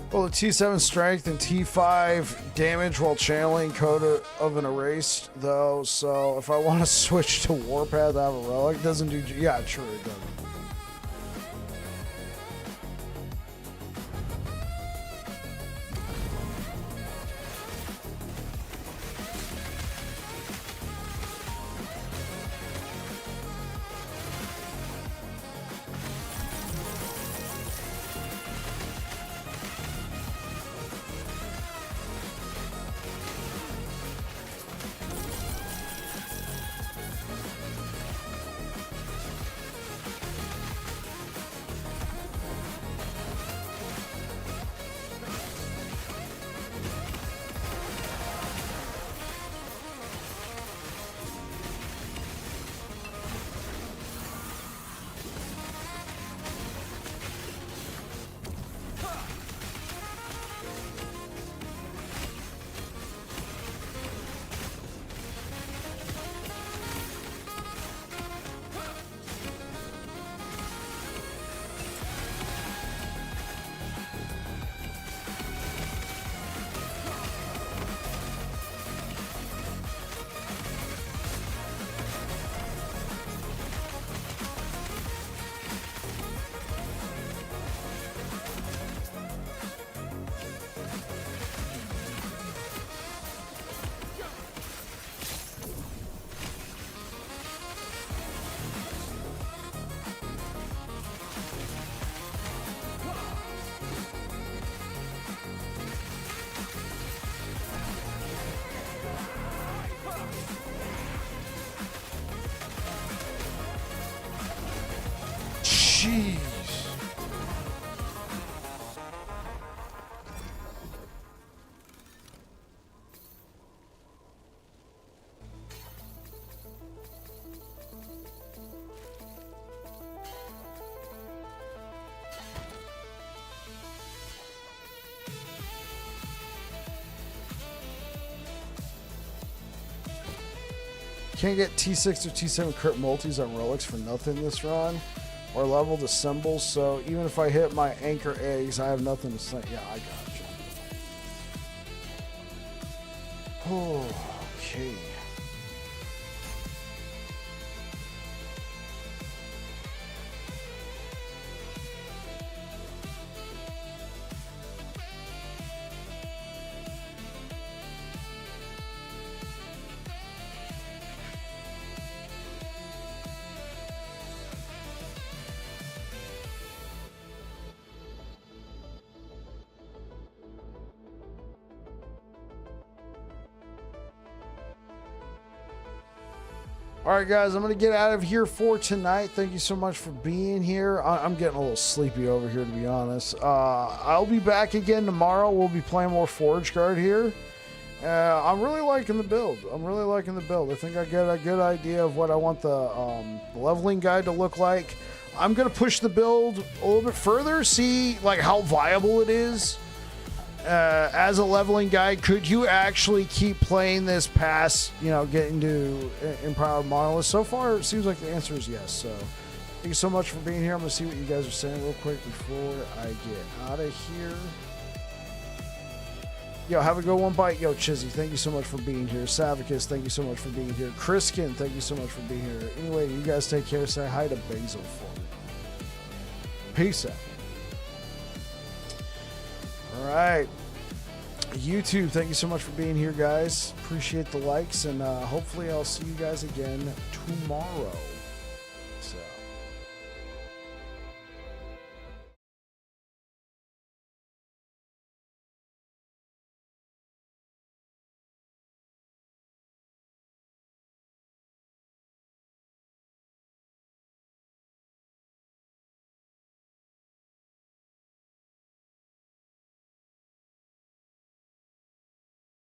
Well, the T7 strength and T5 damage while channeling code of an erased, though. So if I want to switch to Warpath, I have a relic. Doesn't do. Yeah, true, it doesn't. Jeez. Can't get T6 or T7 crit multis on relics for nothing this run, or leveled to symbols, so even if I hit my anchor eggs, I have nothing to say. Yeah, I got you. Okay. All right, guys, I'm going to get out of here for tonight. Thank you so much for being here. I'm getting a little sleepy over here, to be honest. I'll be back again tomorrow. We'll be playing more Forge Guard here. I'm really liking the build. I think I get a good idea of what I want the leveling guide to look like. I'm going to push the build a little bit further, see like how viable it is. As a leveling guide, could you actually keep playing this past, getting to Empowered Monolith? So far, it seems like the answer is yes. So, thank you so much for being here. I'm going to see what you guys are saying real quick before I get out of here. Yo, have a good one, bite. Yo, Chizzy, thank you so much for being here. Savicus, thank you so much for being here. Chriskin, thank you so much for being here. Anyway, you guys take care. Say hi to Basil for me. Peace out. All right. YouTube, thank you so much for being here, guys. Appreciate the likes, and hopefully I'll see you guys again tomorrow.